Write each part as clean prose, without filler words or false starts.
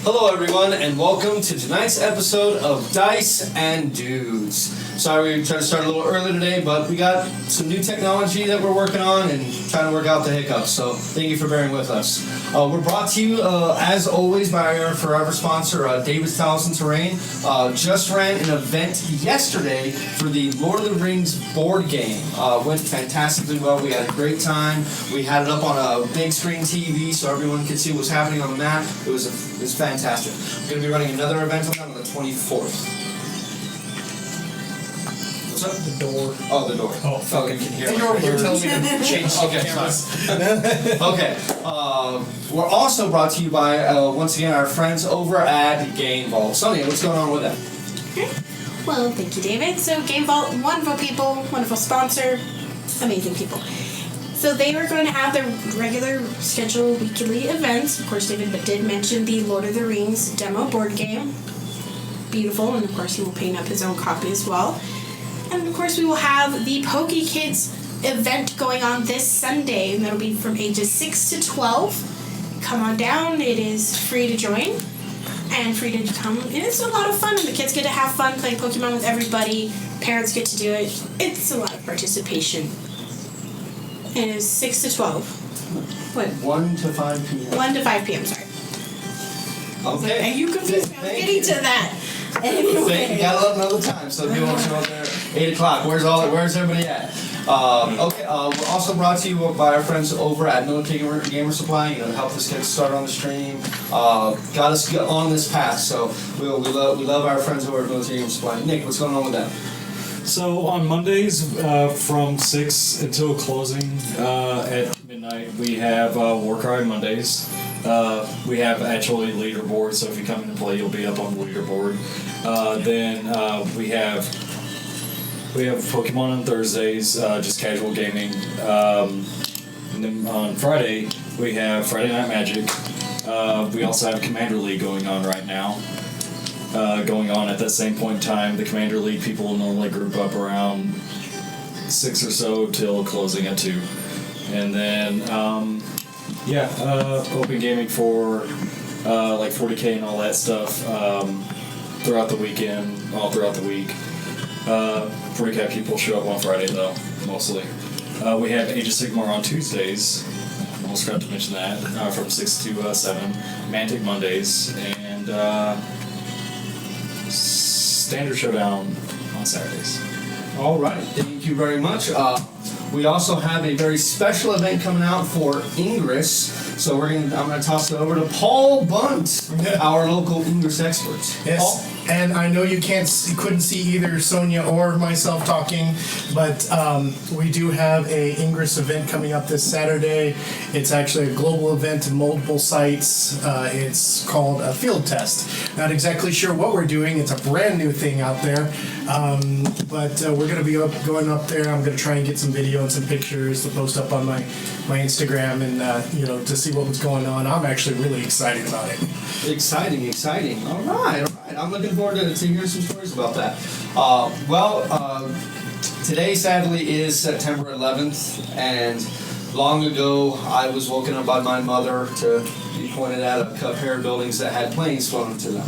Hello everyone, and welcome to tonight's episode of Dice and Dudes. Sorry we tried to start a little early today, but we got some new technology that we're working on and trying to work out the hiccups, so thank you for bearing with us. We're brought to you, as always, by our forever sponsor, David's Talisman Terrain. Just ran an event yesterday for the Lord of the Rings board game. Went fantastically well. We had a great time. We had it up on a big screen TV so everyone could see what was happening on the map. It was fantastic. We're going to be running another event on the 24th. What's up? The door. Oh, the door. Oh, you can hear and me. you're over here telling me to change Okay, cameras. Okay. We're also brought to you by, once again, our friends over at Game Vault. Sonia, what's going on with them? Okay. Well, thank you, David. So, Game Vault, wonderful people, wonderful sponsor, amazing people. So they were going to have their regular scheduled weekly events. Of course, David did mention the Lord of the Rings demo board game. Beautiful, and of course he will paint up his own copy as well. And of course we will have the Poke Kids event going on this Sunday, and that'll be from ages 6 to 12. Come on down, it is free to join and free to come. And it's a lot of fun, and the kids get to have fun playing Pokemon with everybody. Parents get to do it. It's a lot of participation. And it's 6 to 12. What? 1 to 5 p.m. 1 to 5 p.m., sorry. Okay. And you confused me. I was Thank getting you. to that. Thank you. Anyway. Gotta love another time. So if you want to show up there, 8 o'clock. Where's everybody at? Okay. We're also brought to you by our friends over at Military Gamer Supply. Helped us get started on the stream. Got us on this path. So we love our friends over at Military Gamer Supply. Nick, what's going on with them? So on Mondays from 6 until closing at midnight, we have Warcry Mondays. We have actually leaderboard, so if you come in and play, you'll be up on the leaderboard. Then we have Pokemon on Thursdays, just casual gaming. And then on Friday, we have Friday Night Magic. We also have Commander League going on right now. Going on at that same point in time. The Commander League people normally group up around 6 or so till closing at 2. And then, open gaming for like 40K and all that stuff throughout the weekend, all throughout the week. 40K people show up on Friday though, mostly. We have Age of Sigmar on Tuesdays. Almost forgot to mention that. From 6 to 7. Mantic Mondays. And Standard Showdown on Saturdays. All right, thank you very much. We also have a very special event coming out for Ingress. So I'm gonna toss it over to Paul Bunt, our local Ingress expert. Yes, Paul? and I know you couldn't see either Sonia or myself talking, but we do have a Ingress event coming up this Saturday. It's actually a global event in multiple sites. It's called a field test. Not exactly sure what we're doing. It's a brand new thing out there, but we're going to be going up there. I'm going to try and get some video and some pictures to post up on my Instagram and to see what was going on. I'm actually really excited about it. Exciting. All right. I'm looking forward to hearing some stories about that. Today sadly is September 11th, and long ago I was woken up by my mother to be pointed at a pair of buildings that had planes flown into them.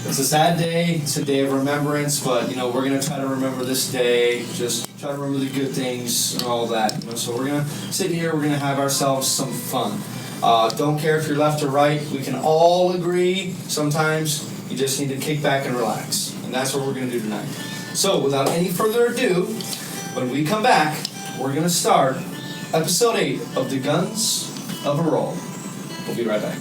It's a sad day. It's a day of remembrance, but we're gonna try to remember this day. Just try to remember the good things and all that. So we're gonna sit here. We're gonna have ourselves some fun. Don't care if you're left or right. We can all agree. Sometimes you just need to kick back and relax, and that's what we're gonna do tonight. So without any further ado, when we come back, we're gonna start episode 8 of the Guns of Erroll. We'll be right back.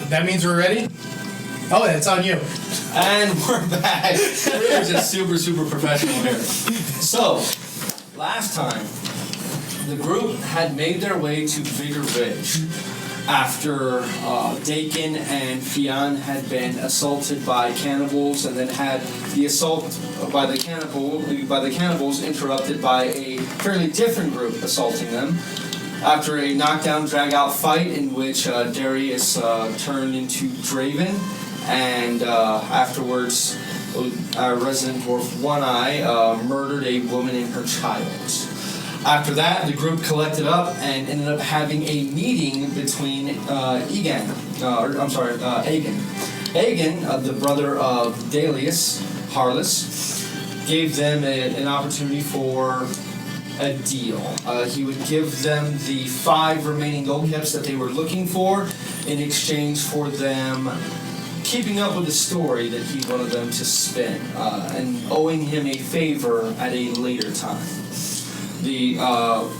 That means we're ready? Oh, it's on you. And we're back. We're just super, super professional here. So, last time, the group had made their way to Vigor Ridge after Dakin and Fionn had been assaulted by cannibals, and then had the assault by the cannibals interrupted by a fairly different group assaulting them. After a knockdown, drag-out fight in which Darius turned into Draven, and afterwards, our resident dwarf One Eye murdered a woman and her child. After that, the group collected up and ended up having a meeting between Aegon. Aegon, the brother of Dalius, Harless, gave them an opportunity for a deal. He would give them the 5 remaining Yolkeps that they were looking for in exchange for them keeping up with the story that he wanted them to spin, and owing him a favor at a later time. The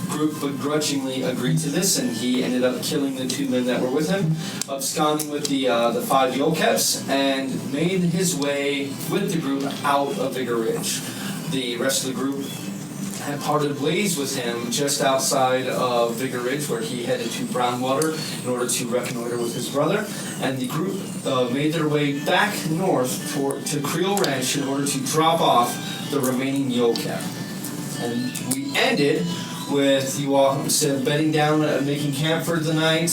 group begrudgingly agreed to this, and he ended up killing the 2 men that were with him, absconding with the 5 Yolkeps, and made his way with the group out of Vigor Ridge. The rest of the group had parted ways with him just outside of Vigor Ridge, where he headed to Brownwater in order to reconnoiter with his brother, and the group made their way back north to Krill Ranch in order to drop off the remaining Yolkep. And we ended with you all bedding down, making camp for the night,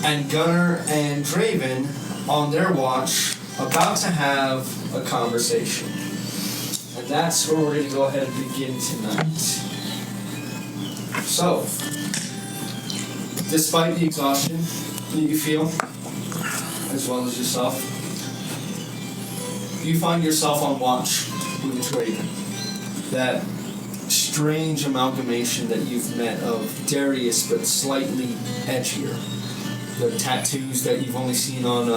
and Gunnar and Draven on their watch, about to have a conversation. And that's where we're going to go ahead and begin tonight. So, despite the exhaustion that you feel, as well as yourself, you find yourself on watch with Draven. That strange amalgamation that you've met of Darius, but slightly edgier. The tattoos that you've only seen on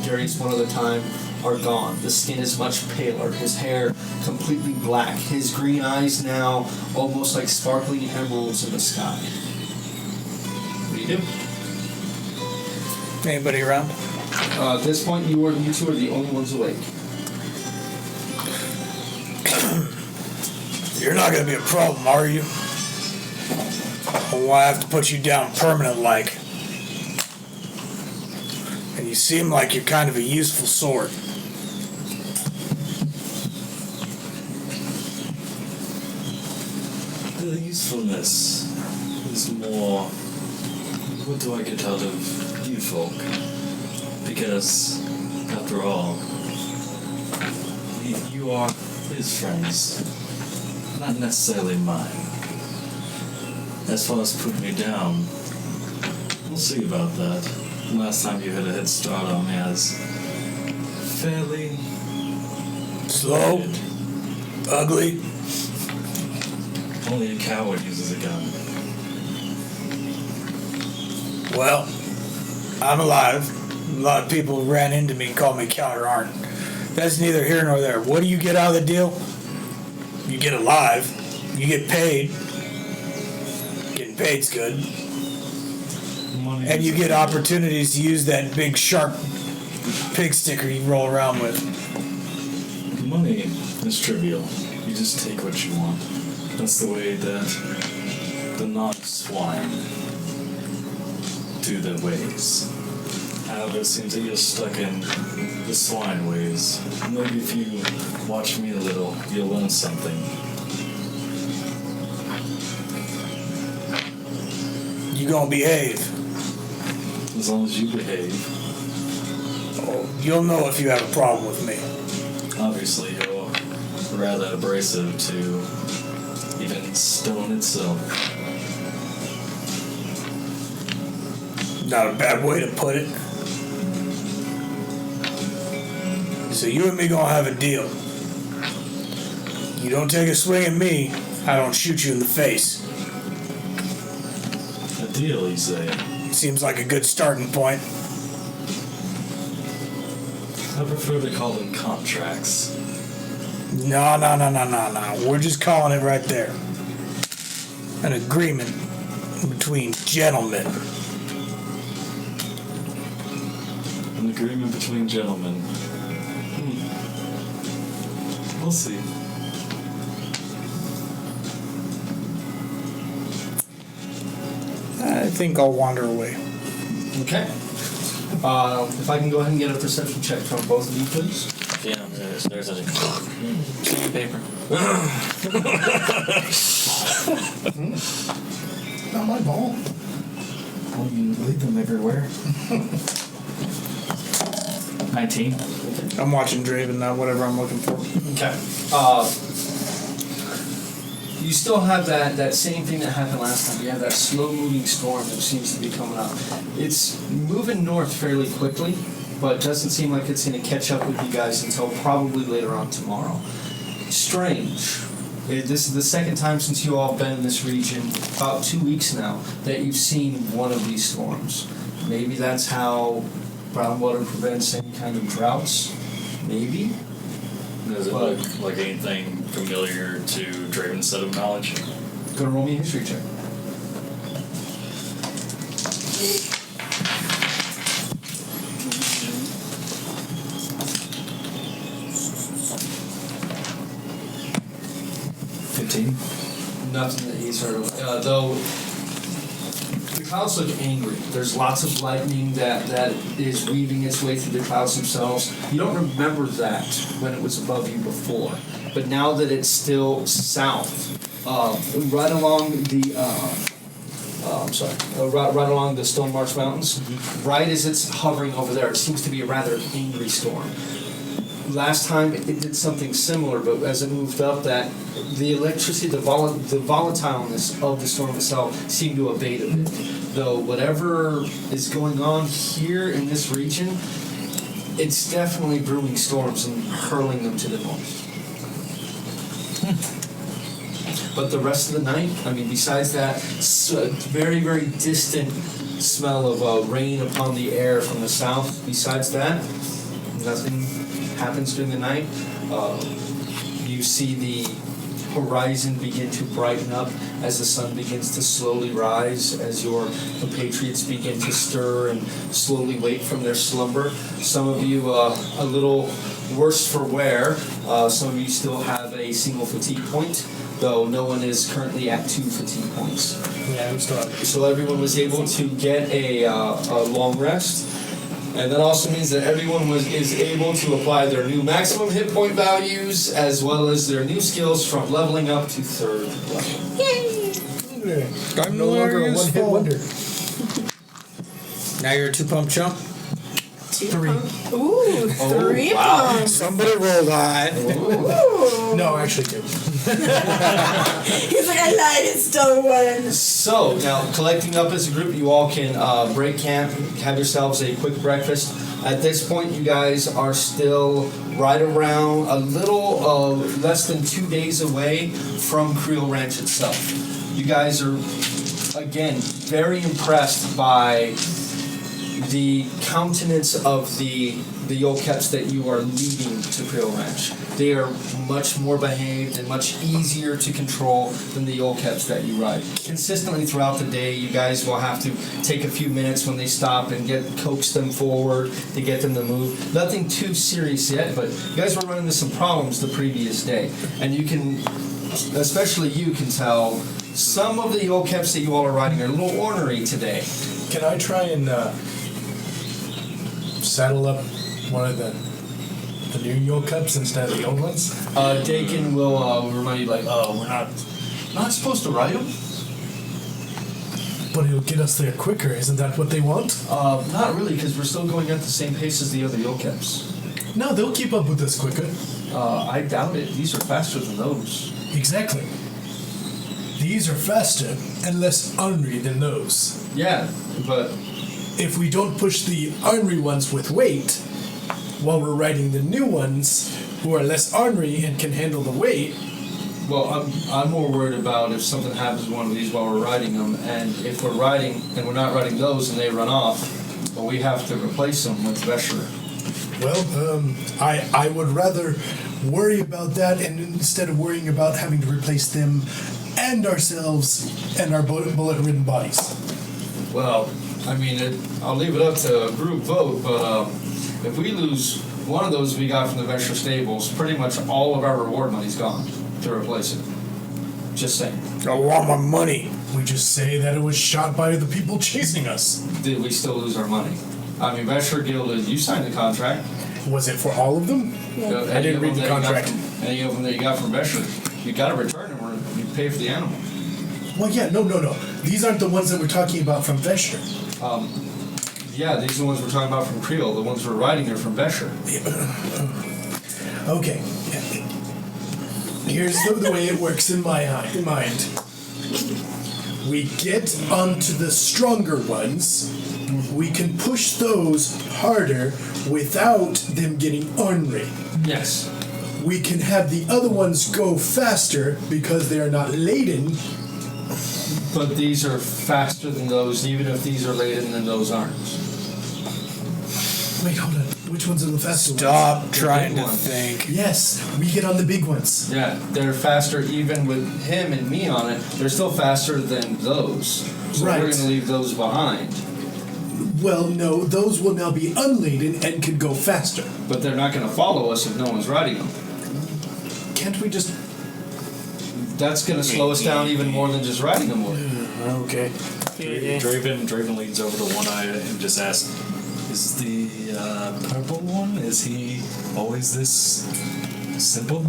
Darius one other time are gone. The skin is much paler. His hair completely black. His green eyes now almost like sparkling emeralds in the sky. What do you do? Anybody around? At this point, you two are the only ones awake. You're not gonna be a problem, are you? Or I have to put you down permanent-like. And you seem like you're kind of a useful sort. The usefulness is more, what do I get out of you folk? Because, after all, you are his friends, not necessarily mine. As far as putting me down, we'll see about that. Last time you had a head start on me as fairly Slow, loaded. ugly. Only a coward uses a gun. Well, I'm alive. A lot of people ran into me and called me coward aren't. That's neither here nor there. What do you get out of the deal? You get alive. You get paid. Getting paid's good. Money And you is- get opportunities to use that big sharp pig sticker you roll around with. Money is trivial. You just take what you want. That's the way that the non-swine do their ways. However, it seems that you're stuck in the swine ways. Maybe if you watch me a little, you'll learn something. You gonna behave. As long as you behave. Oh, you'll know if you have a problem with me. Obviously, you're rather abrasive to even stone itself. Not a bad way to put it. So you and me gonna have a deal. You don't take a swing at me, I don't shoot you in the face. A deal, you say? Seems like a good starting point. I prefer to call them contracts. No. We're just calling it right there. An agreement between gentlemen. An agreement between gentlemen. We'll see. I think I'll wander away. Okay. If I can go ahead and get a perception check from both of you, please. Yeah, there's a paper. Not my ball. Well, you leave them everywhere. 19. I'm watching Draven now, whatever I'm looking for. Okay. You still have that same thing that happened last time. You have that slow-moving storm that seems to be coming up. It's moving north fairly quickly, but doesn't seem like it's going to catch up with you guys until probably later on tomorrow. Strange. This is the second time since you all have been in this region, about 2 weeks now, that you've seen one of these storms. Maybe that's how groundwater prevents any kind of droughts. Maybe. Does it But- look like anything familiar to Draven's set of knowledge? Gonna roll me a history check. Nothing that he's heard of. Though the clouds look angry. There's lots of lightning that is weaving its way through the clouds themselves. You don't remember that when it was above you before. But now that it's still south, right along the right along the Stone Marsh Mountains, right as it's hovering over there, it seems to be a rather angry storm. Last time it did something similar, but as it moved up, that the electricity, the volatileness of the storm itself seemed to abate a bit. Though whatever is going on here in this region, it's definitely brewing storms and hurling them to the north. But the rest of the night, I mean, besides that very, very distant smell of rain upon the air from the south, besides that, nothing happens during the night. You see the horizon begin to brighten up as the sun begins to slowly rise, as your compatriots begin to stir and slowly wake from their slumber. Some of you a little worse for wear. Some of you still have a single fatigue point, though no one is currently at 2 fatigue points. Yeah, I'm still. So everyone was able to get a long rest. And that also means that everyone is able to apply their new maximum hit point values as well as their new skills from leveling up to 3rd level. Yay! I'm No longer a one-hit wonder. Now you're a 2-pump chump. 2 3. pump. Ooh, 3 wow. pumps. Somebody rolled high. Ooh. No, actually 2. He's like, I lied, it's still 1. So now collecting up as a group, you all can break camp, have yourselves a quick breakfast. At this point, you guys are still right around a little less than 2 days away from Krill Ranch itself. You guys are, again, very impressed by the countenance of the Yolkeps that you are leading to Krill Ranch. They are much more behaved and much easier to control than the Yolkeps that you ride. Consistently throughout the day, you guys will have to take a few minutes when they stop and coax them forward to get them to move. Nothing too serious yet, but you guys were running into some problems the previous day. And you can, especially you can tell, some of the Yolkeps that you all are riding are a little ornery today. Can I try and saddle up one of the new Yolkeps instead of the old ones? Dakin will remind you, like, oh, we're not supposed to ride them. But it'll get us there quicker, isn't that what they want? Not really, because we're still going at the same pace as the other Yolkeps. No, they'll keep up with us quicker. I doubt it. These are faster than those. Exactly. These are faster and less ornery than those. Yeah, but If we don't push the ornery ones with weight, while we're riding the new ones, who are less ornery and can handle the weight, well, I'm more worried about if something happens to one of these while we're riding them, and if we're riding and we're not riding those and they run off, well, we have to replace them with Vesher. well, I would rather worry about that and instead of worrying about having to replace them and ourselves and our bullet-ridden bodies. Well, I mean, I'll leave it up to a group vote, but If we lose one of those we got from the Vesher stables, pretty much all of our reward money's gone to replace it. Just saying. I want my money. We just say that it was shot by the people chasing us. Did we still lose our money? I mean, Vesher Guild, you signed the contract. Was it for all of them? I didn't read the contract. Any of them that you got from Vesher, you got to return them or you pay for the animal. Well, yeah, no. These aren't the ones that we're talking about from Vesher. Yeah, these are the ones we're talking about from Krill. The ones we're riding are from Vesher. Okay. Here's the way it works in my mind. We get onto the stronger ones. We can push those harder without them getting ornery. Yes. We can have the other ones go faster because they are not laden. But these are faster than those, even if these are laden than those aren't. Wait, hold on. Which ones are the faster ones? Stop trying big to ones. think. Yes, we get on the big ones. Yeah, they're faster even with him and me on it. They're still faster than those. So Right. we're going to leave those behind. Well, no, those will now be unladen and can go faster. But they're not going to follow us if no one's riding them. Can't we just... That's going to slow us down even more than just riding them would. Okay. Draven leans over to One Eye and just asks, "Is the purple one? Is he always this simple?"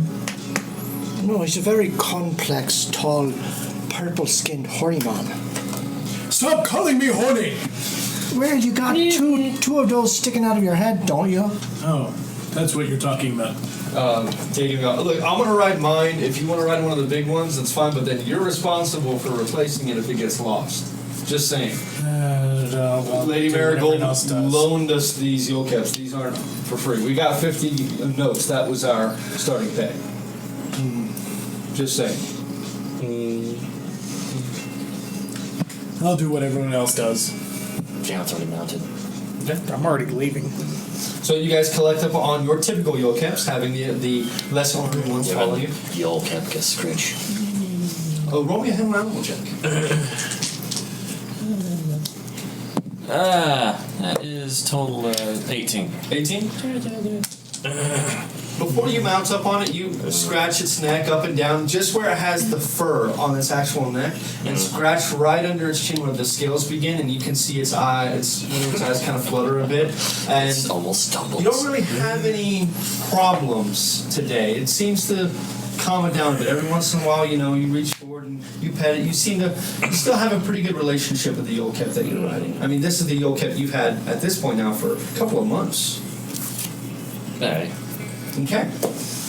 No, he's a very complex, tall, purple-skinned Horiman. Stop calling me horny! Well, you got two of those sticking out of your head, don't you? Oh, that's what you're talking about. Taking out. Look, I'm gonna ride mine. If you want to ride one of the big ones, that's fine. But then you're responsible for replacing it if it gets lost. Just saying. Lady Marigold loaned us these Yolkeps. These aren't for free. We got 50 notes. That was our starting pay. Just saying. I'll do what everyone else does. Janet's already mounted. I'm already leaving. So you guys collect up on your typical Yolkeps, having the less ornery ones follow you. Yolkep gets scritch. Oh, roll me a animal check. That is total 18. 18? Before you mount up on it, you scratch its neck up and down, just where it has the fur on its actual neck, and scratch right under its chin where the scales begin, and you can see its eyes kind of flutter a bit. And It's almost stumbles. you don't really have any problems today. It seems to calm it down a bit. Every once in a while, you reach forward and you pet it. You still have a pretty good relationship with the Yolkep that you're riding. I mean, this is the Yolkep you've had at this point now for a couple of months. Hey. Okay.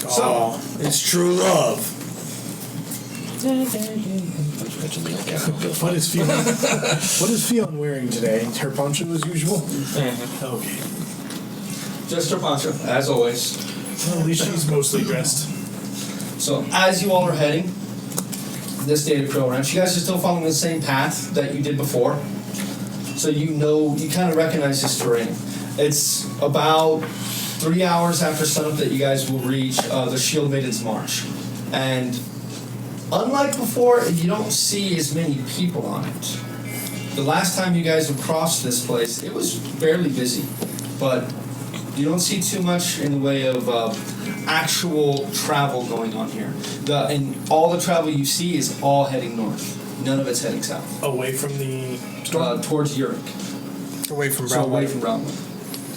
Oh, it's true love. What is Fionn wearing today? Her poncho as usual? Okay. Just her poncho, as always. Well, at least she's mostly dressed. So, as you all are heading this day to Krill Ranch, you guys are still following the same path that you did before. So you kind of recognize this terrain. It's about 3 hours after sunup that you guys will reach the Shield Maiden's Marsh. And unlike before, you don't see as many people on it. The last time you guys have crossed this place, it was fairly busy. But you don't see too much in the way of actual travel going on here. And all the travel you see is all heading north. None of it's heading south. Away from the storm? Towards Uric. Away from So away Brownwater. from Brownwater.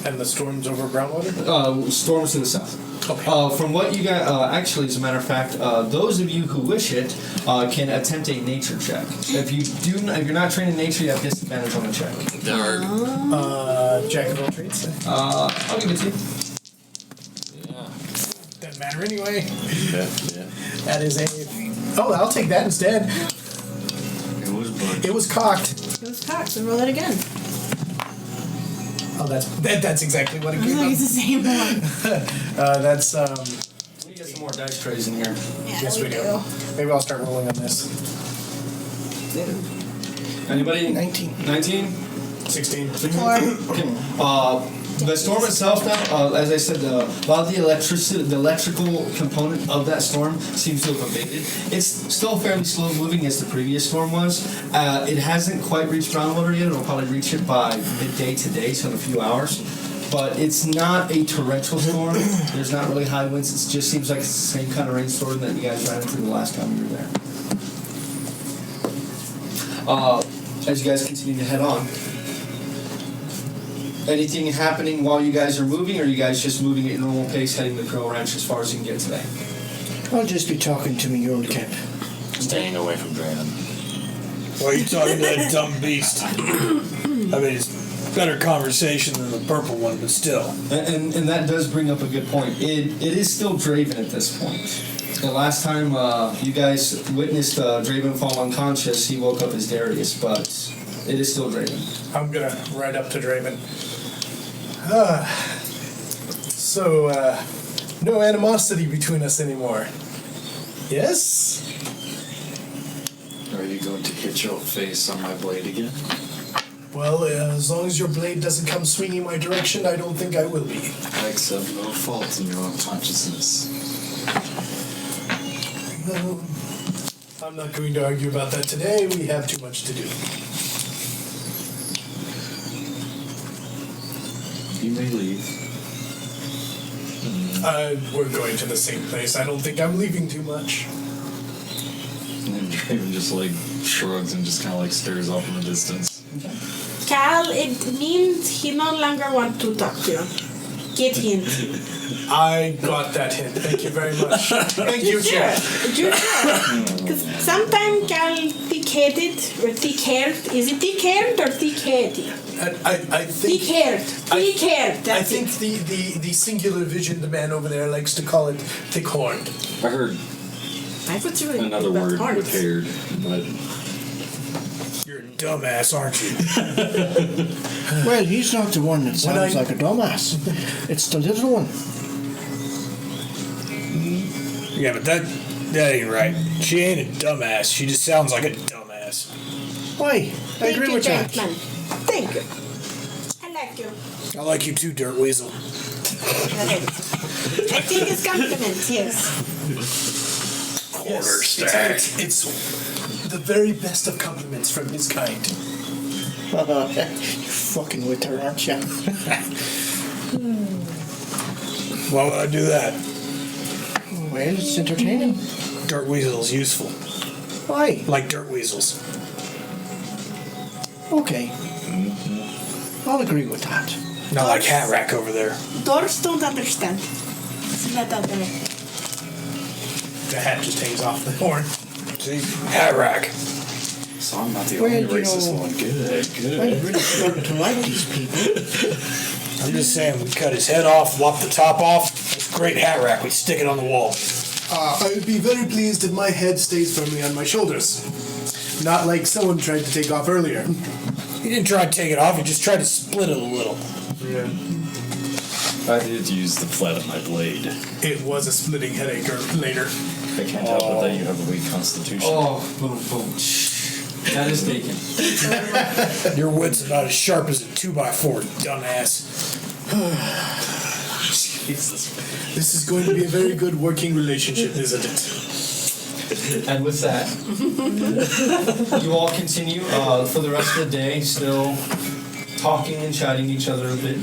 And the storm's over Brownwater? Storms to the south. Okay. From what you got, actually, as a matter of fact, those of you who wish it can attempt a nature check. If you're not trained in nature, you have disadvantage on the check. Jack of all trades? I'll give it to you. Yeah. Doesn't matter anyway. Yeah. That is a... Oh, I'll take that instead. It was bugged. It was cocked. It was cocked, so roll it again. Oh, that's exactly what it I was came like, up. it's the same one. That's, We get some more dice trays in here. Yeah, yes we do. Maybe I'll start rolling on this. Anybody? 19. 19? 16. Four. The storm itself now, as I said, a lot of the electrical component of that storm seems to have abated. It's still fairly slow moving as the previous storm was. It hasn't quite reached Brownwater yet. It'll probably reach it by midday today, so in a few hours. but it's not a torrential storm. There's not really high winds. It just seems like it's the same kind of rainstorm that you guys ran into the last time you were there. As you guys continue to head on, anything happening while you guys are moving, or are you guys just moving at normal pace, heading to the Krill Ranch as far as you can get today? I'll just be talking to me Yolkep. Staying away from Draven. Why are you talking to that dumb beast? I mean, it's better conversation than the purple one, but still. And that does bring up a good point. It is still Draven at this point. The last time you guys witnessed Draven fall unconscious, he woke up as Darius, but it is still Draven. I'm gonna ride up to Draven. So, no animosity between us anymore. Yes? Are you going to hit your face on my blade again? Well, as long as your blade doesn't come swinging my direction, I don't think I will be. I accept no fault in your unconsciousness. No, I'm not going to argue about that today. We have too much to do. You may leave. We're going to the same place. I don't think I'm leaving too much. And Draven just like shrugs and just kind of like stares off in the distance. Cal, it means he no longer wants to talk to you. Get hint. I got that hint. Thank you very much. Thank you, Chad. Because sometimes Cal thick-headed or thick-haired. Is it thick-haired or thick-headed? I think Thick-haired. Thick-haired. I That's think it. the singular vision, the man over there likes to call it thick-horned. I heard I thought you were another about word horns. with haired, but You're a dumbass, aren't you? Well, he's not the one that sounds I- like a dumbass. It's the little one. Yeah, but that ain't right. She ain't a dumbass. She just sounds like a dumbass. Why? I Thank agree you, with that. gentlemen. Thank you. I like you. I like you too, Dirt Weasel. Okay. I think it's compliments, yes. It's the very best of compliments from his kind. You're fucking with her, aren't you? Why would I do that? Well, it's entertaining. Dirt Weasel's useful. Why? Like dirt weasels. Okay. I'll agree with that. Not like Hat Rack over there. Dwarves don't understand. It's not that way. The hat just hangs off the horn. See? Hat Rack. so I'm not the Well, only you racist know, one. Good, I'm good. really starting to like these people. I'm just saying, we cut his head off, lop the top off. It's a great Hat Rack. We stick it on the wall. I would be very pleased if my head stays firmly on my shoulders. Not like someone tried to take off earlier. He didn't try to take it off. He just tried to split it a little. Yeah. I did use the flat of my blade. It was a splitting headache later. I can't help it that you have a weak constitution. Oh, boom, boom. That is taken. Your wit's about as sharp as a 2x4, dumbass. Jesus. This is going to be a very good working relationship, isn't it? And with that, you all continue for the rest of the day, still talking and chatting to each other a bit.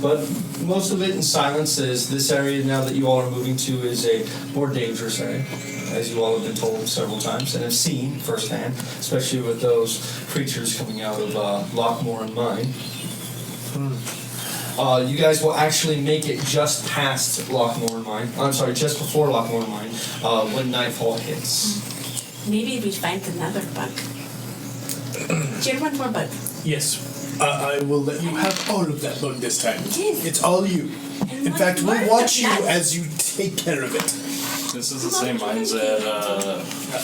But most of it in silence, as this area now that you all are moving to is a more dangerous area, as you all have been told several times and have seen firsthand, especially with those creatures coming out of Lockmore and Mine. You guys will actually make it just past Lockmore and Mine. I'm sorry, just before Lockmore and Mine, when nightfall hits. Maybe we find another bug. Do you want more bug? Yes. I will let you have all of that bug this time. Yes. It's all you. And In what fact, we'll word watch of you that? as you take care of it. This is the same mindset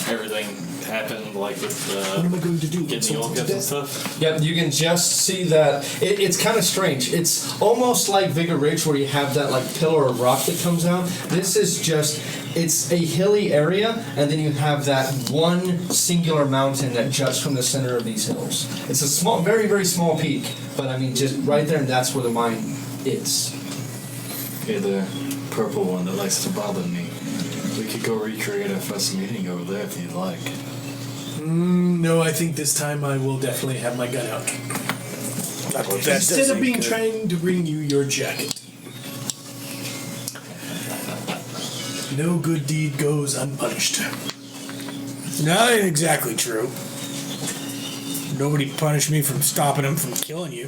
everything happened like with What am I going to do? getting the Insult to Yolkep and death? stuff. Yep, you can just see that. It's kind of strange. It's almost like Vigor Ridge where you have that like pillar of rock that comes out. This is just, it's a hilly area, and then you have that one singular mountain that juts from the center of these hills. It's a small, very, very small peak, but I mean, just right there, and that's where the mine is. Okay, the purple one that likes to bother me. We could go recreate our first meeting over there if you'd like. No, I think this time I will definitely have my gun out. Not what that Instead does of ain't being good. trying to bring you your jacket. No good deed goes unpunished. No, that ain't exactly true. Nobody punished me from stopping him from killing you.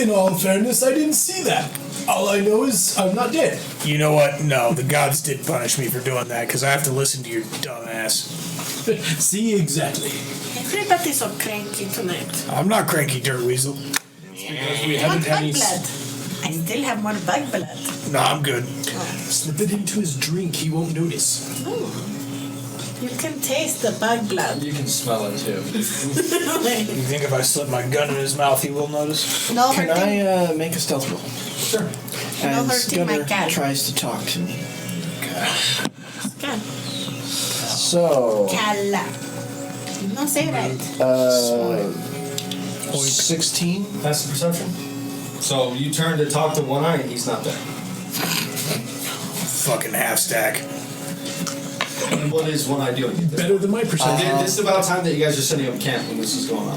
In all fairness, I didn't see that. All I know is I'm not dead. You know what? No, the gods did punish me for doing that because I have to listen to your dumb ass. See, exactly. Everybody's so cranky tonight. I'm not cranky, Dirt Weasel. Because we I want haven't had bug any. blood. I still have more bug blood. No, I'm good. Slip it into his drink, he won't notice. Oh. You can taste the bug blood. You can smell it too. You think if I slip my gun in his mouth, he will notice? No Can hurting. I make a stealth roll? Sure. No As hurting my Gunnar cat. tries to talk to me. Can. So, Kalla. No, say it right. 16. Passive perception. So you turn to talk to One Eye, and he's not there. Fucking half stack. And what is One Eye doing? Better than my perception. This is about time that you guys are setting up camp when this is going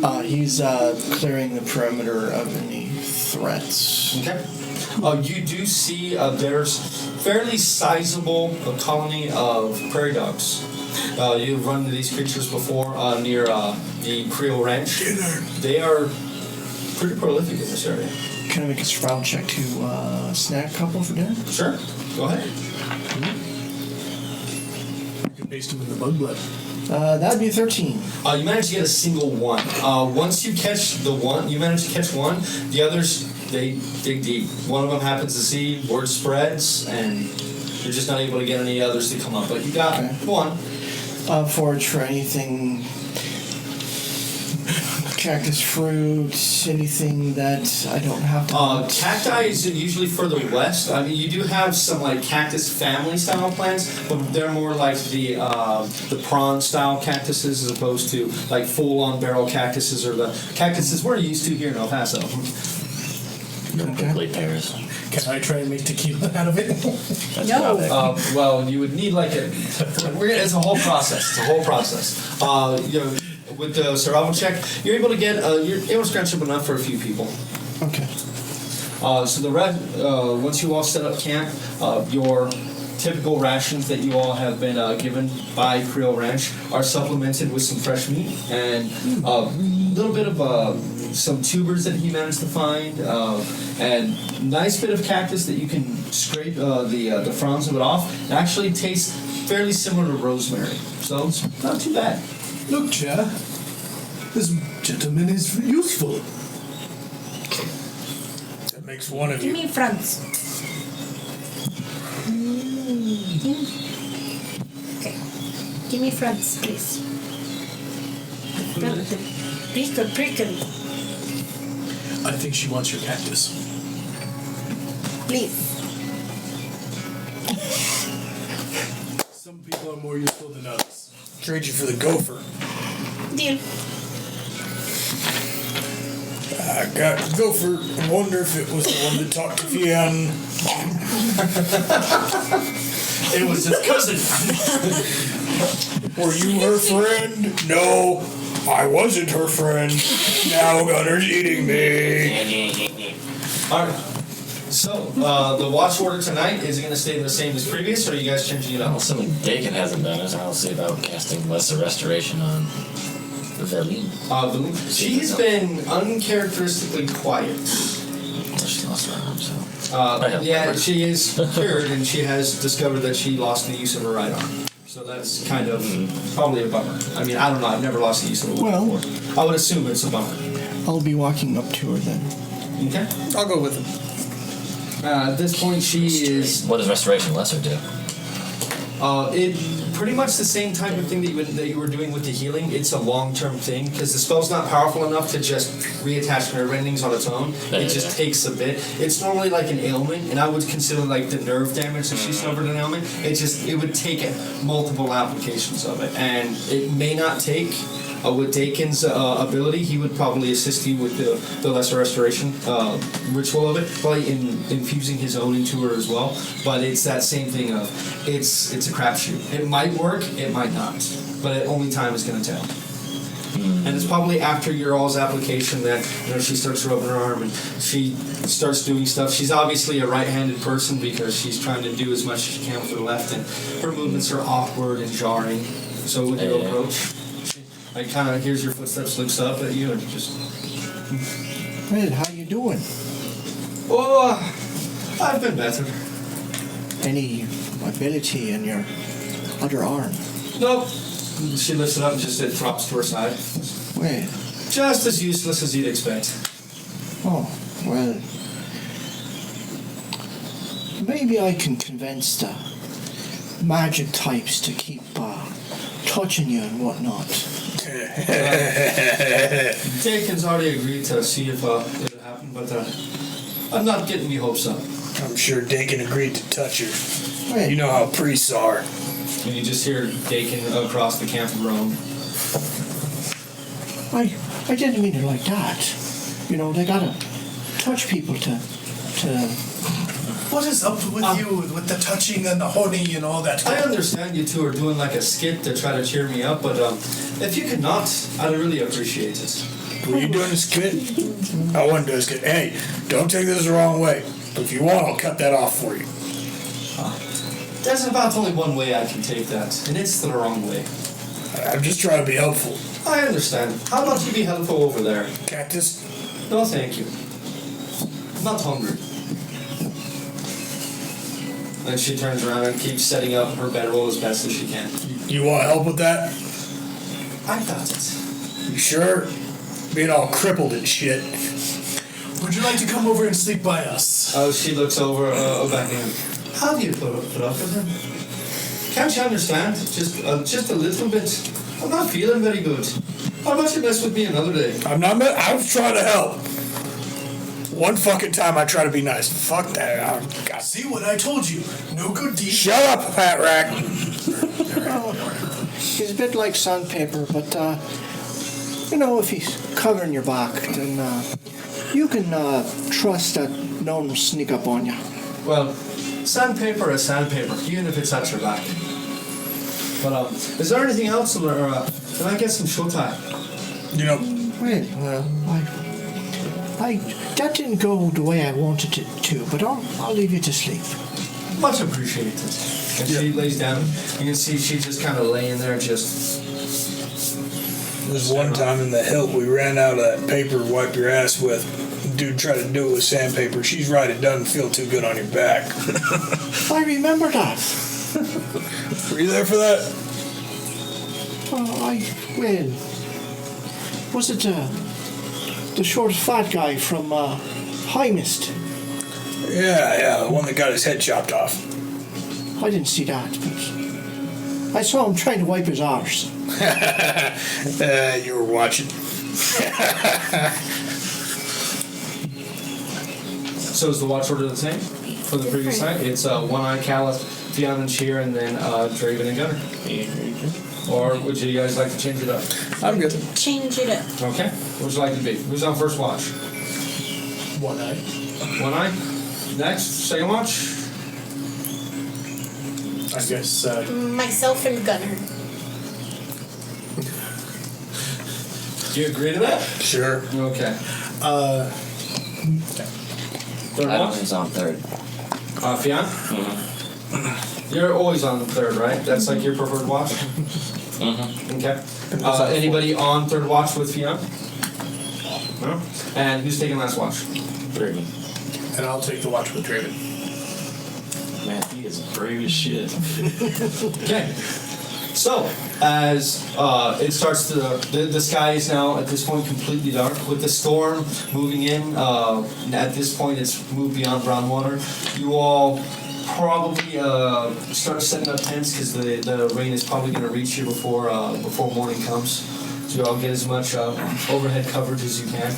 on. He's clearing the perimeter of any threats. Okay. You do see there's fairly sizable colony of prairie dogs. You've run into these creatures before near the Krill Ranch. They are pretty prolific in this area. Can I make a survival check to snag a couple for dinner? Sure. Go ahead. You can baste him in the bug blood. That'd be 13. You manage to get a single one. Once you catch the one, you manage to catch one. The others, they dig deep. One of them happens to see, word spreads, and you're just not able to get any others to come up. But you got one. Forage for anything, cactus fruit, anything that I don't have to. Cacti is usually further west. I mean, you do have some like cactus family style plants, but they're more like the prawn style cactuses as opposed to like full on barrel cactuses or the cactuses we're used to here in El Paso. No prickly pears. Can I try and make tequila out of it? That's No. about it. Well, you would need like it's a whole process. It's a whole process. You know, with the survival check, you're able to get you're able to scratch up enough for a few people. Okay. So the once you all set up camp, your typical rations that you all have been given by Krill Ranch are supplemented with some fresh meat and a little bit of some tubers that he managed to find, and nice bit of cactus that you can scrape the fronds of it off. It actually tastes fairly similar to rosemary, so it's not too bad. Look, Chair. This gentleman is useful. That makes one of Give you. me fronts. Okay. Give me fronts, please. Prickle. I think she wants your cactus. Please. Some people are more useful than others. Trade you for the gopher. Deal. I got the gopher. I wonder if it was the one that talked to Fionn. It was his cousin. Were you her friend? No, I wasn't her friend. Now Gunner's eating me. All right. So the watch order tonight is it going to stay the same as previous, or are you guys changing it Well, up? something Dakin hasn't done is I'll see about casting Lesser Restoration on Veline. She's been uncharacteristically quiet. She lost her arm, so. Yeah, she is cured, and she has discovered that she lost the use of her right arm. So that's kind of probably a bummer. I mean, I don't know. I've never lost the use of a Well- weapon before. I would assume it's a bummer. I'll be walking up to her then. Okay. I'll go with him. At this point, she is. What does Restoration Lesser do? It pretty much the same type of thing that you were doing with the healing. It's a long-term thing because the spell's not powerful enough to just reattach nerve endings on its own. It just takes a bit. It's normally like an ailment, and I would consider like the nerve damage if she suffered an ailment. It would take multiple applications of it, and it may not take. With Dakin's ability, he would probably assist you with the Lesser Restoration ritual of it, probably infusing his own into her as well. But it's that same thing of it's a crapshoot. It might work, it might not, but only time is going to tell. And it's probably after your all's application that she starts rubbing her arm and she starts doing stuff. She's obviously a right-handed person because she's trying to do as much as she can with her left, and her movements are awkward and jarring. So when you approach, she kind of hears your footsteps, looks up at you, and just. Well, how you doing? Oh, I've been better. Any mobility in your other arm? Nope. She lifts it up and just it drops to her side. Well, Just as useless as you'd expect. oh, well. Maybe I can convince the magic types to keep touching you and whatnot. Dakin's already agreed to see if it'll happen, but I'm not getting any hopes up. I'm sure Dakin agreed to touch her. Well, You know how priests are. And you just hear Dakin across the camp groan. I didn't mean it like that. They gotta touch people to What is up with you with the touching and the honey and all that? I understand you two are doing like a skit to try to cheer me up, but if you could not, I'd really appreciate it. Were you doing a skit? I wasn't doing a skit. Hey, don't take this the wrong way. But if you want, I'll cut that off for you. There's about only one way I can take that, and it's the wrong way. I'm just trying to be helpful. I understand. How about you be helpful over there? Cactus? No, thank you. I'm not hungry. And she turns around and keeps setting up her bedroll as best as she can. You want help with that? I got it. You sure? Being all crippled and shit. Would you like to come over and sleep by us? She looks over back at him. How do you put up with him? Can't you understand? Just a little bit. I'm not feeling very good. How about you mess with me another day? I was trying to help. One fucking time I try to be nice. Fuck that. God. See what I told you. No good deed. Shut up, Pat Rack. He's a bit like sandpaper, but if he's covering your back, then you can trust that no one will sneak up on you. Well, sandpaper is sandpaper, even if it's at your back. But is there anything else, or can I get some showtime? Well, that didn't go the way I wanted it to, but I'll leave you to sleep. Much appreciated. And she lays down. You can see she's just kind of laying there, just. There's one time in the hilt we ran out of that paper to wipe your ass with. Dude tried to do it with sandpaper. She's right, it doesn't feel too good on your back. I remember that. Were you there for that? Was it the short fat guy from High Mist? Yeah, the one that got his head chopped off. I didn't see that, but I saw him trying to wipe his arse. You were watching. So is the watch order the same for the previous night? It's One-Eye, Callus, Fionn and Sheer, and then Draven and Gunner. Or would you guys like to change it up? I'm good. Change it up. Okay. What would you like to be? Who's on first watch? One eye. One-Eye. Next, second watch. I guess. Myself and Gunner. Do you agree to that? Sure. Okay. Third I watch? was on third. Fionn? You're always on third, right? That's like your preferred watch? Okay. Anybody on third watch with Fionn? No? And who's taking last watch? Draven. And I'll take the watch with Draven. Man, he is brave as shit. Okay. So, as it starts to, the sky is now at this point completely dark. With the storm moving in, at this point it's moved beyond brown water. You all probably start setting up tents because the rain is probably going to reach you before morning comes. So you all get as much overhead coverage as you can.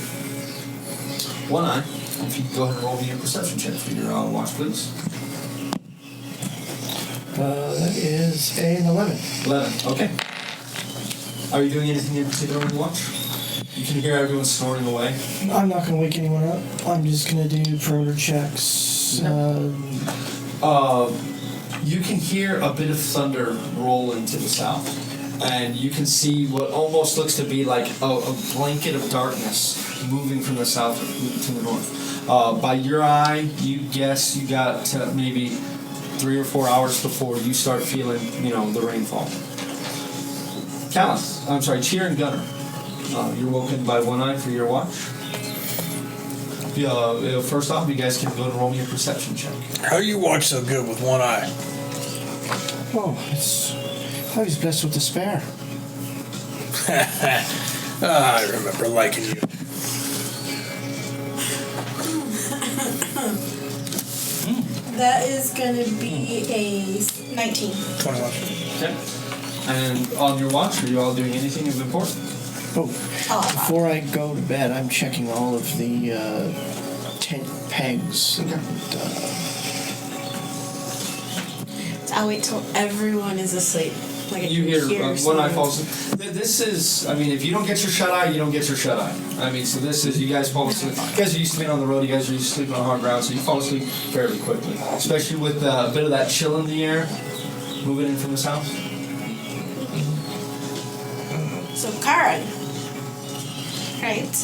One-Eye, if you could go ahead and roll me a perception check for your watch, please. That is an 11. 11, okay. Are you doing anything in particular on the watch? You can hear everyone snoring away. I'm not going to wake anyone up. I'm just going to do perimeter checks. You can hear a bit of thunder rolling to the south. and you can see what almost looks to be like a blanket of darkness moving from the south to the north. By your eye, you guess you got maybe 3 or 4 hours before you start feeling, the rainfall. Callus, I'm sorry, Cheer and Gunner. You're woken by One Eye for your watch. First off, you guys can go and roll me a perception check. How do you watch so good with one eye? Oh, I was blessed with despair. I remember liking you. That is gonna be a 19. 21. Okay. And on your watch, are you all doing anything of importance? Oh, before I go to bed, I'm checking all of the tent pegs. And, I'll wait till everyone is asleep. Like You hear One Eye someone. falls. This is, if you don't get your shut eye, you don't get your shut eye. So this is, you guys fall asleep. You guys are used to being on the road, you guys are used to sleeping on hard ground, so you fall asleep fairly quickly. Especially with a bit of that chill in the air moving in from the south. So Karen. Right.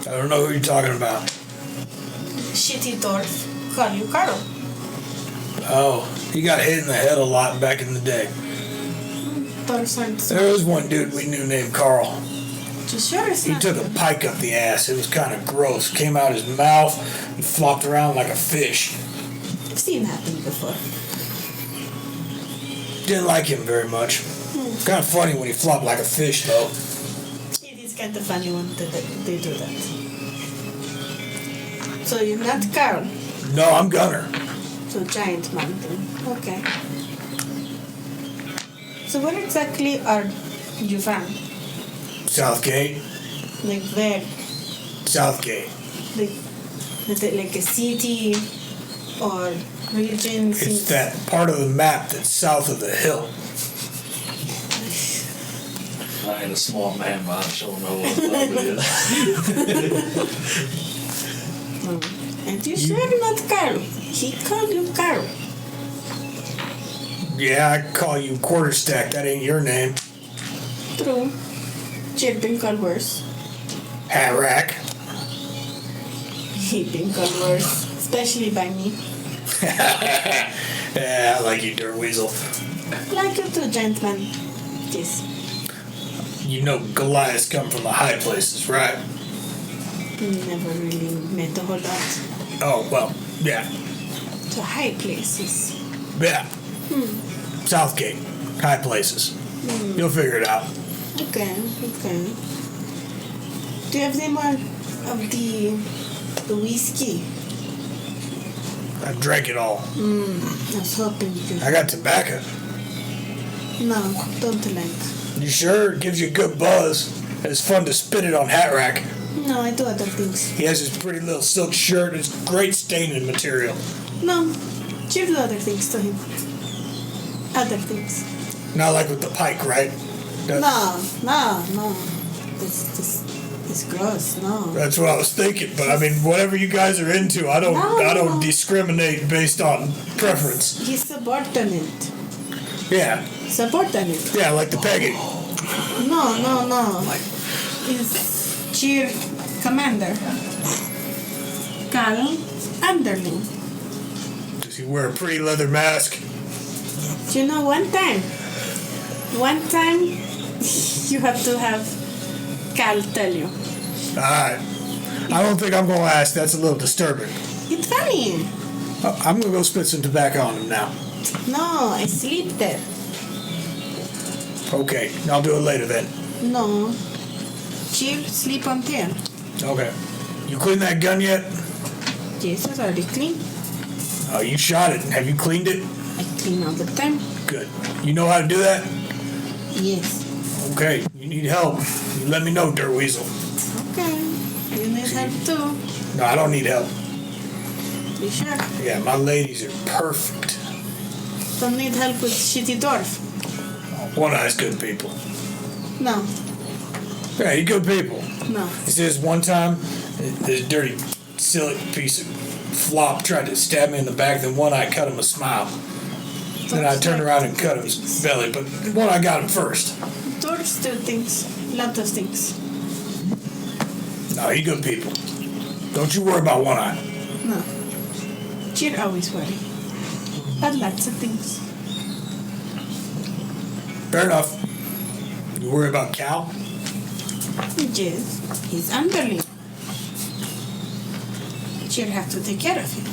I don't know who you're talking about. Shitty dwarf. Call you Carl. Oh, he got hit in the head a lot back in the day. Dwarfs aren't There was one dude we knew named Carl. just sure it's He not took a pike up the ass. It was kind of gross. Came out his mouth and flopped around like a fish. I've seen that happen before. Didn't like him very much. Kind of funny when he flopped like a fish, though. It is kind of funny when they do that. So you're not Carl. No, I'm Gunner. So giant mountain. Okay. So where exactly are you from? Southgate. Like where? Southgate. Like is it like a city or region? It's that part of the map that's south of the hill. I had a small man, but I don't know what that is. And you sure not Carl? He called you Carl. Yeah, I call you Quarterstack. That ain't your name. True. You've been called worse. Hat rack. He's been called worse, especially by me. Yeah, I like you, Dirt Weasel. Like you too, gentlemen. Yes. You know Goliaths come from the high places, right? Never really met a whole lot. Oh, well, yeah. To high places. Yeah. Southgate. High places. You'll figure it out. Okay. Do you have any more of the whiskey? I drank it all. I was hoping you could. I got tobacco. No, don't like. You sure? It gives you a good buzz. It's fun to spit it on Hat Rack. No, I do other things. He has his pretty little silk shirt. It's great staining material. No, you do other things to him. Other things. Not like with the pike, right? No. It's gross. No. That's what I was thinking. But I mean, whatever you guys are into, I don't No. discriminate based on preference. He's subordinate. Yeah, Subordinate. yeah, like the pegging. No. He's cheer commander. Carl underling. Does he wear a pretty leather mask? Do you know one time you have to have Carl tell you. Alright. I don't think I'm gonna ask. That's a little disturbing. It's funny. I'm gonna go spit some tobacco on him now. No, I sleep there. Okay, I'll do it later then. No. Cheer sleep on there. Okay. You clean that gun yet? Yes, it's already clean. Oh, you shot it. Have you cleaned it? I clean all the time. Good. You know how to do that? Yes. Okay. You need help. You let me know, Dirt Weasel. Okay. You need help too. No, I don't need help. You sure? Yeah, my ladies are perfect. Don't need help with shitty dwarf. One Eye's good people. No. Yeah, you good people. No. He says one time, this dirty, silly piece of flop tried to stab me in the back, then One Eye cut him a smile. Then I turned around and cut his belly, but when I got him first. Dwarves do things. Love those things. No, you good people. Don't you worry about One Eye. No. You're always worried. But lots of things. Fair enough. You worry about Cal? Yes, he's underling. You'll have to take care of him.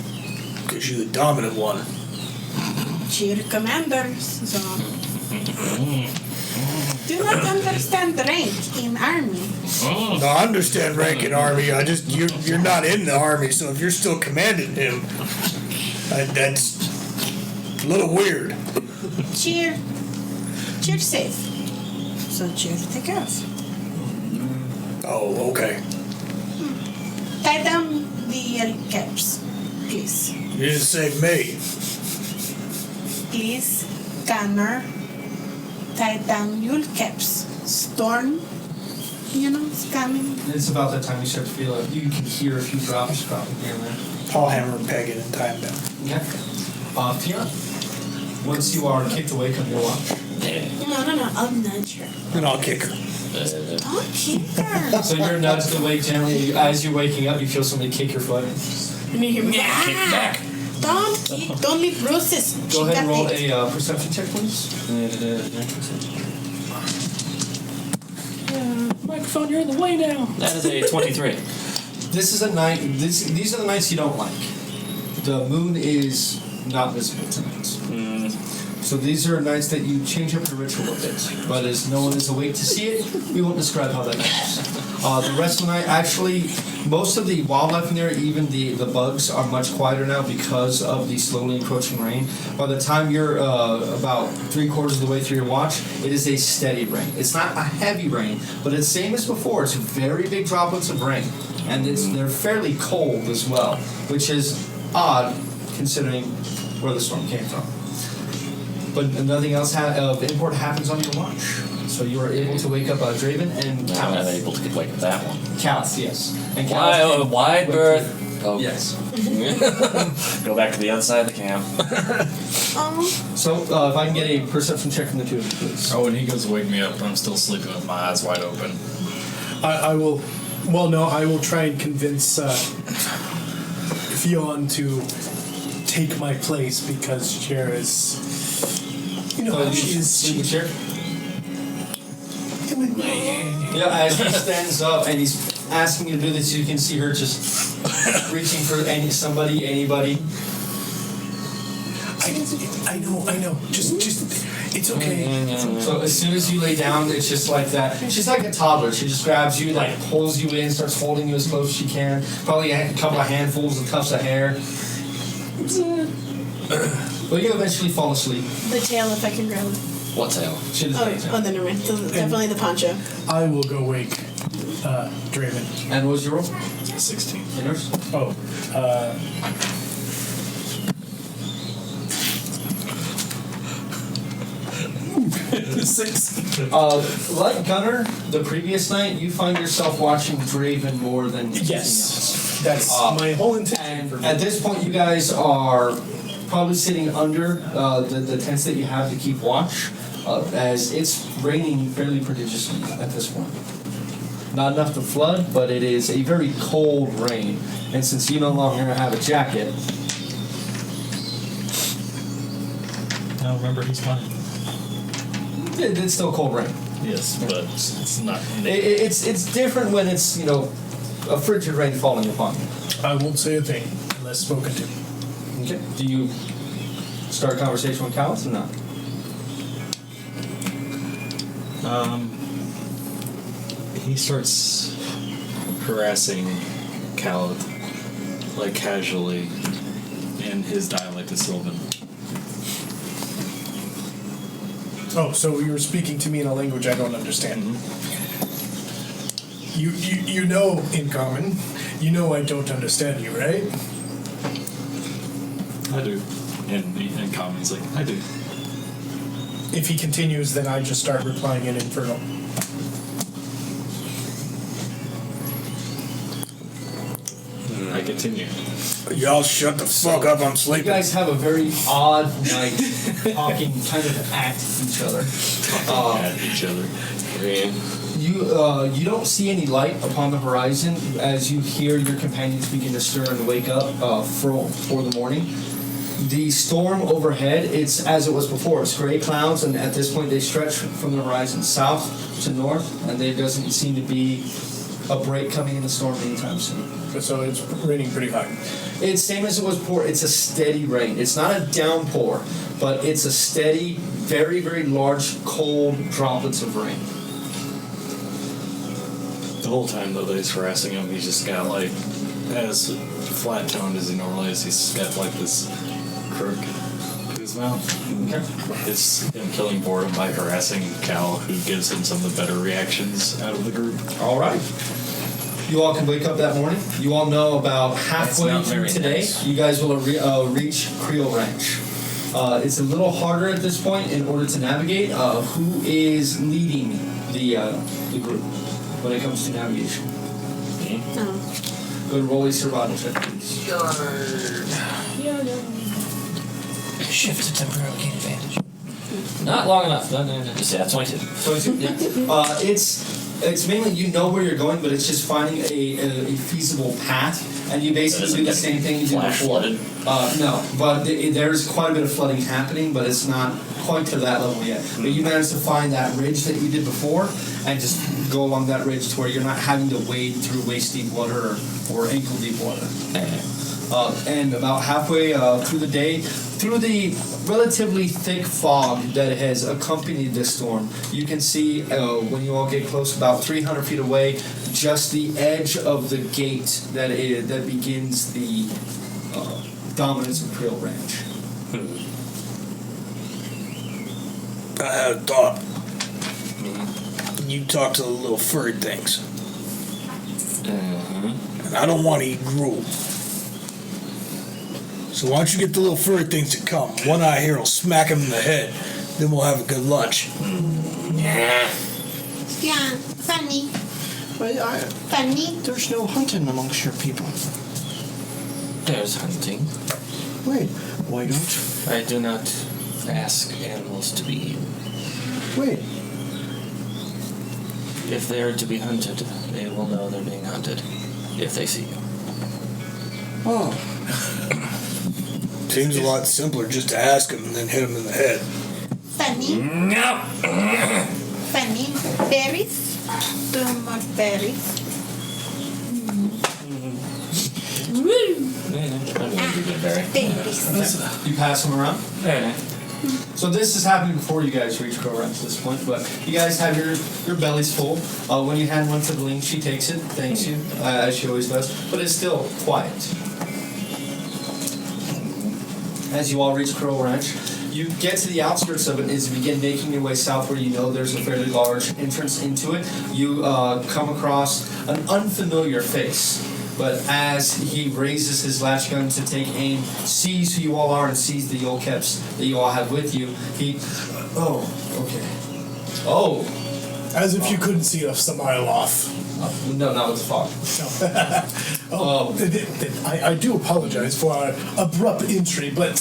Because you're the dominant one. You're commanders, so... Do not understand rank in army. No, I understand rank in army. You're not in the army, so if you're still commanding him, that's a little weird. Cheer safe. So cheer take care of. Oh, okay. Tie down the Yolkeps, please. You didn't say me. Please, Gunner, tie down Yolkeps. Storm, is coming. It's about that time you start to feel it. You can hear a few drops dropping here and there. Paul hammer and peg it and tie him down. Okay. Tia, once you are kicked awake on your watch. No, I'm nudge her. And I'll kick her. Don't kick her. So you're nudged awake gently. As you're waking up, you feel somebody kick your foot. And you hear me, kick back. Don't leave bruises. Go ahead and roll a perception check, please. Microphone, you're in the way now. That is a 23. This is a night. These are the nights you don't like. The moon is not visible tonight. So these are nights that you change up your ritual a bit. But as no one is awake to see it, we won't describe how that goes. The rest of the night, actually, most of the wildlife in there, even the bugs, are much quieter now because of the slowly encroaching rain. By the time you're about 3/4 of the way through your watch, it is a steady rain. It's not a heavy rain, but it's same as before. It's very big droplets of rain. And they're fairly cold as well, which is odd considering where the storm came from. But nothing else of import happens on your watch. So you are able to wake up Draven and I'm Callus. not able to wake up that one. Callus, yes. And Wide berth. Oh. Yes. Go back to the other side of the camp. So if I can get a perception check from the two of you, please. Oh, when he goes to wake me up, I'm still sleeping with my eyes wide open. I will. Well, no, I will try and convince Fionn to take my place because Cher is. Sleep with Cher? Yeah, as he stands up and he's asking you to do this, you can see her just reaching for anybody. I know. Just, it's okay. So as soon as you lay down, it's just like that. She's like a toddler. She just grabs you, like pulls you in, starts holding you as close as she can. Probably a couple of handfuls of tufts of hair. But you eventually fall asleep. The tail, if I can grab it. What tail? She doesn't then never mind. So definitely the poncho. I will go wake Draven. And what was your roll? 16. And yours? Oh, 6. Like Gunner, the previous night, you find yourself watching Draven more than anything else. That's my whole intention. And at this point, you guys are probably sitting under the tents that you have to keep watch, as it's raining fairly prodigiously at this point. Not enough to flood, but it is a very cold rain. And since you no longer have a jacket, Now remember, he's fine. it's still cold rain. Yes, but it's not. It's different when it's, a frigid rain falling upon you. I won't say a thing unless spoken to. Okay. Do you start a conversation with Callus or not? He starts harassing Khaled, like casually, in his dialect of Sylvan. Oh, so you were speaking to me in a language I don't understand. You know in common. You know I don't understand you, right? I do. And comments like, I do. If he continues, then I just start replying in Infernal. I continue. Y'all shut the fuck up, I'm You sleeping. guys have a very odd night, talking kind of at each other. At each other. Yeah. You don't see any light upon the horizon as you hear your companions begin to stir and wake up for the morning. The storm overhead, it's as it was before. It's gray clouds, and at this point they stretch from the horizon south to north, and there doesn't seem to be a break coming in the storm anytime soon. So it's raining pretty hard. It's same as it was before. It's a steady rain. It's not a downpour, but it's a steady, very, very large, cold droplets of rain. The whole time though that he's harassing him, he's just got like, as flat toned as he normally is, he's got like this crook to his mouth. Okay. It's him killing boredom by harassing Cal, who gives him some of the better reactions out of the group. All right. You all can wake up that morning. You all know about halfway not through very today, nice. you guys will reach Krill Ranch. It's a little harder at this point in order to navigate. Who is leading the group when it comes to navigation? Oh. Go and roll a survival check, please. Shift to temporarily gain advantage. Not long enough. No. Just, yeah, 22. 22? Yeah. It's mainly you know where you're going, but it's just finding a feasible path, and you basically do the same thing you did Flash before. flooded. No, but there's quite a bit of flooding happening, but it's not quite to that level yet. But you managed to find that ridge that you did before, and just go along that ridge to where you're not having to wade through waist-deep water or ankle-deep water. And about halfway through the day, through the relatively thick fog that has accompanied this storm, you can see when you all get close, about 300 feet away, just the edge of the gate that begins the dominance of Krill Ranch. I had a thought. You talk to the little furry things. And I don't want to eat gruel. So why don't you get the little furry things to come? One eye here will smack him in the head. Then we'll have a good lunch. Yeah, funny. Funny. There's no hunting amongst your people. There's hunting. Wait, why don't? I do not ask animals to be eaten. Wait, If they are to be hunted, they will know they're being hunted if they see you. oh, Seems a lot simpler just to ask him and then hit him in the head. Funny. No! Funny. Berries. Do you want berries? Berries. You pass them around. So this is happening before you guys reach Crow Ranch at this point, but you guys have your bellies full. When you hand one to the Ling, she takes it, thanks you, as she always does, but it's still quiet. As you all reach Krill Ranch, you get to the outskirts of it and as you begin making your way south where you know there's a fairly large entrance into it, you come across an unfamiliar face. But as he raises his latch gun to take aim, sees who you all are and sees the Yolkeps that you all have with you, he... Oh, okay. Oh. As if you couldn't see us a mile off. No, not with the fog. I do apologize for our abrupt entry, but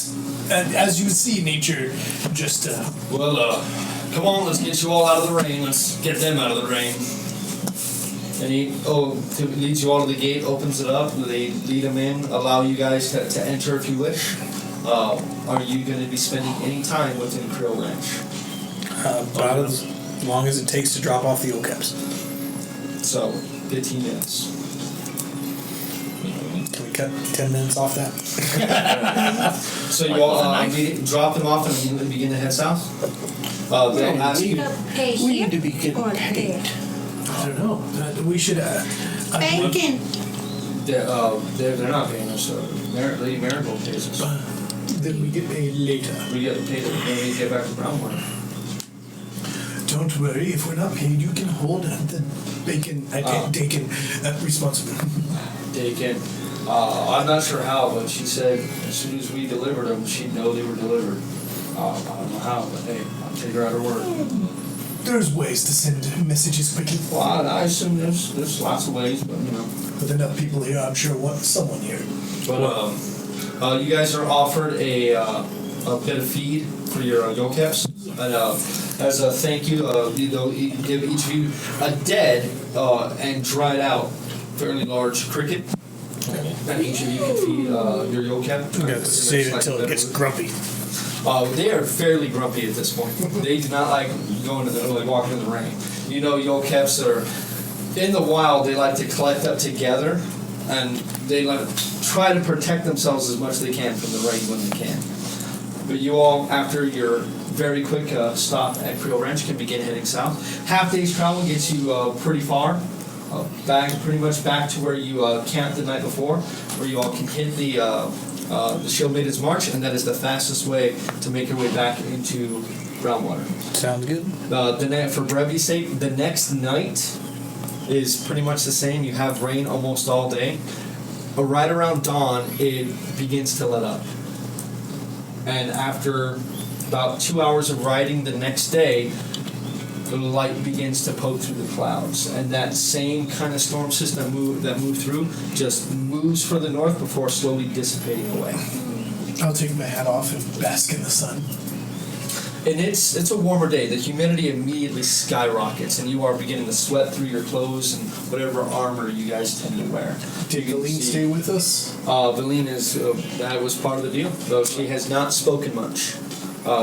as you see, nature just... Well, come on, let's get you all out of the rain. Let's get them out of the rain. And he leads you all to the gate, opens it up, they lead him in, allow you guys to enter if you wish. Are you going to be spending any time within Krill Ranch? About as long as it takes to drop off the Yolkeps. So, 15 minutes. Can we cut 10 minutes off that? So you all drop them off and immediately begin to head south? They'll ask you... Pay we here need to be getting or paid. there? I don't know. We should... Bacon. They're not paying us, so Marigold pays us. Then we get paid later. We get paid when we get back to Brownwater. Don't worry, if we're not paid, you can hold the bacon, Dakin, responsible. Dakin. I'm not sure how, but she said as soon as we delivered them, she'd know they were delivered. I don't know how, but hey, I'll take her at her word. there's ways to send messages quickly. Well, I assume there's lots of ways, but you know. With enough people here, I'm sure someone here. But you guys are offered a bit of feed for your Yolkeps, and as a thank you, they'll give each of you a dead and dried out fairly large cricket. And each of you can feed your Yolkep. You got to save it until it gets grumpy. They are fairly grumpy at this point. They do not like walking in the rain. You know, Yolkeps are in the wild. They like to collect up together, and they try to protect themselves as much as they can from the rain when they can. But you all, after your very quick stop at Krill Ranch, can begin heading south. Half day's travel gets you pretty far. Pretty much back to where you camped the night before, where you all can hit the Shield Maiden's March, and that is the fastest way to make your way back into groundwater. Sounds good. For brevity's sake, the next night is pretty much the same. You have rain almost all day, but right around dawn, it begins to let up. And after about 2 hours of riding the next day, the light begins to poke through the clouds, and that same kind of storm system that moved through just moves further north before slowly dissipating away. I'll take my hat off and bask in the sun. And it's a warmer day. The humidity immediately skyrockets, and you are beginning to sweat through your clothes and whatever armor you guys tend to wear. Did Galeen stay with us? Valine is that was part of the deal, though she has not spoken much.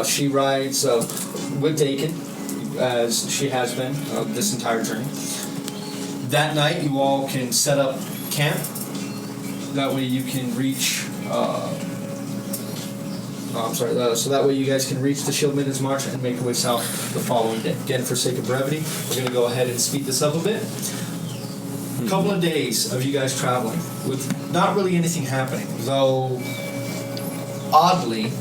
She rides with Dakin, as she has been this entire journey. That night, you all can set up camp. That way, you can reach. So that way, you guys can reach the Shield Maiden's March and make your way south the following day. Again, for sake of brevity, we're going to go ahead and speed this up a bit. A couple of days of you guys traveling with not really anything happening, though. Oddly,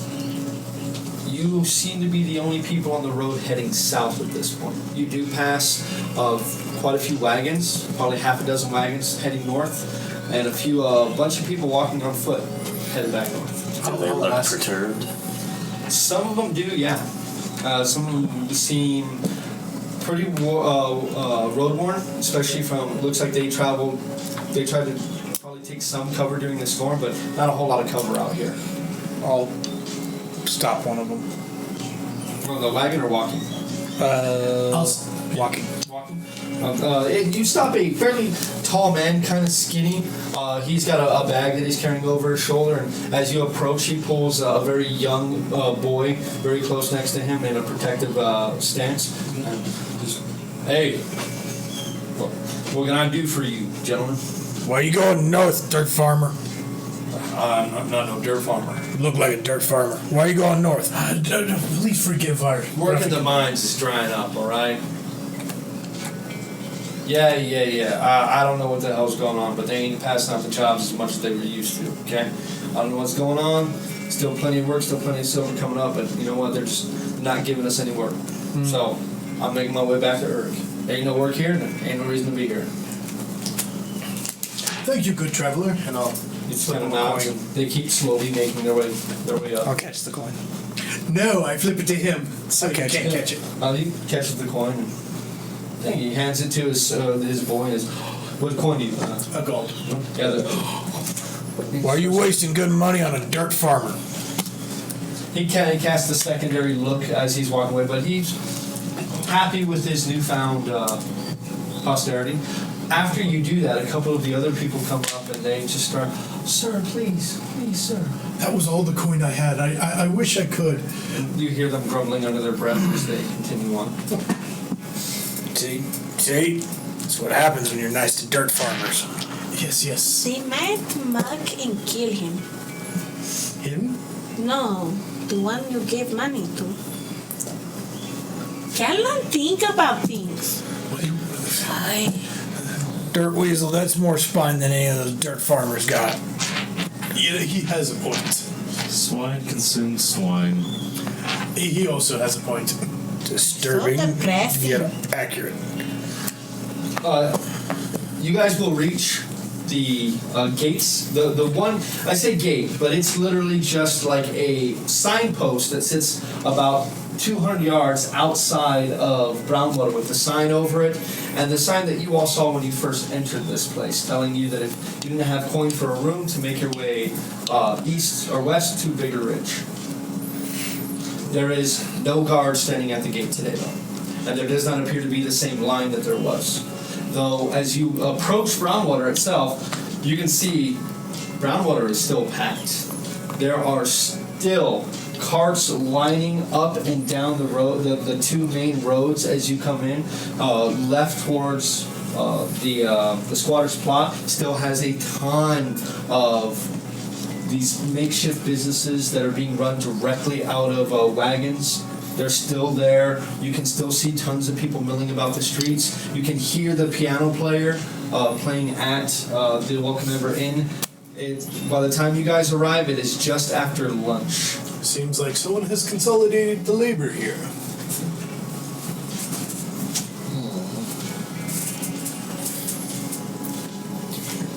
you seem to be the only people on the road heading south at this point. You do pass quite a few wagons, probably half a dozen wagons heading north, and a bunch of people walking on foot headed back north. Do they look perturbed? Some of them do, yeah. Some of them seem pretty road worn, especially from. Looks like they tried to probably take some cover during the storm, but not a whole lot of cover out here. I'll stop one of them. On the wagon or walking? Walking. Walking. You stop a fairly tall man, kind of skinny. He's got a bag that he's carrying over his shoulder, and as you approach, he pulls a very young boy very close next to him in a protective stance. And just, hey, what can I do for you, gentlemen? Why are you going north, dirt farmer? I'm not no dirt farmer. You look like a dirt farmer. Why are you going north? Please forgive our Work in the mines is drying up, all right? Yeah. I don't know what the hell's going on, but they ain't passing out the jobs as much as they were used to, okay? I don't know what's going on. Still plenty of work, still plenty of silver coming up, but you know what? They're just not giving us any work. So I'm making my way back to Urk. Ain't no work here, and ain't no reason to be here. Thank you, good traveler. And I'll It's kind of nods, and they keep slowly making their way up. I'll catch the coin. No, I flip it to him, so he can't catch it. He catches the coin, and he hands it to his boy. And what coin do you? A gold. Yeah. Why are you wasting good money on a dirt farmer? He casts a secondary look as he's walking away, but he's happy with his newfound posterity. After you do that, a couple of the other people come up and they just start, "Sir, please, sir." That was all the coin I had. I wish I could. And you hear them grumbling under their breath as they continue on. See? That's what happens when you're nice to dirt farmers. Yes. They might mug and kill him. Him? No, the one you gave money to. Cannot think about things. Ay. Dirt weasel, that's more spine than any of those dirt farmers got. Yeah, he has a point. Swine consumes swine. He also has a point. Disturbing, So depressing. yet accurate. You guys will reach the gates. The one, I say gate, but it's literally just like a signpost that sits about 200 yards outside of Brownwater with the sign over it, and the sign that you all saw when you first entered this place, telling you that if you didn't have coin for a room, to make your way east or west to Bigger Ridge. There is no guard standing at the gate today, though, and there does not appear to be the same line that there was. Though, as you approach Brownwater itself, you can see Brownwater is still packed. There are still carts lining up and down the road, the two main roads as you come in. Left towards the squatter's plot still has a ton of these makeshift businesses that are being run directly out of wagons. They're still there. You can still see tons of people milling about the streets. You can hear the piano player playing at the Welcome Member Inn. By the time you guys arrive, it is just after lunch. Seems like someone has consolidated the labor here.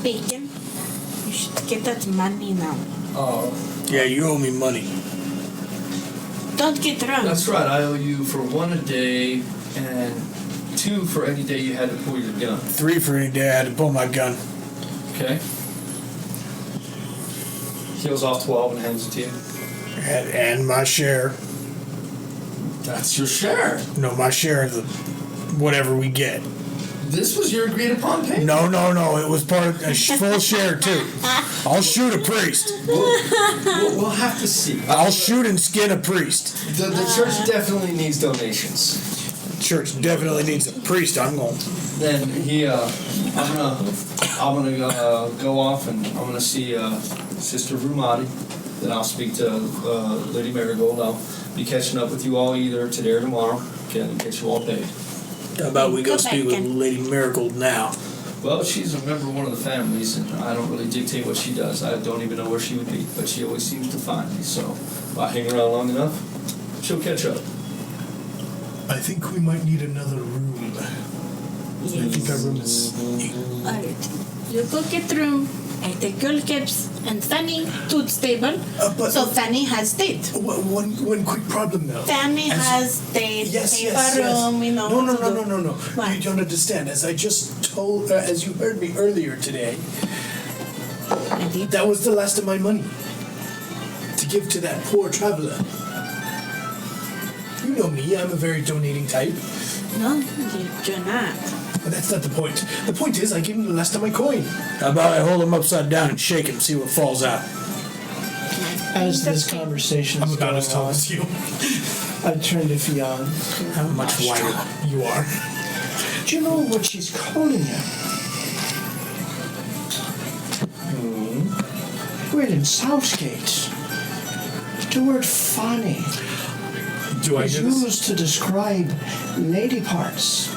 Bacon. You should get that money now. Yeah, you owe me money. Don't get drunk. That's right. I owe you for 1 a day and 2 for any day you had to pull your gun. 3 for any day I had to pull my gun. Okay. Heals off 12 and hands it to you. And my share. That's your share. No, my share of the whatever we get. This was your agreed upon payment. No. It was part of a full share too. I'll shoot a priest. We'll have to see. I'll shoot and skin a priest. The church definitely needs donations. The church definitely needs a priest. I'm going. Then I'm gonna go off and I'm gonna see Sister Rumati. Then I'll speak to Lady Marigold. I'll be catching up with you all either today or tomorrow. And get you all paid. How about we go Go speak back with in. Lady Marigold now? Well, she's a member of one of the families, and I don't really dictate what she does. I don't even know where she would be, but she always seems to find me. So if I hang around long enough, she'll catch up. I think we might need another room. I think our room is... Alright. You go get room. I take Yolkep's and Fanny to the stable. but- So Fanny has date. One quick problem though. Fanny As- has date. Yes, paper yes, yes. room, you know. No. What? You don't understand. As I just told, as you heard me earlier today, Indeed. that was the last of my money to give to that poor traveler. You know me. I'm a very donating type. No, you're not. But that's not the point. The point is, I gave him the last of my coin. How about I hold him upside down and shake him, see what falls out? As this conversation I'm is about going as tall on, as you. I turn to Fionn. How much wider? You are. Do you know what she's calling you? We're in Southgate. The word funny Do I is get this? used to describe lady parts.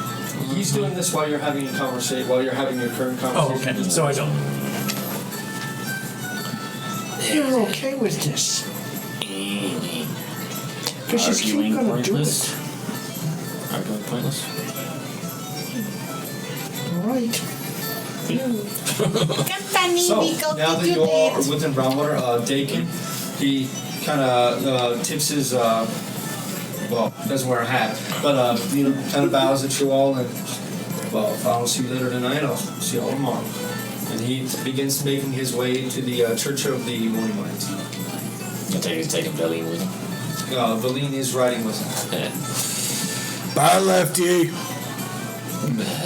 He's doing this while you're having a conversation, while you're having your current Oh, conversation. okay. So I don't. You're okay with this. Because she's keep Arguing gonna do pointless. it. Arguing pointless. Right. Come, Fanny, So, we go now get that you you all are date. within Brownwater, Dakin, he kind of tips his, well, doesn't wear a hat, but, kind of bows at you all and, well, if I don't see you later tonight, I'll see you all tomorrow. And he begins making his way to the Church of the Morning Light. I take he's taking Valine with him. Valine is riding with him. Yeah. Bye, Lefty.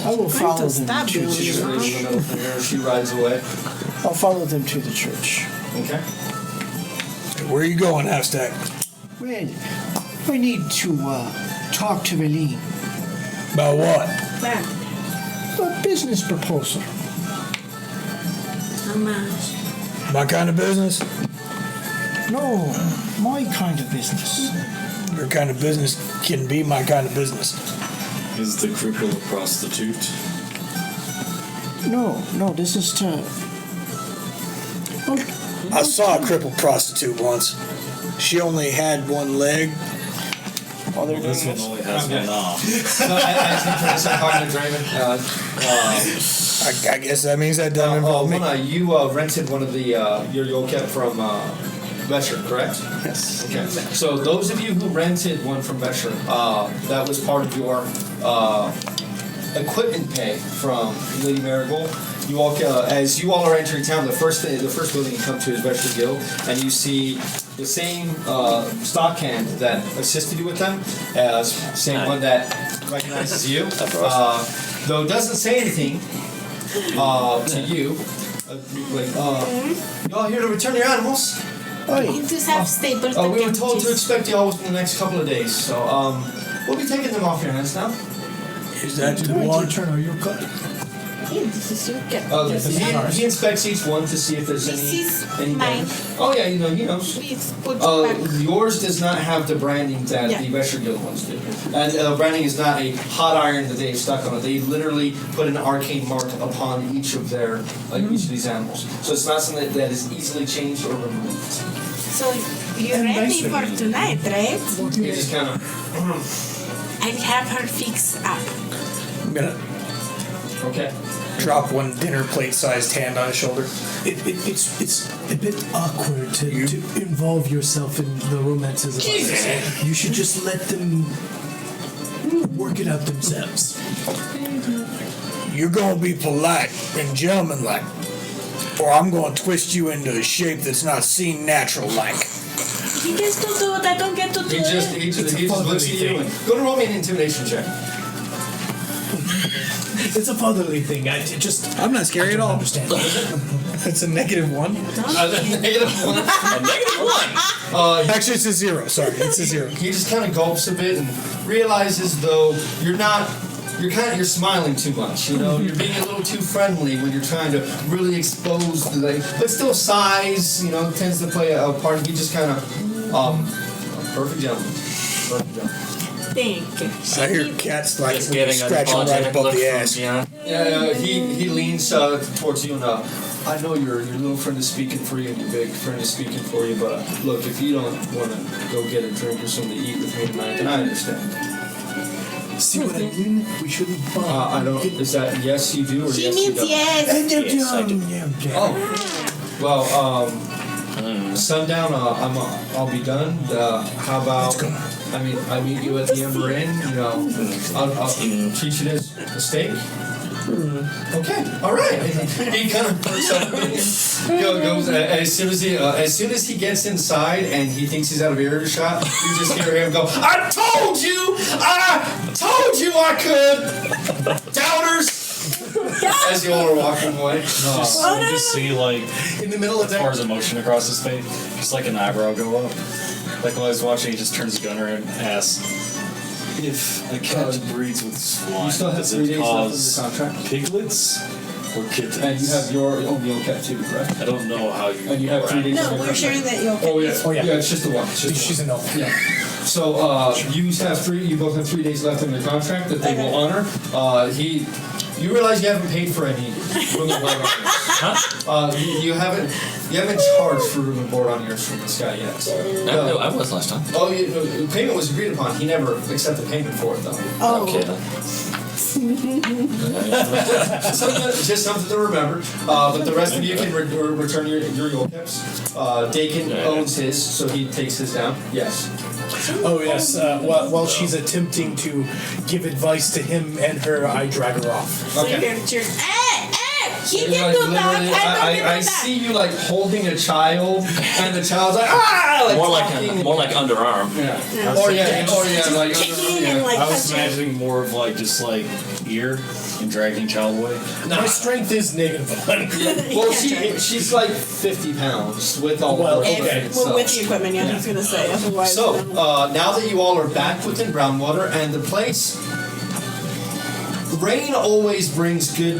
I will follow them stab to you. the She's church. raising the middle finger, she rides away. I'll follow them to the church. Okay. Where are you going, Halfstack? Well, I need to talk to Valine. About what? Well, A business proposal. how much? My kind of business? No, my kind of business. Your kind of business can be my kind of business. Is the cripple a prostitute? No, this is to. Well, I saw a crippled prostitute once. She only had one leg. oh, they're This doing one this. only has one arm. So, as he turns and talking to Draven, I guess that means that doesn't involve me. you rented one of the your Yolkep from Vesher, correct? Yes. Okay. So those of you who rented one from Vesher, that was part of your equipment pay from Lady Marigold. You all, as you all are entering town, the first building you come to is Vesher Guild, and you see the same stockhand that assisted you with them, same one that recognizes you, though doesn't say anything to you. Y'all here to return your animals? You just have staples. We were told to expect y'all within the next couple of days, so we'll be taking them off your hands now. Is that the Going one? to turn on your cut. This is your He inspects each one to see if there's This is any mine. damage. Oh yeah, he knows. Please put back. Yours does not have the branding that the Vesher Guild ones do. And branding is not a hot iron that they've stuck on it. They literally put an arcane mark upon each of their each of these animals. So it's not something that is easily changed or removed. So you're And ready nicer. for tonight, right? You just kind of I have her fix up. I'm gonna okay. drop one dinner plate-sized hand on his shoulder. It's a bit awkward to involve yourself in the romances of others. You should just let them work it out themselves. You're gonna be polite and gentlemanlike, or I'm gonna twist you into a shape that's not seen natural-like. He gets to do it. I don't get to do He just looks at you and go to roll me an intimidation check. It's a fatherly thing. I'm not scary at all. Understand. It's a -1. Negative one. A -1. Actually, it's a 0. Sorry, it's a 0. He just kind of gulps a bit and realizes, though, you're smiling too much. You know, you're being a little too friendly when you're trying to really expose but still size, tends to play a part. He just kind of, perfect gentleman. Perfect gentleman. Thank you. I hear cats like Just getting an scratching right apologetic above look the from ass. beyond. Yeah, he leans towards you and I know your little friend is speaking for you and your big friend is speaking for you, but look, if you don't want to go get a drink or something to eat with me tonight, then I understand. See what I mean? We shouldn't bond. I don't. Is that yes you do or He yes you means don't? yes. Yes, I do. Oh, well, sundown. I'll be done. How about? I meet you at the Ember Inn. I'll treat you to a steak. Okay, all right. He kind of perks up. Goes as soon as he gets inside and he thinks he's out of earshot, you just hear him go, "I told you I could, doubters." As you all are walking away. You just see In the middle of as far as that. emotion across his face, just like an eyebrow go up. Like while I was watching, he just turns his gun around and asks, "If a cat breeds with swine, You still have does 3 it days left of cause the contract. piglets or kittens?" And you have your own Yolkep too, correct? I don't know how you. And you have 3 days No, of your we're contract. sharing that Yolkep. Oh yeah. Oh, yeah. Yeah, it's just the one. It's just She's the a one. no. Yeah. So you both have 3 days left in your contract that they will honor. You realize you haven't paid for any room and board on yours. You haven't charged for room and board on yours from this guy yet. No, I was last time. Oh, the payment was agreed upon. He never accepted payment for it though. Oh. Okay then. Just something to remember. But the rest of you can return your Yolkeps. Dakin owns his, so he takes his down. Yes. Oh yes. While she's attempting to give advice to him and her, I drag her off. So Okay. you're cheering. He You're can like, do that. literally, I don't I do that. see you like holding a child, and the child's like ah, More talking. like underarm. Yeah. Or like Kicking and like I was touching. imagining more of just ear and dragging child away. My strength is -1. Well, she's like 50 pounds with all Well, the okay. equipment. Well, So, with the equipment, yeah, I was gonna say. Otherwise, so now that you all are back within Brownwater and the place. Rain always brings good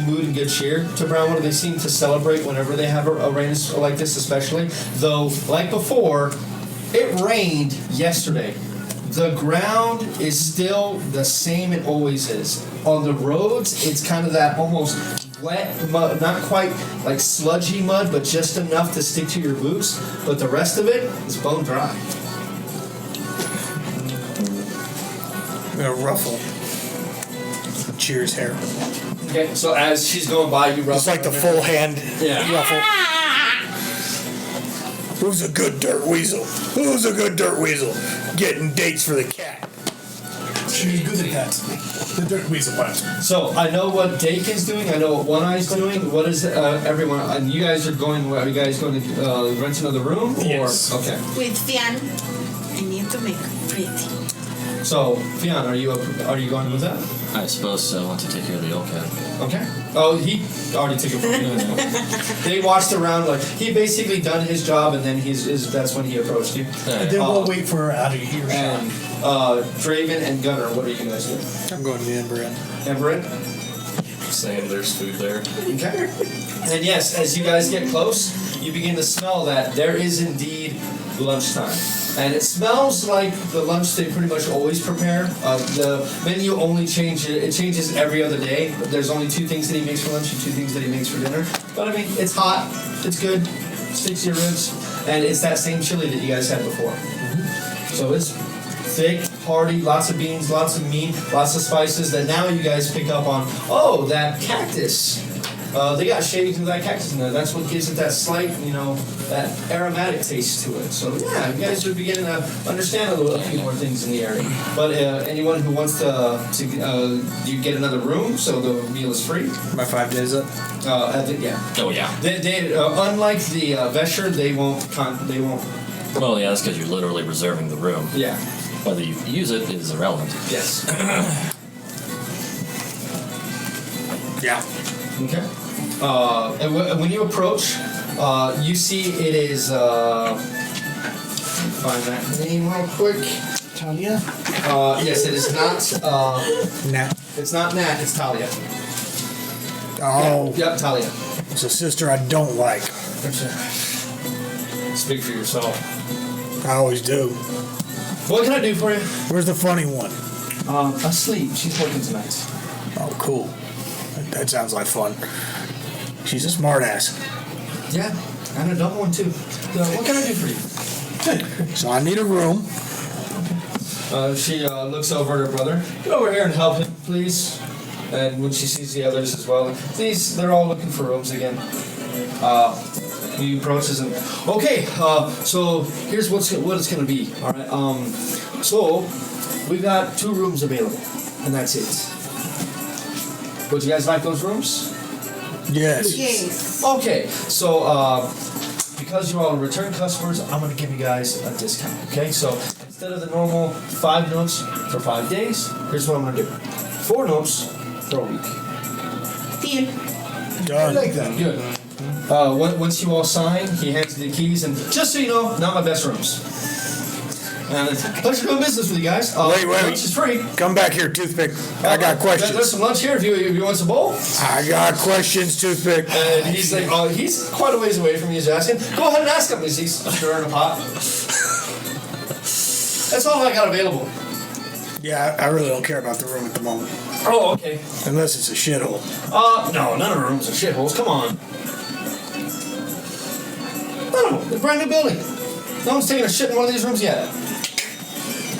mood and good cheer to Brownwater. They seem to celebrate whenever they have a rain like this, especially. Though, like before, it rained yesterday. The ground is still the same it always is. On the roads, it's kind of that almost wet mud, not quite like sludgy mud, but just enough to stick to your boots. But the rest of it is bone dry. I'm gonna ruffle Cheers hair. Okay, so as she's going by, you It's like the full hand Yeah. ruffle. Who's a good dirt weasel? Who's a good dirt weasel? Getting dates for the cat. She's good at that. The dirt weasel part. So I know what Dake is doing. I know what One Eye's doing. What is everyone? And you guys are going. Are you guys going to rent another room? Or? Yes. Okay. With Fian, I need to make pretty. So Fionn, are you going with that? I suppose I want to take care of the Yolkep. Okay. Oh, he already took it from you. They watched around like he basically done his job, and then that's when he approached you. And then we'll wait for her out of earshot. And Draven and Gunnar, what are you guys doing? I'm going to the Ember Inn. Ember Inn? Saying there's food there. Okay. And yes, as you guys get close, you begin to smell that there is indeed lunchtime. And it smells like the lunch they pretty much always prepare. The menu only it changes every other day. But there's only 2 things that he makes for lunch and 2 things that he makes for dinner. But I mean, it's hot, it's good, sticks to your ribs, and it's that same chili that you guys had before. So it's thick, hearty, lots of beans, lots of meat, lots of spices that now you guys pick up on. Oh, that cactus. They got shavings of that cactus in there. That's what gives it that slight, that aromatic taste to it. So yeah, you guys are beginning to understand a few more things in the area. But anyone who wants to you get another room, so the meal is free. My 5 days up? Yeah. Oh yeah. They unlike the Vesher, they won't. Well, yeah, that's because you're literally reserving the room. Yeah. Whether you use it is irrelevant. Yes. Yeah. Okay. And when you approach, you see it is. Find that name real quick. Talia? Yes, it is not. Nah. It's not Nat. It's Talia. Oh, Yep, Talia. it's a sister I don't like. Speak for yourself. I always do. What can I do for you? Where's the funny one? Asleep. She's working tonight. Oh, cool. That sounds like fun. She's a smart ass. Yeah, and a dumb one too. What can I do for you? So I need a room. She looks over at her brother. Get over here and help him, please. And when she sees the others as well, they're all looking for rooms again. He approaches and okay. So here's what it's gonna be. All right. So we've got 2 rooms available, and that's it. Would you guys like those rooms? Yes. Yes. Okay. So because you're all return customers, I'm gonna give you guys a discount. Okay. So instead of the normal 5 notes for 5 days, here's what I'm gonna do: 4 notes for a week. Deal. Done. that. Good. Once you all sign, he hands you the keys, and just so you know, not my best rooms. And it's a pleasure doing business with you guys. Wait. Lunch is free. Come back here, Toothpick. I got There's questions. some lunch here if you want some bowl. I got questions, Toothpick. And he's like, he's quite a ways away from you. He's asking. Go ahead and ask him. He's stirring a pot. That's all I got available. Yeah, I really don't care about the room at the moment. Oh, okay. Unless it's a shithole. No, none of the rooms are shitholes. Come on. None of them. They're a brand new building. No one's taking a shit in one of these rooms yet.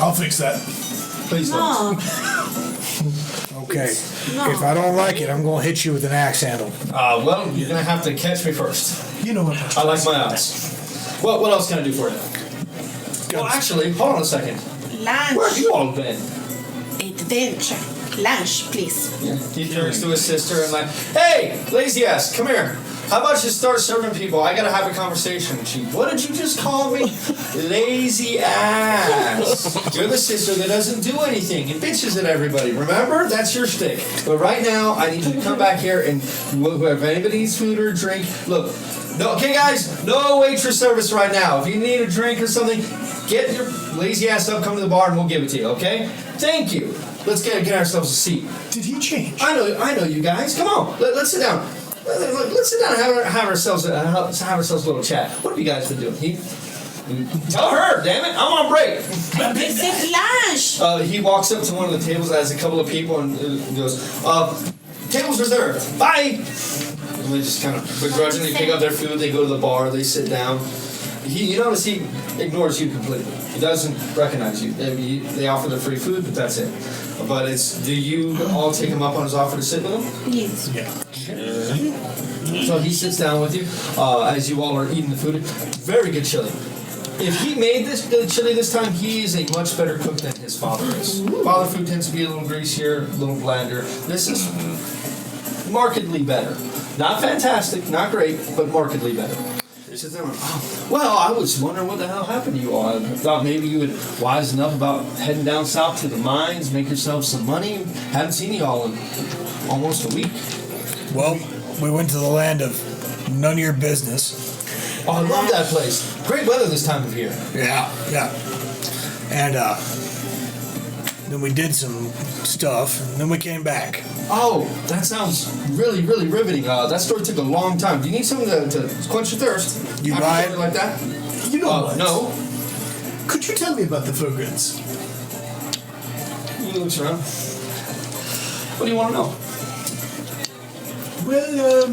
I'll fix that. Please don't. No. Okay. No. If I don't like it, I'm going to hit you with an axe handle. Well, you're gonna have to catch me first. You know what? I like my odds. What else can I do for you? Well, actually, hold on a second. Where have Lunch. you all been? Adventure. Lunch, please. He turns to his sister and like, hey, lazy ass, come here. How about you start serving people? I gotta have a conversation. What did you just call me? Lazy ass. You're the sister that doesn't do anything and bitches at everybody. Remember? That's your shtick. But right now, I need you to come back here and if anybody needs food or drink, look. No, okay, guys, no waitress service right now. If you need a drink or something, get your lazy ass up, come to the bar, and we'll give it to you. Okay? Thank you. Let's get ourselves a seat. Did he change? I know you guys. Come on, let's sit down. Let's sit down and have ourselves a little chat. What have you guys been doing? Tell her, damn it, I'm on break. They said lunch. He walks up to one of the tables that has a couple of people and goes, tables reserved. Bye. And they just kind of begrudgingly pick up their food. They go to the bar. They sit down. You notice he ignores you completely. He doesn't recognize you. They offer the free food, but that's it. But do you all take him up on his offer to sit with him? Yes. Yeah. So he sits down with you as you all are eating the food. Very good chili. If he made the chili this time, he is a much better cook than his father is. Father food tends to be a little greasier, a little blander. This is markedly better. Not fantastic, not great, but markedly better. He sits there and, well, I was wondering what the hell happened to you all. I thought maybe you would wisen up about heading down south to the mines, make yourself some money. Haven't seen you all in almost a week. Well, we went to the land of none of your business. Oh, I love that place. Great weather this time of year. Yeah. And then we did some stuff, and then we came back. Oh, that sounds really, really riveting. That story took a long time. Do you need something to quench your thirst? You After buy something it? like that? You know what? No. Could you tell me about the fur goods? He looks around. What do you want to know? Well,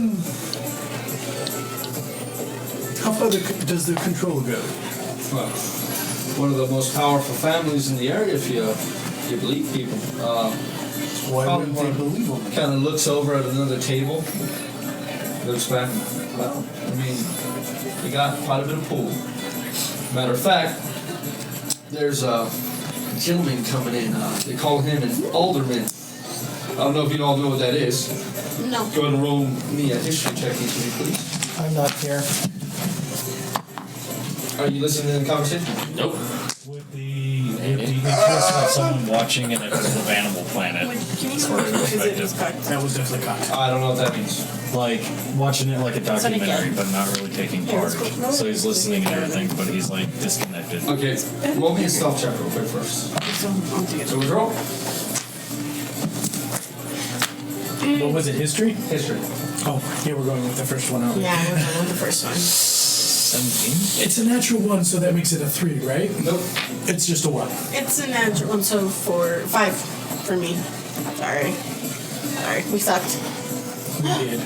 how far does the control go? Well, one of the most powerful families in the area, if you believe people. Why Probably wouldn't they believe them? Kind of looks over at another table. Looks back. Well, I mean, you got quite a bit of pull. Matter of fact, there's a gentleman coming in. They call him an alderman. I don't know if you all know what that is. No. Go ahead and roll me a history check, each of you, please. I'm not here. Are you listening to the conversation? Nope. With the interest of someone watching an episode of Animal Planet, Can you sort of perspective, That was definitely cocked. I don't know what that means. like watching it like a That's what I documentary, get. but not really taking Yeah, part. let's go. So he's listening and everything, but he's like disconnected. Okay, roll me a stealth check real quick first. So we roll What was it, history? history. Oh, yeah, we're going with the first one out. Yeah, we're going with the first one. 17? It's a natural one, so that makes it a 3, right? Nope. It's just a 1. It's a natural one, so 5 for me. Sorry, we sucked. We did.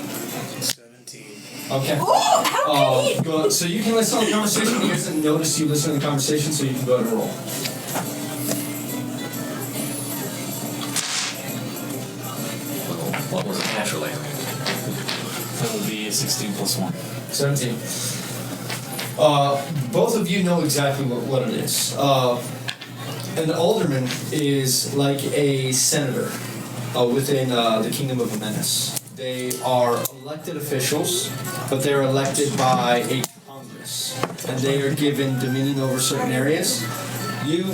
17. Okay. Oh, how can he? Go, so you can listen to the conversation. You guys didn't notice you listened to the conversation, so you can go ahead and roll. What was it naturally? That would be a 16 plus 1. 17. Both of you know exactly what it is. An alderman is like a senator within the Kingdom of Menace. They are elected officials, but they're elected by a Congress, and they are given dominion over certain areas. You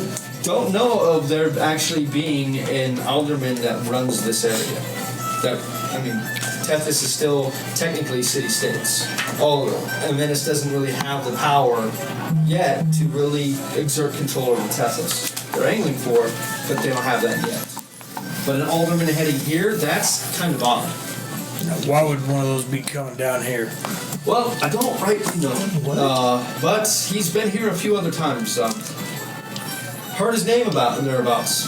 don't know of there actually being an alderman that runs this area. Tethys is still technically city-states. And Menace doesn't really have the power yet to really exert control over Tethys. They're angling for it, but they don't have that yet. But an alderman heading here, that's kind of odd. Now, why would one of those be coming down here? Well, I don't rightly know. But he's been here a few other times. Heard his name thereabouts.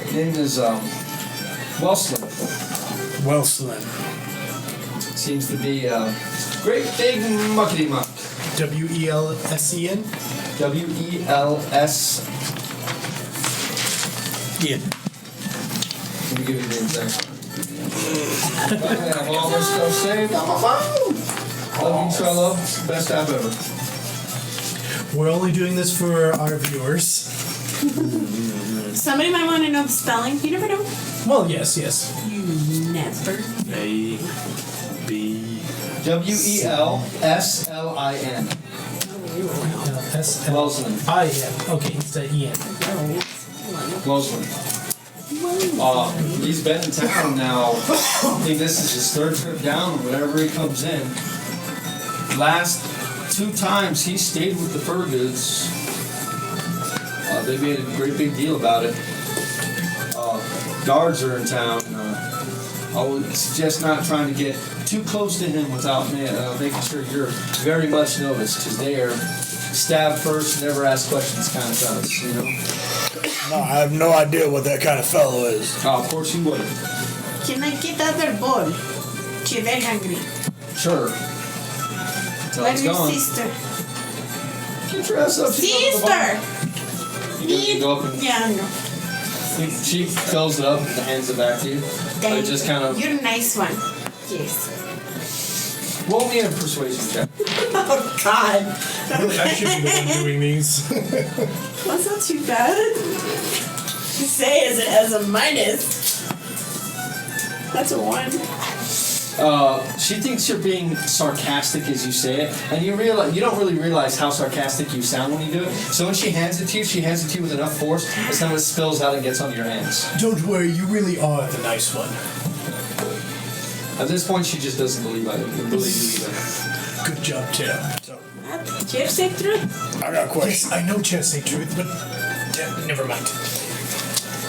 His name is Welslin. Wellsland. Seems to be a great big muckety muck. WELSEN? WELS. Yeah. Let me give you the exact. I have all this stuff saved on my phone. Love you, Trello. Best app ever. We're only doing this for our viewers. Somebody might want to know the spelling. You never know. Well, yes. You never. A, B. WELSLIN. S-L-I-N. Welslin. Okay, it's the E-N. Welslin. He's been in town now. I think this is his third trip down, whenever he comes in. Last 2 times he stayed with the fur goods. They made a great big deal about it. Guards are in town. I would suggest not trying to get too close to him without making sure you're very much noticed, because they are stab first, never ask questions kind of fellas, you know? No, I have no idea what that kind of fellow is. Of course you wouldn't. Can I get other bowl? She's very hungry. Sure. Until Where's it's your gone. sister? Get your ass up. Sister! You go up and Yeah, I know. she fills it up and hands it back to you. They just kind of. You're a nice one. Yes. Roll me a persuasion check. Oh God. Really, I should be the one doing these. Well, that's not too bad. You say as it has a minus. That's a 1. She thinks you're being sarcastic as you say it, and you don't really realize how sarcastic you sound when you do it. So when she hands it to you, she hands it to you with enough force, it's not it spills out and gets on your hands. Don't worry, you really are the nice one. At this point, she just doesn't believe you either. Good job, Tim. Did you have safe through? I got a question. Yes, I know Chance say truth, but never mind.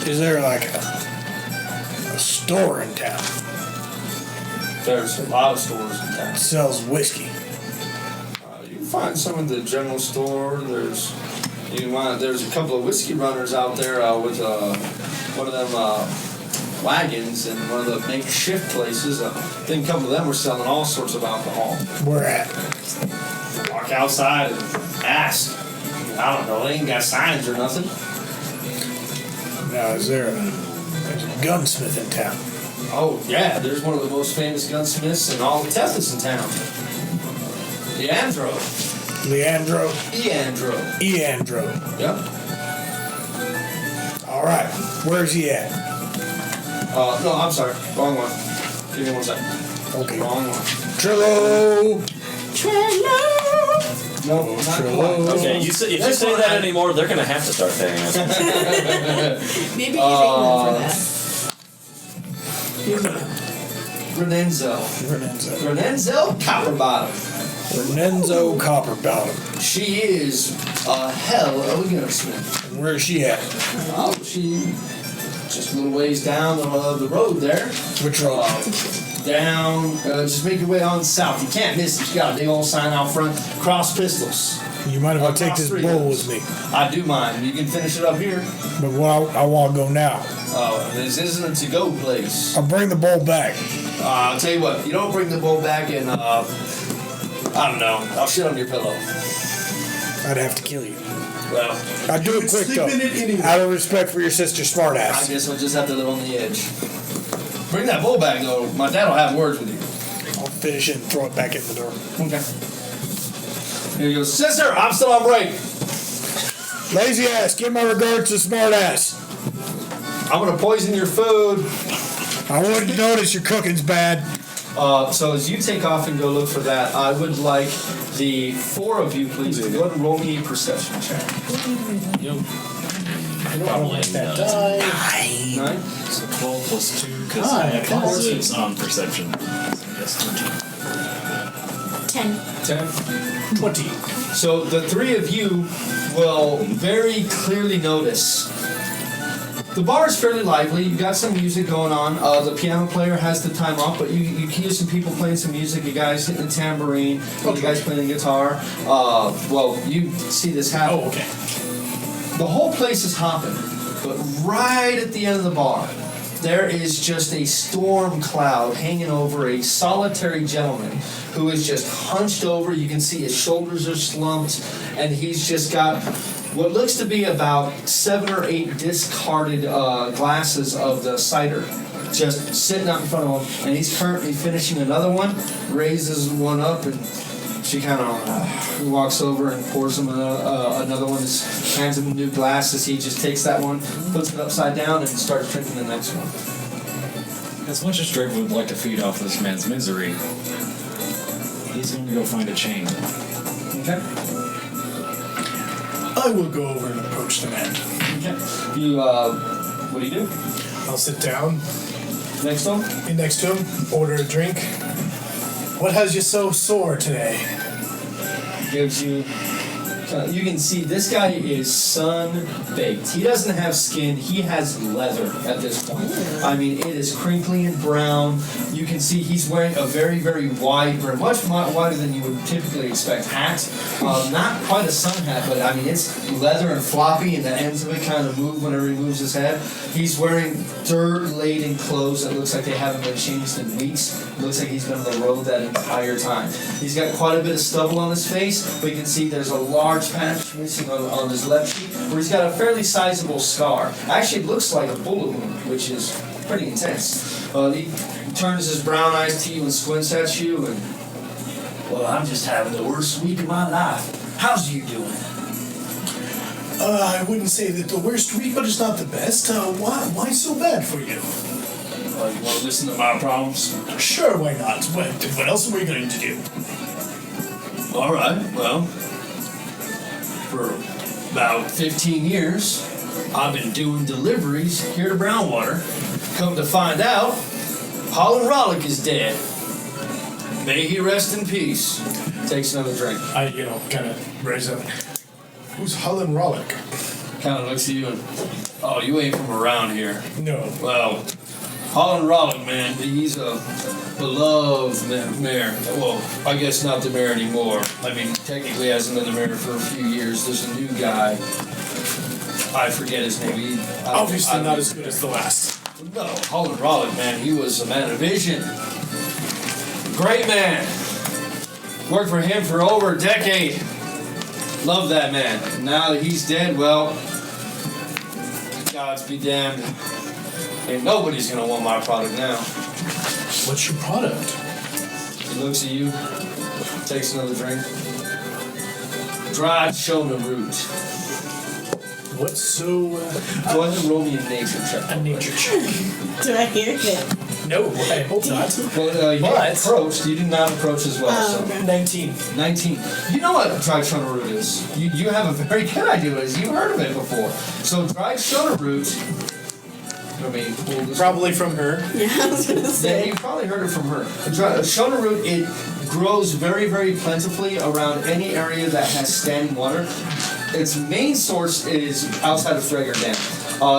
Is there like a store in town There's a lot of stores in town. that sells whiskey? You can find some in the general store. There's a couple of whiskey runners out there with one of them wagons and one of the makeshift places. I think a couple of them were selling all sorts of alcohol. Where at? Walk outside and ask. I don't know. They ain't got signs or nothing. Now, there's a gunsmith in town? Oh yeah, there's one of the most famous gunsmiths in all of Texas in town. Leandro. Leandro? Eandro. Yep. All right. Where's he at? No, I'm sorry. Wrong one. Give me 1 second. Okay. Wrong one. Trillo! No, not quite. Okay, if you say that anymore, they're gonna have to start paying us. Maybe he's aiming for that. Renenzo Copperbottom. Renenzo Copperbottom. She is a hell of a gunsmith. And where's she at? Oh, she just a little ways down the road there. Which road? Just make your way on south. You can't miss it. She got a big old sign out front. Cross pistols. You mind if I take Across this 3 bowl hills. with me? I do mind. You can finish it up here. But I want to go now. This isn't a to-go place. I'll bring the bowl back. I'll tell you what. You don't bring the bowl back and I don't know. I'll shit on your pillow. I'd have to kill you. Well, I'd do it quick sleep though. in it anyway. Out of respect for your sister I smartass. guess we'll just have to live on the edge. Bring that bowl back though. My dad will have words with you. I'll finish it and throw it back in the door. Okay. Here he goes, sister, I'm still on break. Lazy ass, give my regards to smartass. I'm gonna poison your food. I wouldn't notice your cooking's bad. So as you take off and go look for that, I would like the 4 of you, please, to go ahead and roll me a perception check. Probably that not. die. 9. So 12 plus 2, because Ah, I have okay. positives on perception. Yes, 13. 10. 10. 20. So the 3 of you will very clearly notice. The bar is fairly lively. You got some music going on. The piano player has the time off, but you hear some people playing some music. You guys hitting the tambourine. You guys playing the guitar. Well, you see this happen. Oh, okay. The whole place is hopping, but right at the end of the bar, there is just a storm cloud hanging over a solitary gentleman who is just hunched over. You can see his shoulders are slumped, and he's just got what looks to be about 7 or 8 discarded glasses of the cider just sitting out in front of him, and he's currently finishing another one, raises one up, and she kind of walks over and pours him another one, just hands him new glasses. He just takes that one, puts it upside down, and starts drinking the next one. As much as Drake would like to feed off this man's misery, he's going to go find a chain. Okay? I will go over and approach the man. Okay. You, what do you do? I'll sit down Next one? next to him, order a drink. What has you so sore today? Gives you. You can see this guy is sun-baked. He doesn't have skin, he has leather at this point. I mean, it is crinkly and brown. You can see he's wearing a very, very wide brim, much wider than you would typically expect hat. Not quite a sun hat, but I mean, it's leather and floppy, and the ends of it kind of move whenever he moves his head. He's wearing dirt-laden clothes that looks like they haven't been changed in weeks. Looks like he's been on the road that entire time. He's got quite a bit of stubble on his face, but you can see there's a large patch missing on his left cheek, where he's got a fairly sizable scar. Actually, it looks like a bullet wound, which is pretty intense. He turns his brown eyes to you and squints at you, and Well, I'm just having the worst week of my life. How's you doing? I wouldn't say that the worst week, but it's not the best. Why so bad for you? Well, you want to listen to my problems? Sure, why not? What else are we going to do? All right, well, for about 15 years, I've been doing deliveries here to Brownwater. Come to find out, Holland Rollick is dead. May he rest in peace. Takes another drink. I, kind of raise up. Who's Holland Rollick? Kind of looks at you and, oh, you ain't from around here. No. Well, Holland Rollick, man, he's a beloved mayor. Well, I guess not the mayor anymore. I mean, technically hasn't been the mayor for a few years. There's a new guy. I forget his name. Obviously not as good as the last. No, Holland Rollick, man, he was a man of vision. Great man. Worked for him for over a decade. Love that man. Now that he's dead, well, gods be damned. And nobody's gonna want my product now. What's your product? He looks at you, takes another drink. Dried shona root. What's so... Go ahead and roll me a nature check. a nature check? Do I hear it? No, I hope not. Well, you approached. You did not approach as well. Oh, So okay. 19. 19. You know what dried shona root is. You have a very good idea what it is. You've heard of it before. So dried shona root. I mean, pull this Probably from her. Yeah, I was gonna Yeah, say. you probably heard it from her. Shona root, it grows very, very plentifully around any area that has standing water. Its main source is outside of Threager Dam.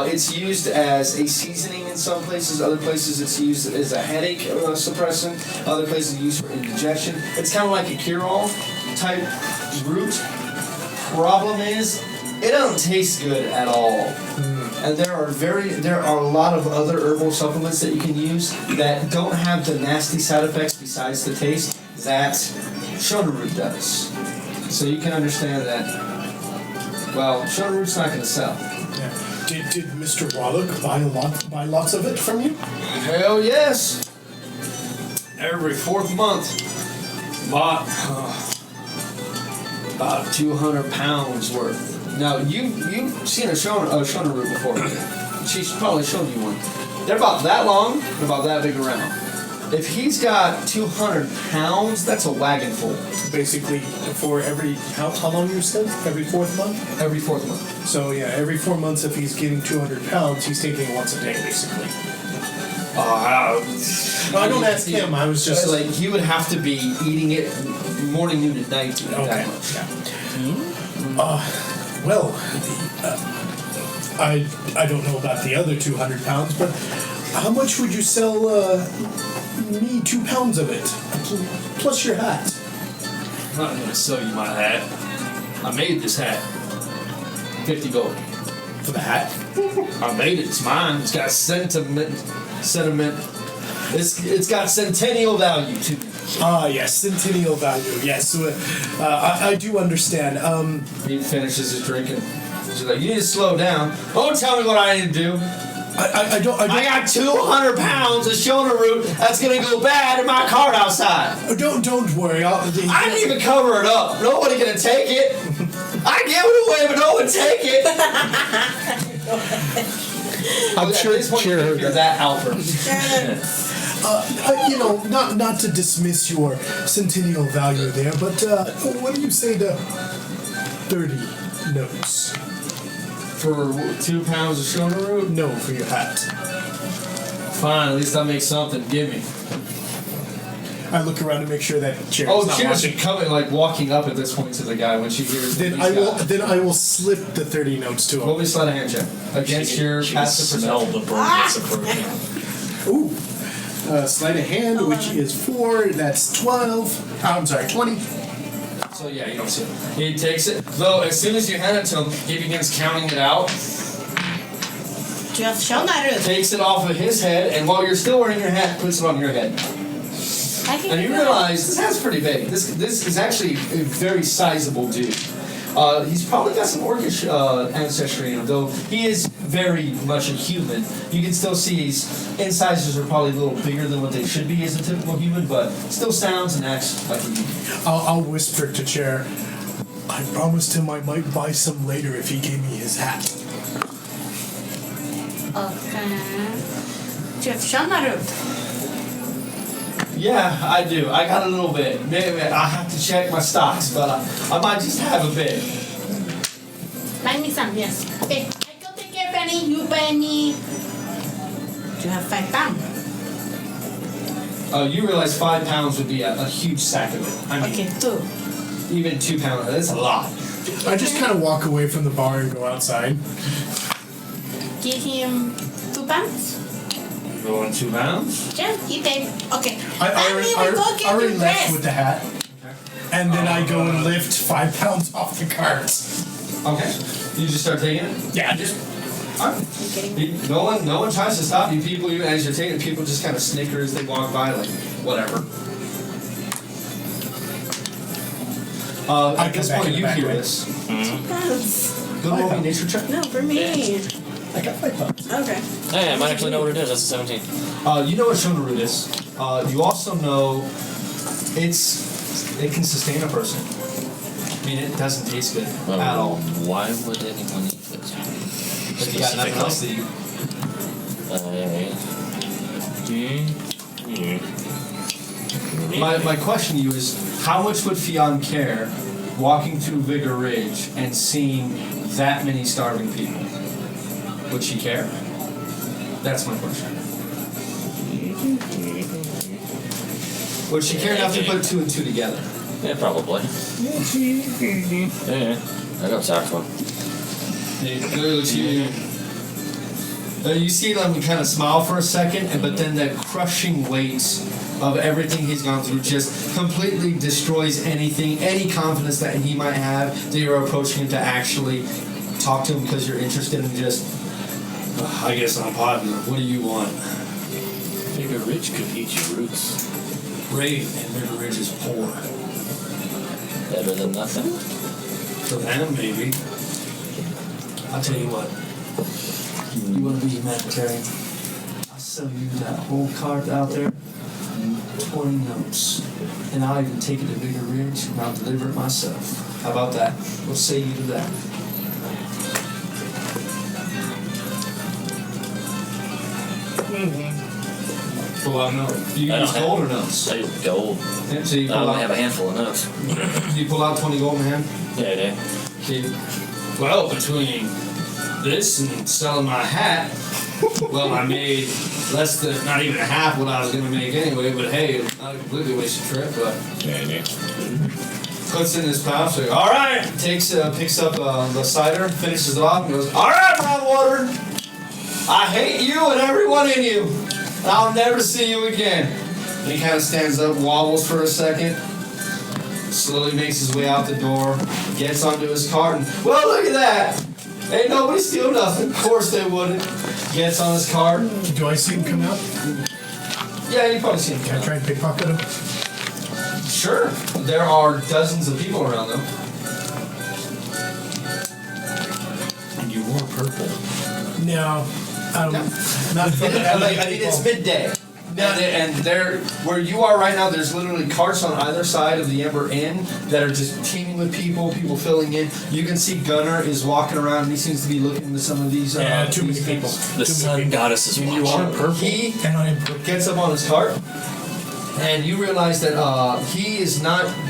It's used as a seasoning in some places. Other places it's used as a headache suppressant. Other places it's used for indigestion. It's kind of like a cure-all type root. Problem is, it doesn't taste good at all. And there are a lot of other herbal supplements that you can use that don't have the nasty side effects besides the taste that shona root does. So you can understand that, well, shona root's not going to sell. Yeah. Did Mr. Rollick buy lots of it from you? Hell yes! Every 4th month, bought about 200 pounds worth. Now, you've seen a shona root before. She's probably shown you one. They're about that long and about that big around. If he's got 200 pounds, that's a wagon full. Basically, for every, how long you said? Every 4th month? Every 4th month. So yeah, every 4 months if he's getting 200 pounds, he's taking it once a day, basically. I don't ask him, I was just... like, he would have to be eating it morning, noon, and night to eat that much. Well, I don't know about the other 200 pounds, but how much would you sell me 2 pounds of it? Plus your hat. I'm not gonna sell you my hat. I made this hat. 50 gold. For the hat? I made it. It's mine. It's got sentiment. It's got centennial value to me. Ah, yes, centennial value. Yes, I do understand. He finishes his drinking. She's like, you need to slow down. Don't tell me what I need to do. I don't. I got 200 pounds of shona root that's gonna go bad in my cart outside. Don't worry. I didn't even cover it up. Nobody gonna take it. I give it away, but no one take it. I'm sure at this point, you figure that out not to dismiss your centennial value there, but what do you say to 30 notes? For 2 pounds of shona root? No, for your hat. Fine, at least I make something. Give me. I look around to make sure that Cher's not Cher's watching. coming, like walking up at this point to the guy when she hears. Then I will slip the 30 notes to Roll him. me a sleight of hand check against your She can passive smell perception. the burns approaching. Ooh. Sleight of hand, which is 4. That's 12. I'm sorry, 20. So yeah, you don't see it. He takes it. Though as soon as you hand it to him, he begins counting it out. Do you have to show that? Takes it off of his head, and while you're still wearing your hat, puts it on your head. I can And you realize this hat's pretty big. This is actually a very sizable dude. He's probably got some orcish ancestry in him, though he is very much a human. You can still see his incisors are probably a little bigger than what they should be as a typical human, but still sounds and acts like a human. I'll whisper to Chair. I promised him I might buy some later if he gave me his hat. Okay. Do you have Shanarut? Yeah, I do. I got a little bit. Maybe I have to check my stocks, but I might just have a bit. Buy me some, yes. Okay, I go take care, Penny. You buy me. Do you have £5? You realize 5 pounds would be a huge sack of it. I mean, Okay, 2. even 2 pounds, that's a lot. I just kind of walk away from the bar and go outside. Give him £2. Going 2 pounds? Yeah, he paid. Okay. I Finally, we go get already your left dress. with the hat. And then I go and lift 5 pounds off the cart. Okay. You just start taking it? Yeah, just Alright. You kidding me? No one tries to stop you. People, even as you're taking it, people just kind of snicker as they walk by, like, whatever. At this come back point, in the you back hear way. this. Yes. Good roll me nature check. No, for me. I got 5 pounds. Okay. Hey, I might actually know what it is. That's a 17. You know what Shonarut is. You also know it can sustain a person. I mean, it doesn't taste good at all. Why would anyone eat this? But you got nothing else that you. My question to you is, how much would Fionn care walking through Vigor Ridge and seeing that many starving people? Would she care? That's my question. Would she care enough to put 2 and 2 together? Yeah, probably. Yeah. I got sacked one. You see them kind of smile for a second, but then the crushing weight of everything he's gone through just completely destroys any confidence that he might have that you're approaching him to actually talk to him because you're interested in just, I guess I'm popular. What do you want? Vigor Ridge could eat your roots. Great, and River Ridge is poor. Better than nothing. For them, maybe. I'll tell you what. You want to be humanitarian? I'll sell you that whole cart out there, 20 notes. And I'll even take it to Bigger Ridge and I'll deliver it myself. How about that? What say you to that? Pull out notes. Do you I don't use have- gold or notes? I use gold. Yeah, so you I pull only have a out, handful of notes. you pull out 20 gold in hand? Yeah, I do. Okay. Well, between this and selling my hat, well, I made less than, not even half what I was going to make anyway, but hey, not a completely wasted trip, but Yeah, I do. puts it in his pouch, like, all right, picks up the cider, finishes it off, and goes, all right, Brownwater, I hate you and everyone in you. I'll never see you again. And he kind of stands up, wobbles for a second, slowly makes his way out the door, gets onto his cart, and, well, look at that. Ain't nobody steal nothing. Of course they wouldn't. Gets on his cart. Do I see him come out? Yeah, you probably seen him. Can I try and pickpocket him? Sure. There are dozens of people around them. And you wore purple. No. No. Not for the I mean, it's midday. And there, where you are right now, there's literally carts on either side of the Ember Inn that are just teeming with people filling in. You can see Gunnar is walking around and he seems to be looking into some of these. too many these people. things. The sun goddess is watching. You are purple. He And I am purple. gets up on his cart, and you realize that he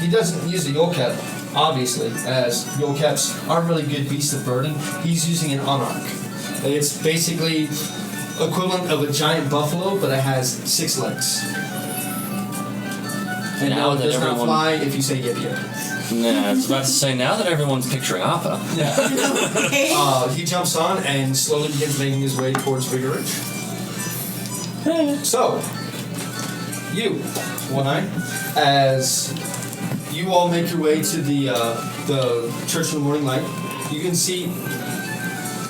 doesn't use a Yolkep, obviously, as Yolkeps aren't really good beasts of burden. He's using an Anarch. It's basically equivalent of a giant buffalo, but it has 6 legs. And Now it that does not everyone- fly if you say yip yip. Nah, I was about to say, now that everyone's picturing Appa, Okay. He jumps on and slowly begins making his way towards Vigor Ridge. So, you, One-Eye, as you all make your way to the Church of the Morning Light, you can see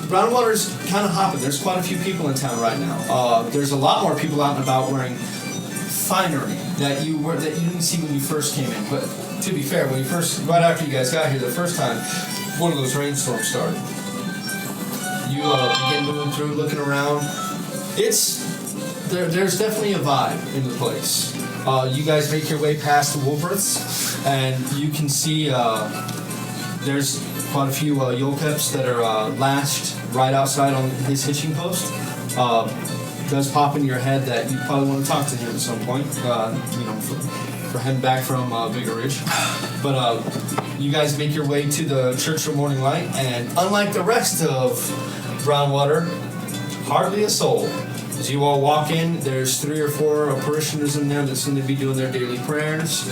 Brownwater's kind of hopping. There's quite a few people in town right now. There's a lot more people out and about wearing finery that you didn't see when you first came in, but to be fair, right after you guys got here the first time, one of those rainstorms started. You begin moving through, looking around. There's definitely a vibe in the place. You guys make your way past the Woolworths, and you can see there's quite a few Yolkeps that are lashed right outside on his hitching post. It does pop in your head that you probably want to talk to him at some point, for heading back from Bigger Ridge. But you guys make your way to the Church of Morning Light, and unlike the rest of Brownwater, hardly a soul. As you all walk in, there's 3 or 4 parishioners in there that seem to be doing their daily prayers.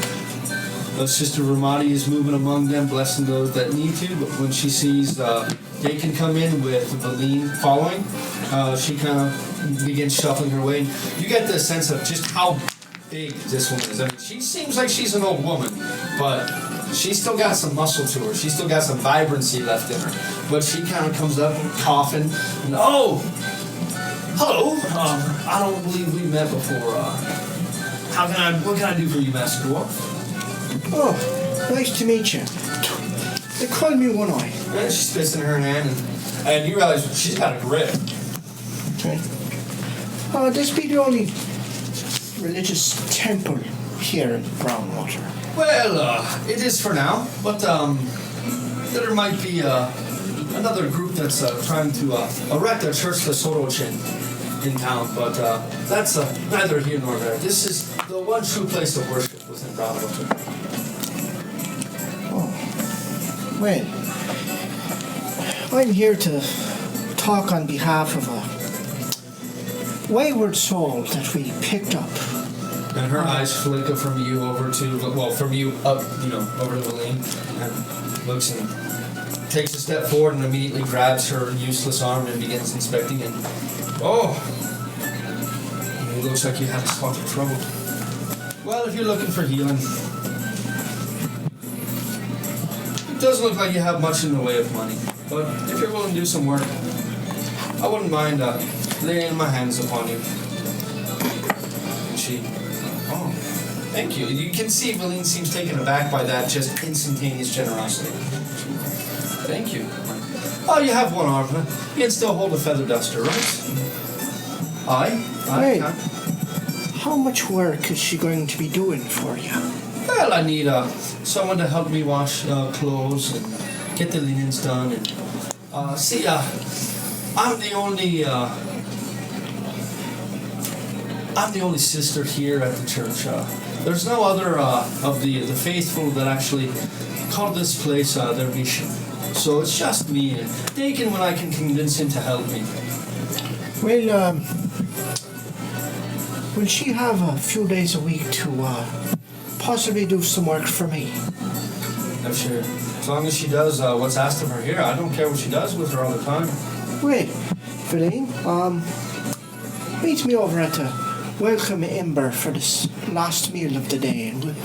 Sister Ramadi is moving among them, blessing those that need to, but when she sees Dakin come in with Valine following, she kind of begins shuffling her way. You get the sense of just how big this woman is. I mean, she seems like she's an old woman, but she's still got some muscle to her. She's still got some vibrancy left in her. But she kind of comes up coughing, and hello. I don't believe we met before. What can I do for you, Master Dwarf? Oh, nice to meet you. They call me One Eye. And she spits in her hand, and you realize she's got a grip. Okay. This be the only religious temple here in Brownwater. Well, it is for now, but there might be another group that's trying to erect a church to Sorochin in town, but that's neither here nor there. This is the one true place of worship within Brownwater. Well, I'm here to talk on behalf of a wayward soul that we picked up. And her eyes flicker from you over to, from you up, over to Valine, and looks and takes a step forward and immediately grabs her useless arm and begins inspecting it. It looks like you had a spot of trouble. Well, if you're looking for healing, it doesn't look like you have much in the way of money, but if you're willing to do some work, I wouldn't mind laying my hands upon you. And she, thank you. You can see Valine seems taken aback by that just instantaneous generosity. Thank you. Oh, you have one arm, huh? You can still hold a feather duster, right? Hey, how much work is she going to be doing for you? Well, I need someone to help me wash clothes and get the linens done. And I'm the only sister here at the church. There's no other of the faithful that actually call this place their mission. So it's just me and Dakin when I can convince him to help me. Well, will she have a few days a week to possibly do some work for me? I'm sure. As long as she does what's asked of her here, I don't care what she does with her all the time. Wait, Valine, meet me over at the Welcome Ember for this last meal of the day, and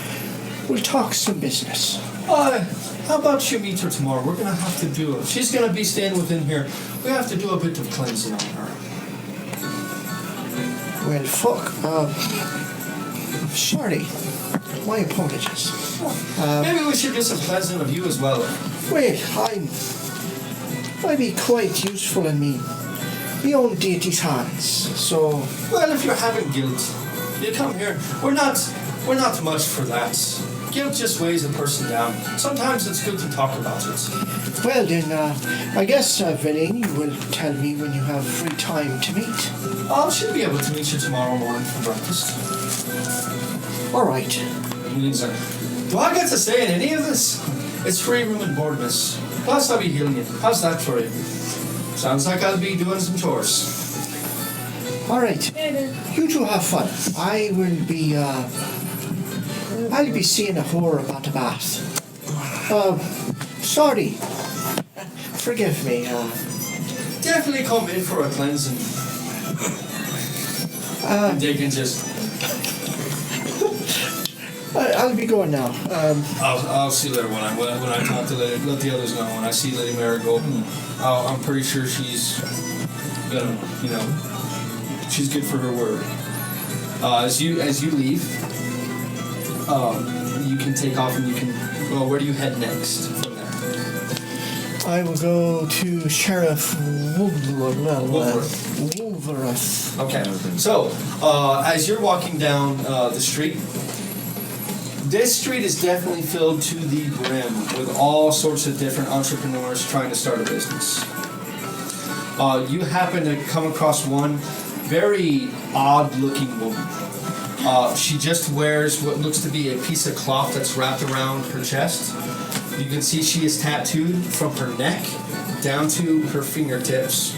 we'll talk some business. How about you meet her tomorrow? We're gonna have to do it. She's gonna be staying within here. We have to do a bit of cleansing on her. Well, fuck. Sorry. My apologies. Maybe we should do some cleansing of you as well. Well, I'd be quite useful in me own deity's hands, so... Well, if you're having guilt, you come here. We're not much for that. Guilt just weighs a person down. Sometimes it's good to talk about it. Well then, I guess, Valine, you will tell me when you have free time to meet. I should be able to meet you tomorrow morning for breakfast. All right. Do I get to say in any of this? It's free room and board, miss. Plus I'll be healing you. How's that for you? Sounds like I'll be doing some chores. All right. You two have fun. I'll be seeing a whore about the bath. Sorry. Forgive me. Definitely come in for a cleansing. They can just... I'll be going now. I'll see you later when I talk to Lady, let the others know. When I see Lady Marigold, I'm pretty sure she's gonna, she's good for her word. As you leave, you can take off and you can. Well, where do you head next from there? I will go to Sheriff Wolvereth. Wolvereth. Okay. So, as you're walking down the street, this street is definitely filled to the brim with all sorts of different entrepreneurs trying to start a business. You happen to come across one very odd-looking woman. She just wears what looks to be a piece of cloth that's wrapped around her chest. You can see she is tattooed from her neck down to her fingertips.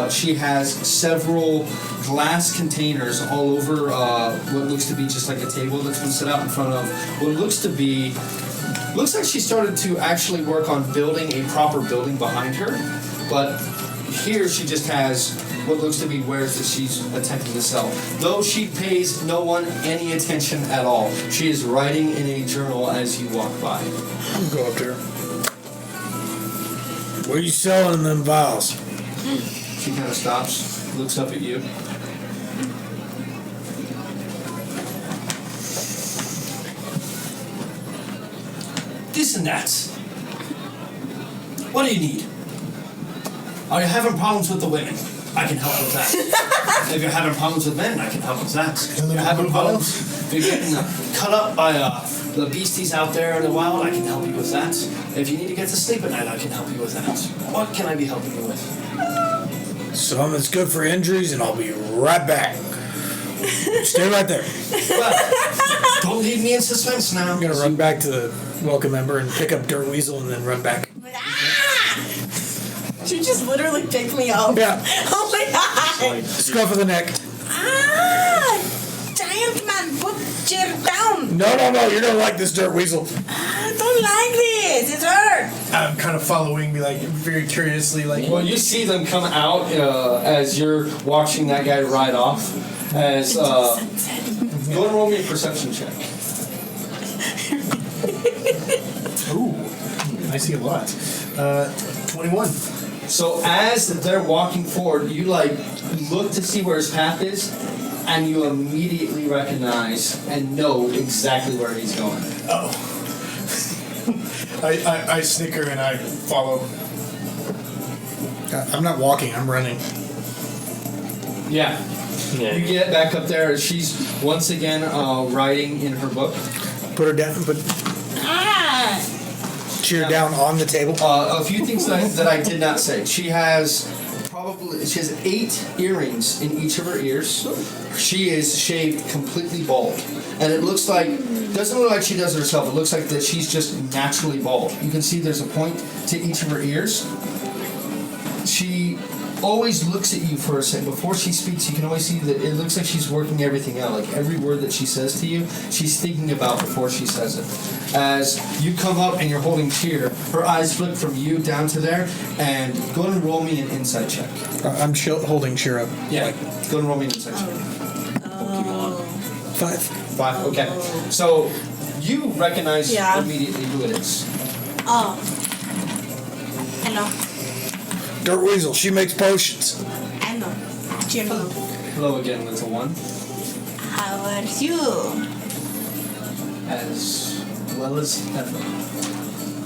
She has several glass containers all over what looks to be just like a table that's been set out in front of what looks like she started to actually work on building a proper building behind her, but here she just has what looks to be wares that she's attempting to sell. Though she pays no one any attention at all. She is writing in a journal as you walk by. I'll go up there. What are you selling in them vials? She kind of stops, looks up at you. This and that. What do you need? Are you having problems with the women? I can help with that. If you're having problems with men, I can help with that. If you're having problems, if you're getting cut up by the beasties out there in the wild, I can help you with that. If you need to get to sleep at night, I can help you with that. What can I be helping you with? Something that's good for injuries, and I'll be right back. Stay right there. Well, don't leave me in suspense now. I'm gonna run back to the welcome member and pick up Dirt Weasel and then run back. She just literally picked me up. Yeah. Oh my god! Scruff of the neck. Giant man, put chair down. No, you're gonna like this Dirt Weasel. I don't like this. It hurts. I'm kind of following me, like very curiously, like. Well, you see them come out as you're watching that guy ride off. As go and roll me a perception check. Ooh, I see a lot. 21. So as they're walking forward, you look to see where his path is, and you immediately recognize and know exactly where he's going. Oh. I snicker and I follow. I'm not walking, I'm running. Yeah. You get back up there, as she's once again writing in her book. Put her down, cheer down on the table. A few things that I did not say. She has 8 earrings in each of her ears. She is shaved completely bald, and it doesn't look like she does it herself. It looks like that she's just naturally bald. You can see there's a point to each of her ears. She always looks at you for a second. Before she speaks, you can always see that it looks like she's working everything out. Like every word that she says to you, she's thinking about before she says it. As you come up and you're holding cheer, her eyes flick from you down to there, and go ahead and roll me an insight check. I'm holding cheer up. Yeah, go and roll me an insight check. 5, okay. So, you recognize immediately who it is. Oh. Hello. Dirt Weasel, she makes potions. I know. Cheerful. Hello again, little one. How are you? As well as ever.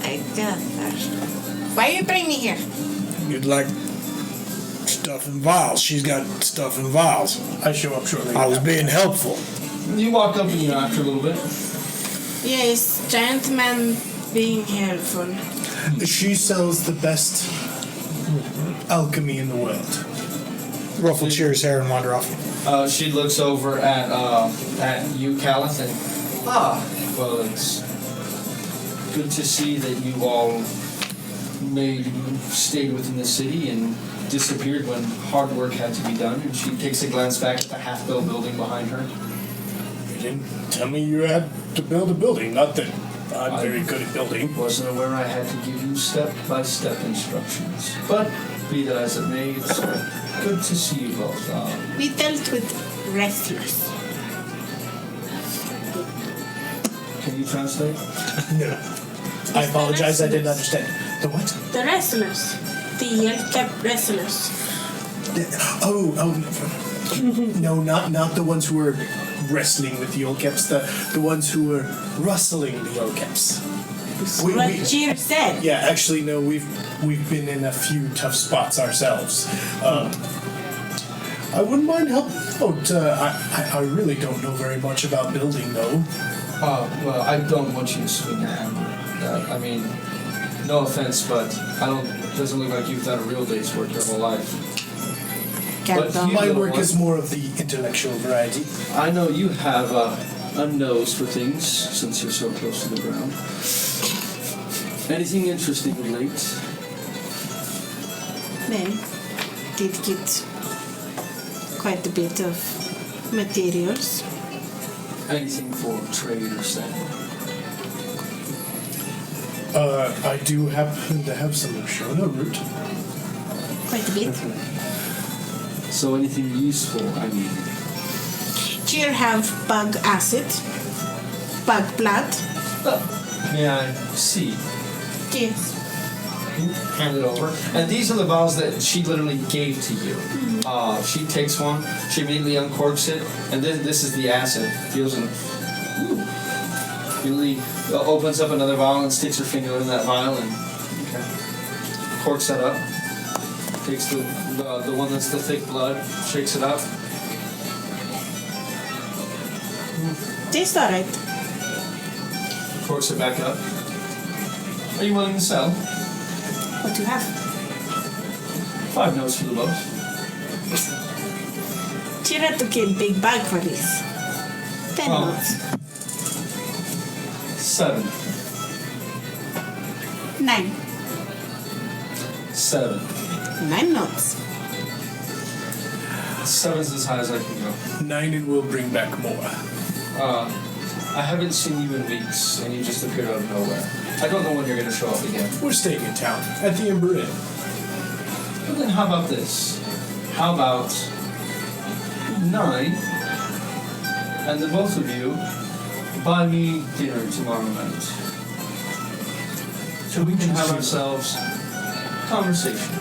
I got that. Why you bring me here? You'd like stuff in vials. She's got stuff in vials. I show up shortly. I was being helpful. You walk up and after a little bit. Yes, giant man being helpful. She sells the best alchemy in the world. Ruffle cheers hair and wander off. She looks over at you, Callith, and well, it's good to see that you all stayed within the city and disappeared when hard work had to be done. And she takes a glance back at the half-built building behind her. You didn't tell me you had to build a building. Not that I'm very good at building. Wasn't aware I had to give you step-by-step instructions. But be that as it may, it's good to see you both. We dealt with wrestlers. Can you translate? No. I apologize, I didn't understand. The what? The wrestlers. The Yolkep wrestlers. No, not the ones who were wrestling with the Yolkeps, the ones who were rustling the Yolkeps. Like Cheer said. Yeah, actually, no, we've been in a few tough spots ourselves. I wouldn't mind helping out. I really don't know very much about building, though. Well, I don't want you to swing a hammer. I mean, no offense, but it doesn't look like you've done a real day's work your whole life. But you My don't work want- is more of the intellectual variety. I know you have a nose for things since you're so close to the ground. Anything interesting of late? Well, did get quite a bit of materials. Anything for trade or sale? I do happen to have some Shona root. Quite a bit. So anything useful, I mean. Cheer have bug acid, bug blood. May I see? Yes. Hand it over. And these are the vials that she literally gave to you. She takes one, she immediately uncorks it, and this is the acid. Feels and immediately opens up another vial and sticks her finger in that vial and corks that up. Takes the one that's the thick blood, shakes it up. Tastes alright. Corks it back up. Are you willing to sell? What do you have? 5 notes for the boat. Cheer had to get a big bag for this. 10 Well. notes. 7. 9. 7. 9 notes. 7's as high as I can go. 9 and we'll bring back more. I haven't seen you in weeks, and you just appeared out of nowhere. I don't know when you're going to show up again. We're staying in town at the Ember Inn. Well, then how about this? How about 9, and the both of you buy me dinner tomorrow night, so we can have ourselves conversation.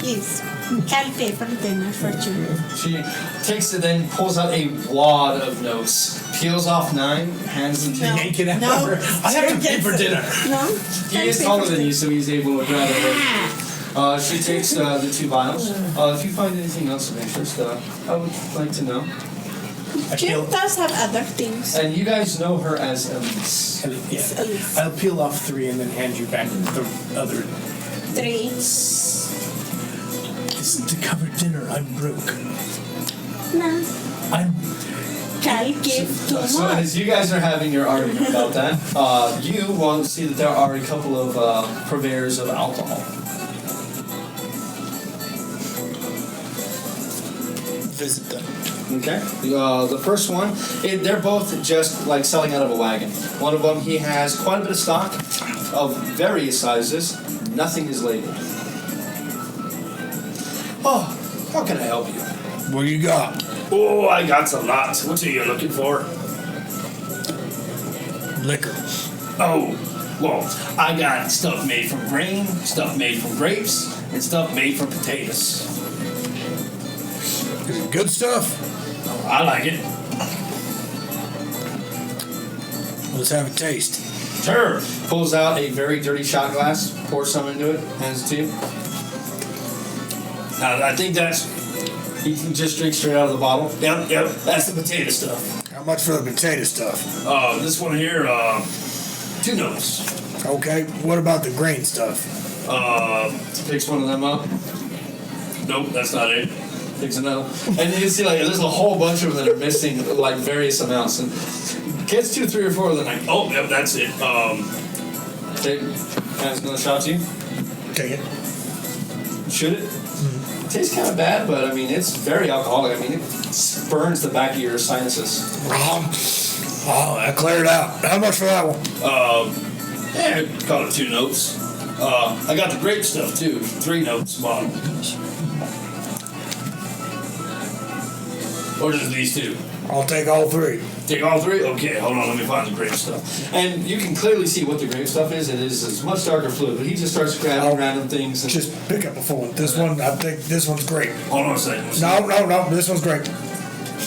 Yes. I'll pay for dinner for Cheer. She takes it, then pulls out a wad of notes, peels off 9, hands them to you. Yank it out No. of her. I have to pay for dinner. No? He is taller than you, so he's able to grab it. She takes the 2 vials. If you find anything else of interest, I would like to know. Cheer does have other things. And you guys know her as Elise. Yeah. Elise. I'll peel off 3 and then hand you back the other. 3. To cover dinner, I'm broke. No. I'm I'll give 2 So more. as you guys are having your argument about that, you want to see that there are a couple of purveyors of alcohol. Visit them. Okay. The first one, they're both just like selling out of a wagon. One of them, he has quite a bit of stock of various sizes. Nothing is labeled. Oh, how can I help you? What do you got? Oh, I got a lot. What are you looking for? Liquor. Oh, well, I got stuff made from grain, stuff made from grapes, and stuff made from potatoes. Is it good stuff? I like it. Let's have a taste. Sure. Pulls out a very dirty shot glass, pours some into it, hands it to you. I think that's. He can just drink straight out of the bottle. Yep, that's the potato stuff. How much for the potato stuff? This one here, 2 notes. Okay, what about the grain stuff? Picks one of them up. Nope, that's not it. Picks another. And you can see, like, there's a whole bunch of them that are missing, like, various amounts. And gets 2, 3, or 4 of them, like, oh, yep, that's it. Okay, hands another shot to you. Take it. Should it? It tastes kind of bad, but I mean, it's very alcoholic. I mean, it burns the back of your sinuses. Oh, that cleared out. How much for that one? Call it 2 notes. I got the grape stuff too. 3 notes bottle. Or just these 2? I'll take all 3. Take all 3? Okay, hold on, let me find the grape stuff. And you can clearly see what the grape stuff is. It is a much darker fluid, but he just starts grabbing random things. And Just pick up a full one. This one, I think this one's great. hold on a second. No, this one's great.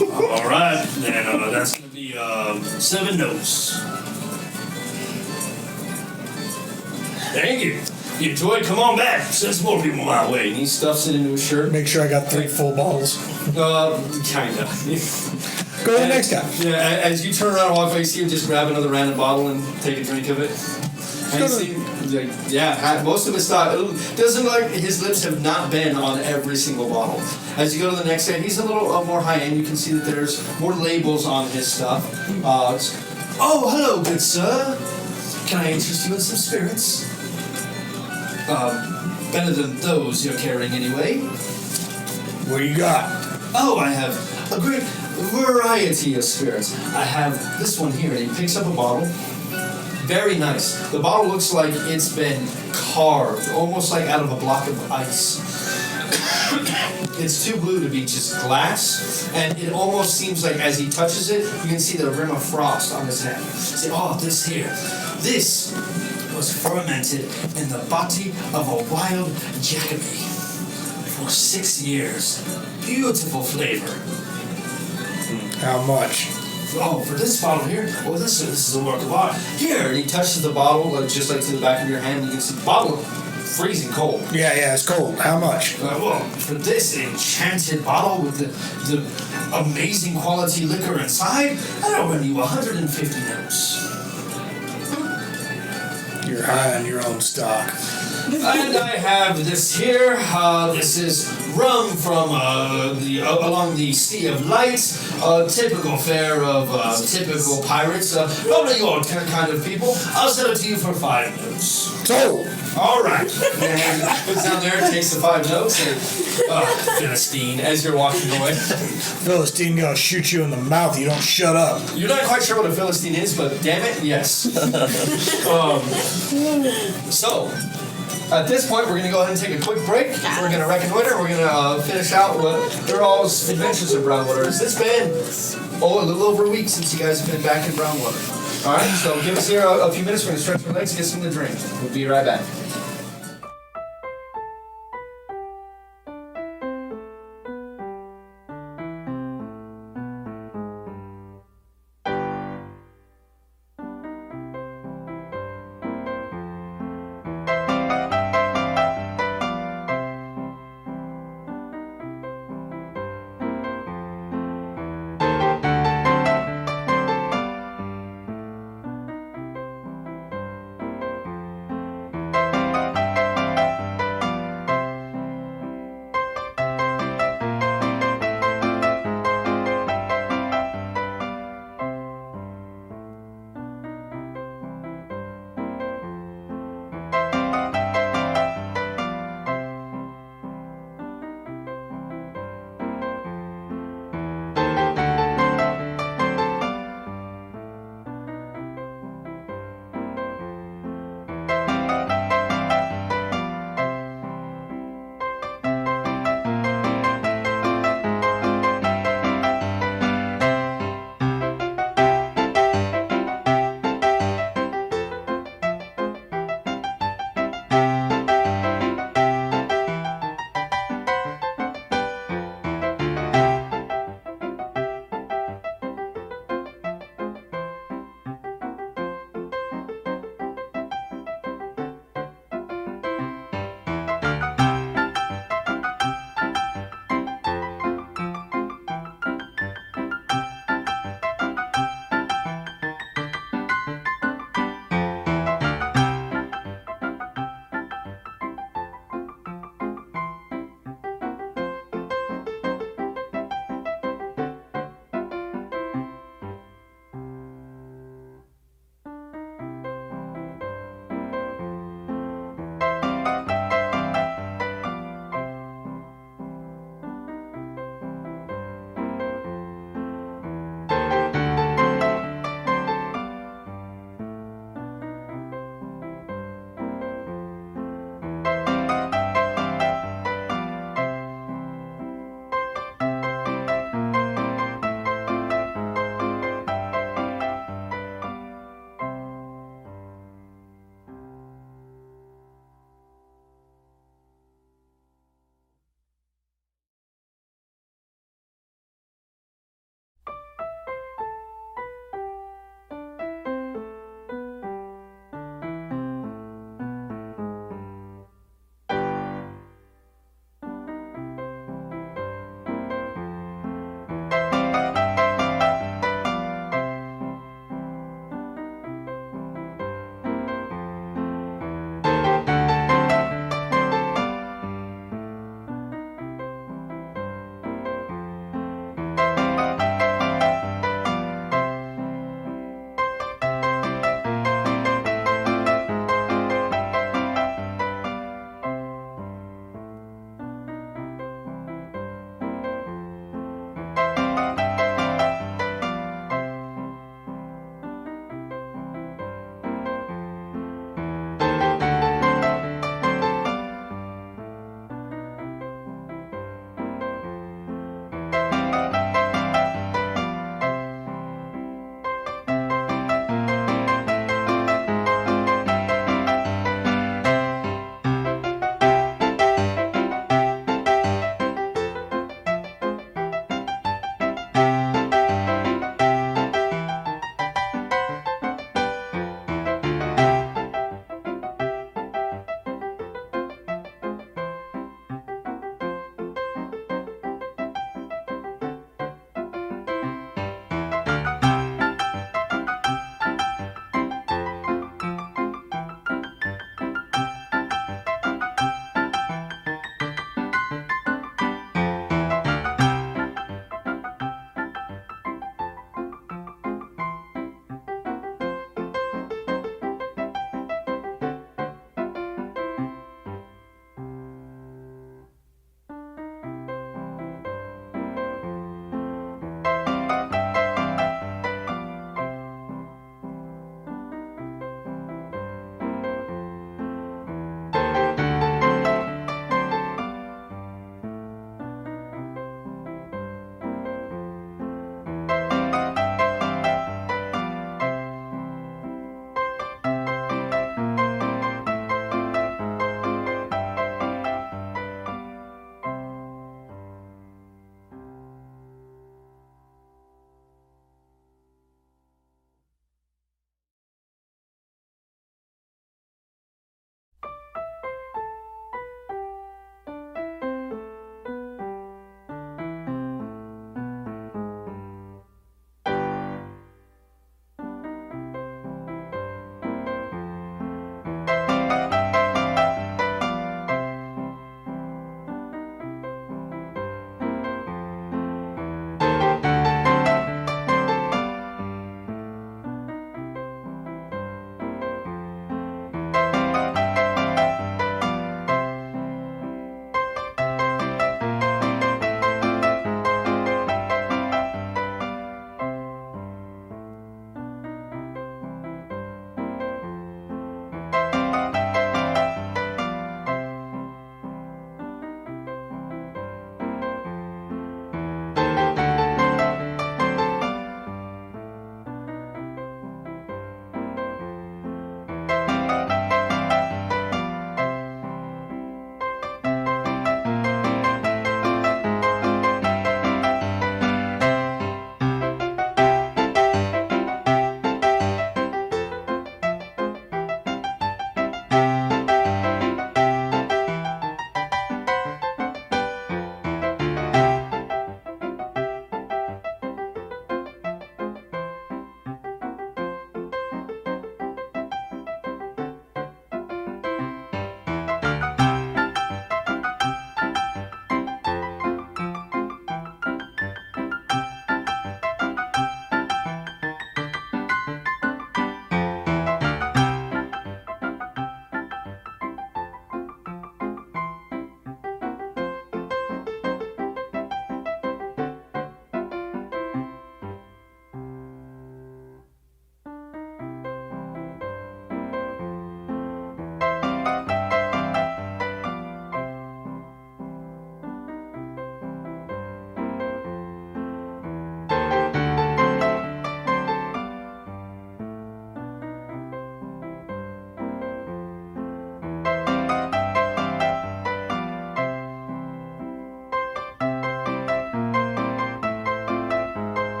All right, then that's gonna be 7 notes. Thank you. You enjoyed? Come on back. Send some more people my way. And he stuffs it into his shirt. Make sure I got 3 full bottles. Kinda. Go to the next guy. Yeah, as you turn around and walk away, you see him just grab another random bottle and take a drink of it. And you see, most of his stuff, it doesn't look like his lips have not been on every single bottle. As you go to the next guy, he's a little more high end. You can see that there's more labels on his stuff. Oh, hello, good sir. Can I interest you in some spirits? Better than those you're carrying anyway. What you got? Oh, I have a great variety of spirits. I have this one here, and he picks up a bottle. Very nice. The bottle looks like it's been carved, almost like out of a block of ice. It's too blue to be just glass, and it almost seems like as he touches it, you can see the rim of frost on his hand. Say, oh, this here. This was fermented in the body of a wild Jacoby for 6 years. Beautiful flavor. How much? Oh, for this bottle here? Oh, this is a work of art. Here, and he touches the bottle, just like to the back of your hand. You can see the bottle freezing cold. Yeah, it's cold. How much? Well, for this enchanted bottle with the amazing quality liquor inside, I'll run you 150 notes. You're high on your own stock. And I have this here. This is rum from along the Sea of Light. Typical fare of typical pirates. Probably your kind of people. I'll sell it to you for 5 notes. Sold. All right. And he puts down there and takes the 5 notes. And Philistine, as you're walking away. Philistine gonna shoot you in the mouth. You don't shut up. You're not quite sure what a Philistine is, but damn it, yes. So. At this point, we're going to go ahead and take a quick break. We're going to reconnoiter. We're going to finish out Erroll's adventures in Brownwater. It's been, a little over a week since you guys have been back in Brownwater. All right, so give us here a few minutes. We're going to stretch our legs and get something to drink. We'll be right back.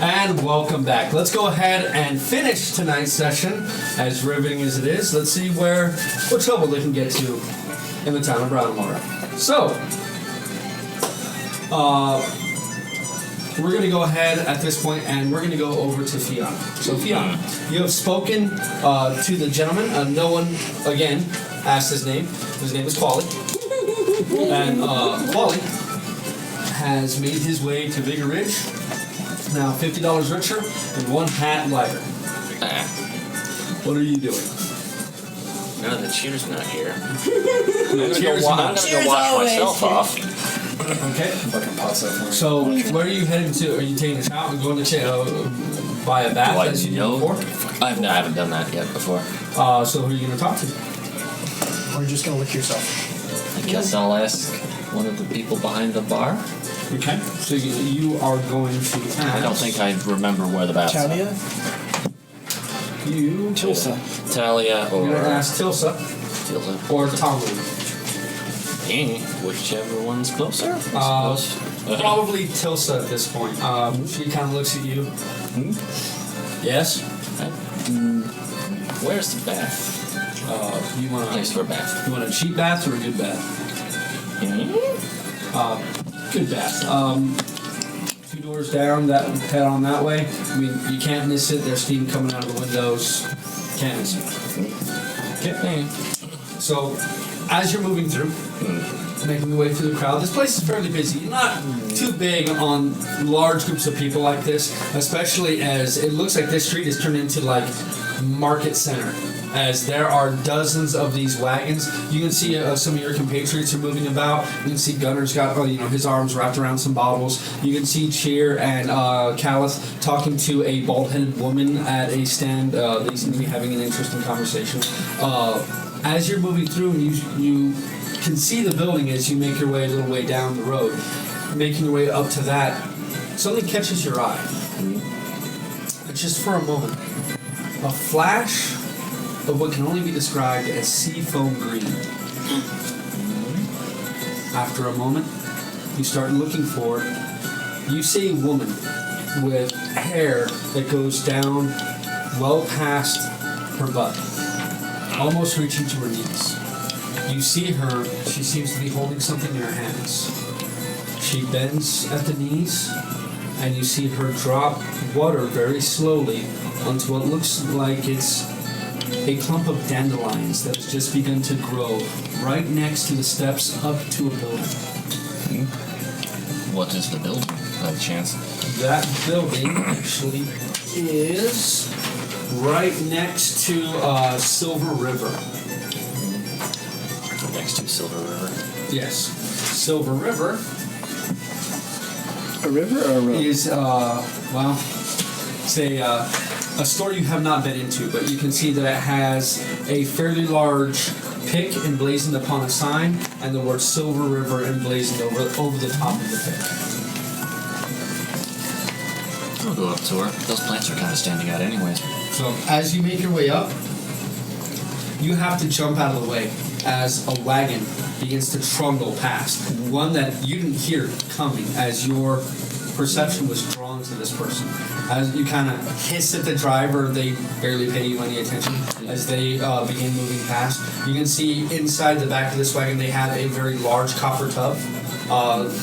And welcome back. Let's go ahead and finish tonight's session, as riveting as it is. Let's see what trouble they can get to in the town of Brownwater. So, we're going to go ahead at this point, and we're going to go over to Fionn. So, Fionn, you have spoken to the gentleman. No one, again, asked his name. His name is Quali. And Quali has made his way to Vigor Ridge. Now, $50 richer and 1 hat lighter. What are you doing? No, the cheer's not here. Cheers I'm not. gonna go wash myself off. Okay. Fucking pots up for me. So, where are you heading to? Are you taking a shower and going to buy a bath Do I as you know? did before? I haven't done that yet before. So who are you going to talk to? Or you're just gonna lick yourself. I guess I'll ask one of the people behind the bar. Okay. So you are going to ask. I don't think I remember where the bath's Talia? You, Tilsa. Talia or You're going to ask Tilsa Tilsa. or Tamu. Whichever one's closer. I suppose. Probably Tilsa at this point. She kind of looks at you. Yes? Where's the bath? You want Place for a bath. You want a cheap bath or a good bath? Good bath. 2 doors down, head on that way. I mean, you can't miss it. There's steam coming out of the windows. Can't miss it. Okay. So, as you're moving through, making your way through the crowd, this place is fairly busy. Not too big on large groups of people like this, especially as it looks like this street is turned into like market center. As there are dozens of these wagons, you can see some of your compatriots are moving about. You can see Gunner's got his arms wrapped around some bottles. You can see Cheer and Callith talking to a bald-headed woman at a stand. They seem to be having an interesting conversation. As you're moving through, you can see the building as you make your way a little way down the road. Making your way up to that, something catches your eye. Just for a moment, a flash of what can only be described as sea foam green. After a moment, you start looking for it. You see a woman with hair that goes down well past her butt, almost reaching to her knees. You see her, she seems to be holding something in her hands. She bends at the knees, and you see her drop water very slowly onto what looks like it's a clump of dandelions that has just begun to grow right next to the steps up to a building. What is the building, by chance? That building actually is right next to Silver River. Next to Silver River. Yes. Silver River A river or a road? is, it's a store you have not been into, but you can see that it has a fairly large pick emblazoned upon a sign and the word Silver River emblazoned over the top of the pick. I'll go up to her. Those plants are kind of standing out anyways. So as you make your way up, you have to jump out of the way as a wagon begins to trundle past. One that you didn't hear coming as your perception was drawn to this person. As you kind of hiss at the driver, they barely pay you any attention as they begin moving past. You can see inside the back of this wagon they have a very large copper tub.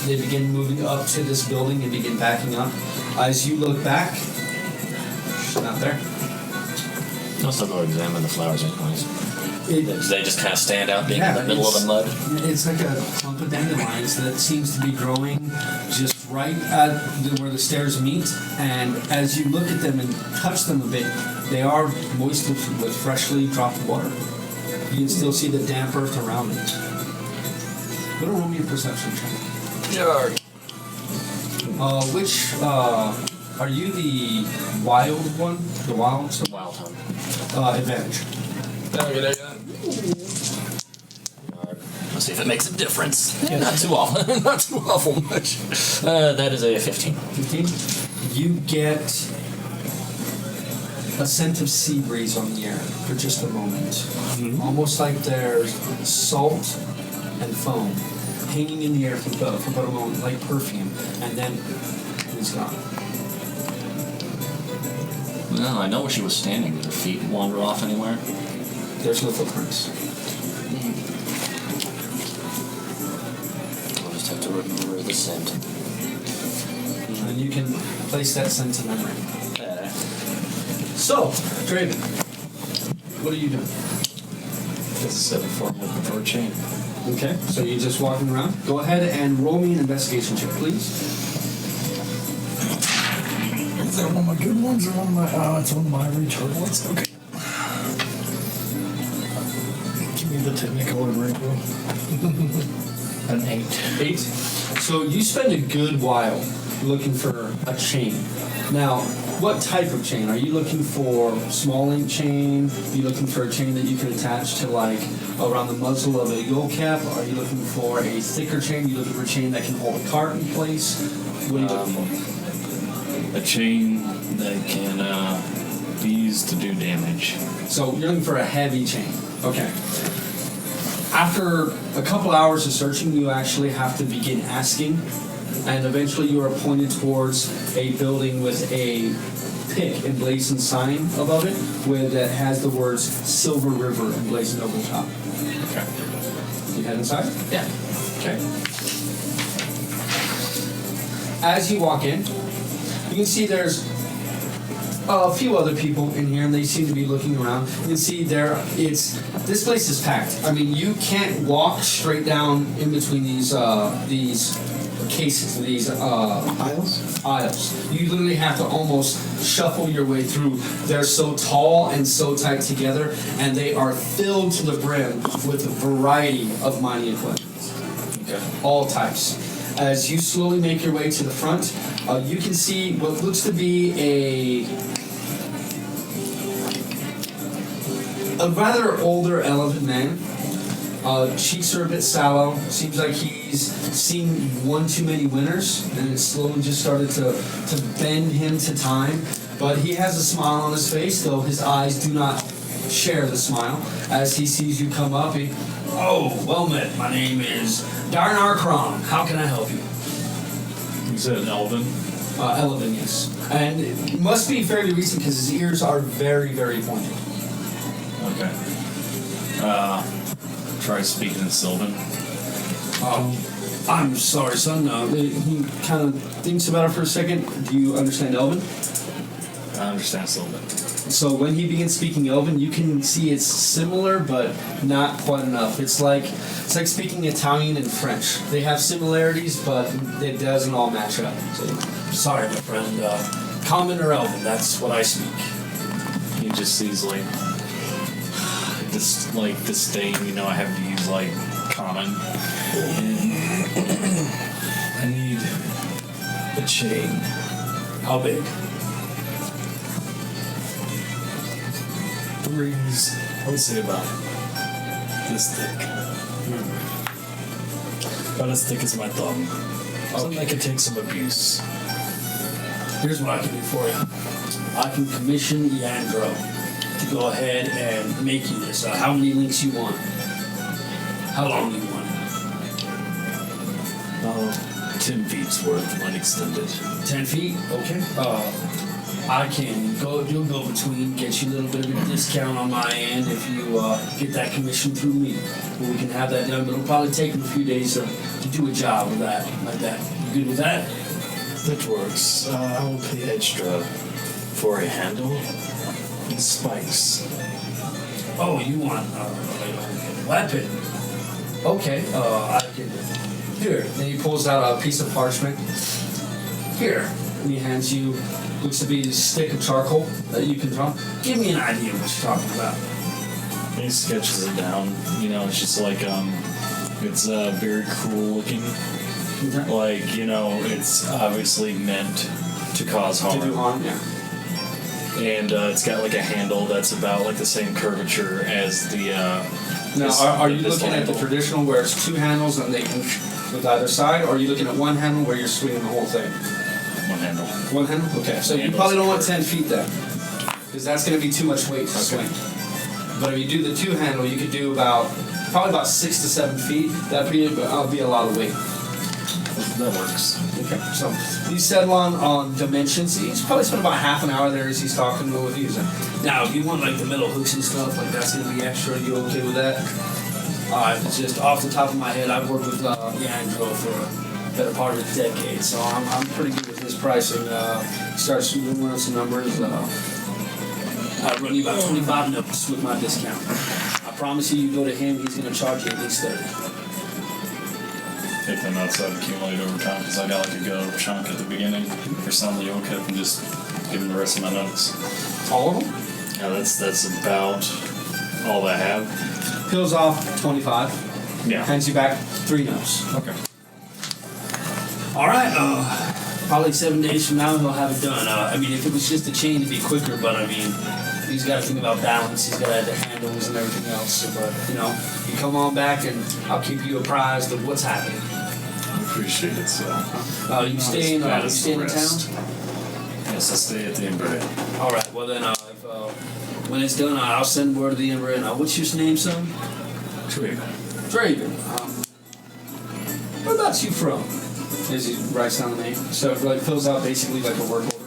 They begin moving up to this building and begin backing up. As you look back, she's not there. I'll still go examine the flowers anyways. They just kind of stand out being in the middle of the mud. It's like a clump of dandelions that seems to be growing just right at where the stairs meet. And as you look at them and touch them a bit, they are moist with freshly dropped water. You can still see the damp earth around it. What a roll me a perception check. Sure. Are you the wild one? The wild? Wild hunt. Advantage. Let's see if it makes a difference. Yeah, not too awful. Not too awful much. That is a 15. 15? You get a scent of sea breeze on the air for just a moment. Mm-hmm. Almost like there's salt and foam hanging in the air for about a moment, like perfume, and then it's gone. Well, I know where she was standing. Did her feet wander off anywhere? There's no footprints. I'll just have to remember the scent. And you can place that scent in memory. Okay. So, Draven, what are you doing? As I said before, I'm looking for a chain. Okay, so you're just walking around. Go ahead and roll me an investigation check, please. Is that one of my good ones or one of my? Oh, it's one of my retard ones. Okay. Give me the technicolor rainbow. An 8. 8. So you spend a good while looking for a chain. Now, what type of chain? Are you looking for small link chain? Are you looking for a chain that you can attach to like around the muzzle of a Yolkep? Are you looking for a thicker chain? Are you looking for a chain that can hold a cart in place? What are you looking for? A chain that can be used to do damage. So you're looking for a heavy chain. Okay. After a couple hours of searching, you actually have to begin asking, and eventually you are pointed towards a building with a pick emblazoned sign above it that has the words Silver River emblazoned over the top. Okay. You head inside? Yeah. Okay. As you walk in, you can see there's a few other people in here, and they seem to be looking around. You can see this place is packed. I mean, you can't walk straight down in between these cases, these aisles. You literally have to almost shuffle your way through. They're so tall and so tight together, and they are filled to the brim with a variety of mining equipment. Okay. All types. As you slowly make your way to the front, you can see what looks to be a rather older elephant man. Cheeks are a bit sallow. Seems like he's seen one too many winters, and it slowly just started to bend him to time. But he has a smile on his face, though his eyes do not share the smile. As he sees you come up, oh, well met. My name is Darnar Kron. How can I help you? You said an elven? Elven, yes. And it must be fairly recent because his ears are very, very pointed. Okay. Try speaking in Sylvan. I'm sorry, son. He kind of thinks about it for a second. Do you understand Elven? I understand Sylvan. So when he begins speaking Elven, you can see it's similar, but not quite enough. It's like speaking Italian and French. They have similarities, but it doesn't all match up. So, sorry, my friend. Common or Elven? That's what I speak. He just sees disdain. I have to use common. I need a chain. How big? 3s, I would say about this thick. About as thick as my thumb. Something that could take some abuse. Here's what I can do for you. I can commission Yandro to go ahead and make you this. How many links you want? How long do you want? 10 feet's worth when extended. 10 feet? Okay. I can go between, get you a little bit of a discount on my end if you get that commission through me. Well, we can have that done, but it'll probably take him a few days to do a job with that, like that. You good with that? That works. I will pay extra for a handle and spikes. Oh, you want a weapon? Okay, I can. Here. Then he pulls out a piece of parchment. Here. And he hands you, looks to be a stick of charcoal that you can draw. Give me an idea of what you're talking about. And he sketches it down. It's just it's very cruel looking. It's obviously meant to cause harm. To do harm, yeah. And it's got a handle that's about the same curvature as the. Now, are you looking at the traditional where it's two handles and they can with either side, or are you looking at one handle where you're swinging the whole thing? One handle. One handle? Okay, so you probably don't want 10 feet then, because that's going to be too much weight to swing. But if you do the two handle, you could do probably about 6 to 7 feet. That'd be a lot of weight. that works. Okay. So you settle on dimensions. He's probably spent about half an hour there as he's talking with you. So, now, if you want like the metal hooks and stuff, like that's gonna be extra. Are you okay with that? It's just off the top of my head, I've worked with Leandro for a better part of a decade, so I'm pretty good with his pricing. Starts running some numbers. I run you about 25 notes with my discount. I promise you go to him, he's gonna charge you at least 30. Take them outside and accumulate over time because I got like a go chunk at the beginning for some of the Yolkep and just give him the rest of my notes. All of them? Yeah, that's about all I have. Peels off 25. Yeah. Hands you back 3 notes. Okay. All right. Probably 7 days from now he'll have it done. I mean, if it was just a chain, it'd be quicker. But I mean, he's got to think about balance. He's got to add the handles and everything else. So, but you know, you come on back and I'll keep you apprised of what's happening. I appreciate it. So. You staying? You staying in town? Yes, I stay at the Embraer. All right. Well then, when it's done, I'll send word to the Embraer. Now, what's your name, son? Draven. Draven. Where about you from? As he writes down the name. So it like fills out basically like a work order.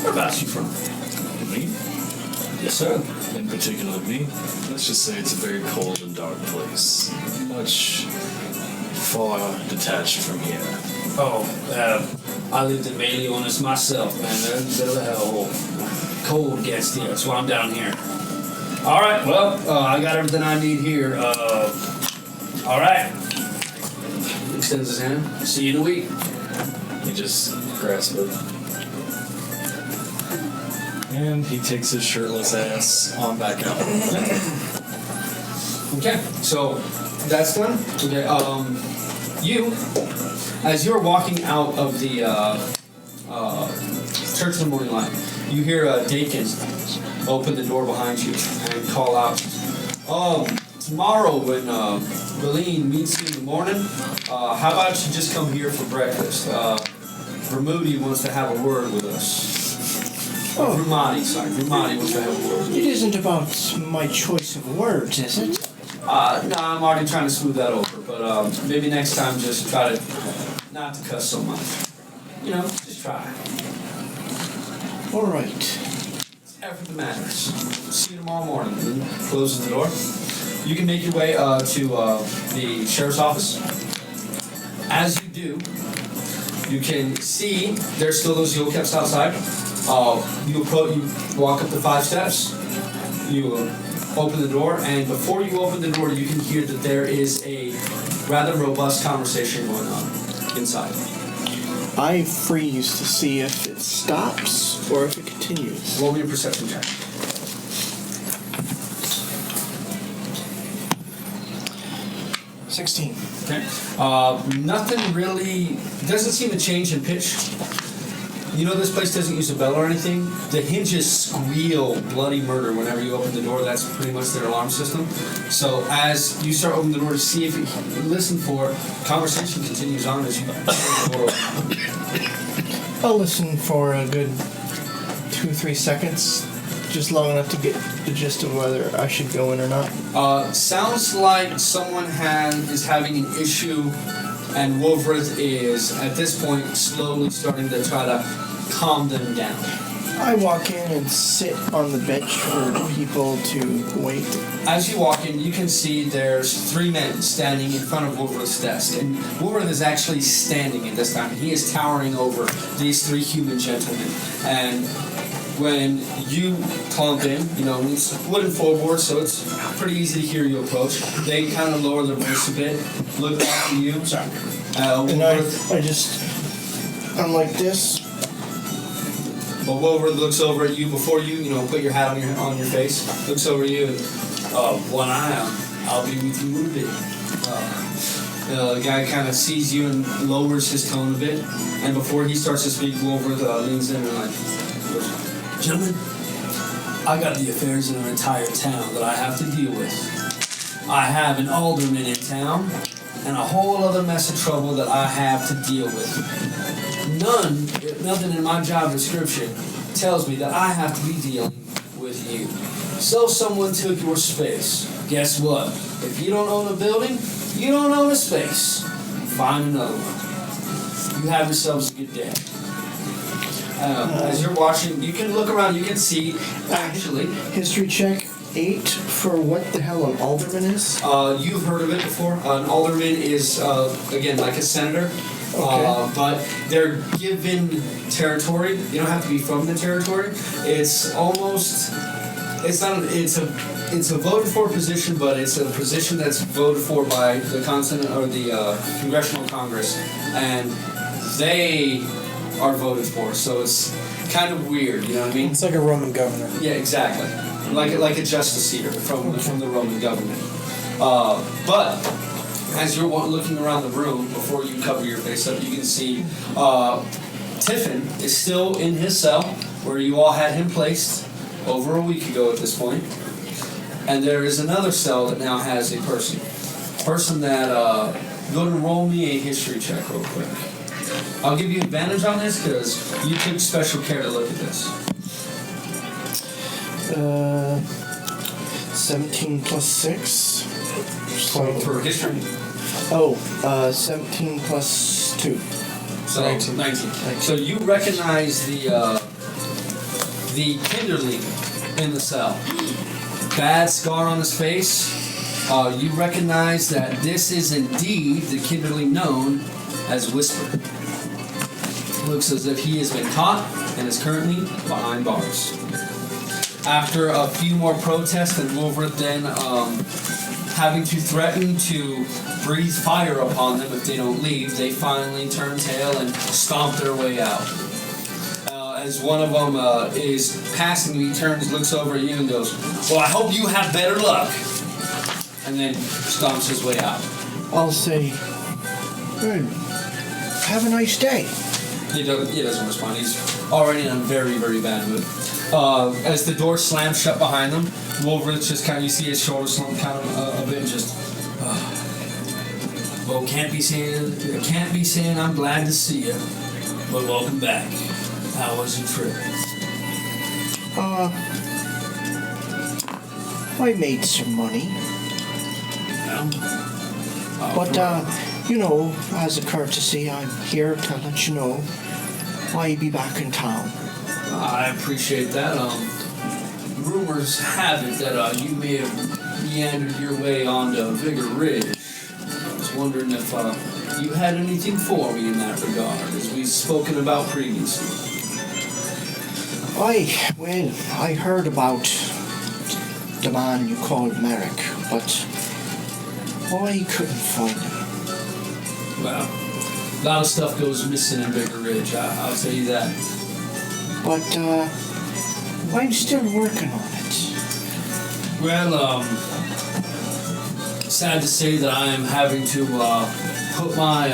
Where about you from? Me? Yes, sir. In particular, me. Let's just say it's a very cold and dark place. Much far detached from here. I lived in Valionis myself, man. There's a bit of a hellhole. Cold gets here. That's why I'm down here. All right. Well, I got everything I need here. All right. Extends his hand. See you in a week. He just grasps it. And he takes his shirtless ass on back out. Okay, so that's done. Okay, you, as you're walking out of the Church of the Morning Light, you hear Dakin open the door behind you and call out, tomorrow when Raleen meets you in the morning, how about you just come here for breakfast? Vermoody wants to have a word with us. Rumati wants to have a word. It isn't about my choice of words, is it? No, I'm already trying to smooth that over, but maybe next time just try to not to cuss so much. You know, just try. All right. Effort that matters. See you tomorrow morning. And then closes the door. You can make your way to the sheriff's office. As you do, you can see there's still those Yolkeps outside. You walk up the 5 steps. You open the door, and before you open the door, you can hear that there is a rather robust conversation going on inside. I freeze to see if it stops or if it continues. Roll me a perception check. 16. Okay. Nothing really doesn't seem to change in pitch. You know this place doesn't use a bell or anything. The hinges squeal bloody murder whenever you open the door. That's pretty much their alarm system. So as you start opening the door to see if you listen for, conversation continues on as you open the door open. I'll listen for a good 2-3 seconds, just long enough to get the gist of whether I should go in or not. Sounds like someone is having an issue, and Wolverith is at this point slowly starting to try to calm them down. I walk in and sit on the bench for people to wait. As you walk in, you can see there's 3 men standing in front of Wolverith's desk, and Wolverith is actually standing at this time. He is towering over these 3 human gentlemen, and when you clump in, you know, it's wooden floorboard, so it's pretty easy to hear you approach. They kind of lower their voice a bit, look back at you. And I'm like this. But Wolverith looks over at you before you put your hat on your face. Looks over at you and, one eye, I'll be with you in a bit. The guy kind of sees you and lowers his tone a bit. And before he starts to speak, Wolverith leans in and goes, gentlemen, I got the affairs of an entire town that I have to deal with. I have an alderman in town and a whole other mess of trouble that I have to deal with. Nothing in my job description tells me that I have to be dealing with you. So someone took your space. Guess what? If you don't own a building, you don't own a space. Find another one. you have yourselves a good day. As you're watching, you can look around, you can see, actually, History check 8 for what the hell an alderman is. You've heard of it before. An alderman is, again, like a senator. Okay. But they're given territory. You don't have to be from the territory. It's almost, it's not, it's a voted for position, but it's a position that's voted for by the continent or the Congressional Congress, and they are voted for. So it's kind of weird, you know what I mean? It's like a Roman governor. Yeah, exactly. Like a justice seater from the Roman government. But as you're looking around the room, before you cover your face up, you can see Tiffin is still in his cell, where you all had him placed over a week ago at this point. And there is another cell that now has a person that, go ahead and roll me a history check real quick. I'll give you advantage on this because you took special care to look at this. 17 plus 6. For history. 17 plus 2. So 19. So you recognize the Kinderling in the cell. Bad scar on his face. You recognize that this is indeed the Kinderling known as Whisper. Looks as if he has been caught and is currently behind bars. After a few more protests and Wolverine then having to threaten to breathe fire upon them if they don't leave, they finally turn tail and stomp their way out. As one of them is passing, he turns, looks over at you and goes, "Well, I hope you have better luck." And then stomps his way out. I'll say, "Good. Have a nice day." He doesn't respond. He's already in a very, very bad mood. As the door slams shut behind them, Wolverine just kind of, you see his shoulders slump kind of a bit and just, well, can't be saying I'm glad to see you, but welcome back. How was your trip? I made some money. But, as a courtesy, I'm here to let you know I'll be back in town. I appreciate that. Rumors have it that you may have meandered your way onto Vigor Ridge. I was wondering if you had anything for me in that regard, as we've spoken about previously. I heard about the man you called Merrick, but I couldn't find him. Well, a lot of stuff goes missing in Vigor Ridge, I'll tell you that. But, I'm still working on it. Well, sad to say that I am having to put my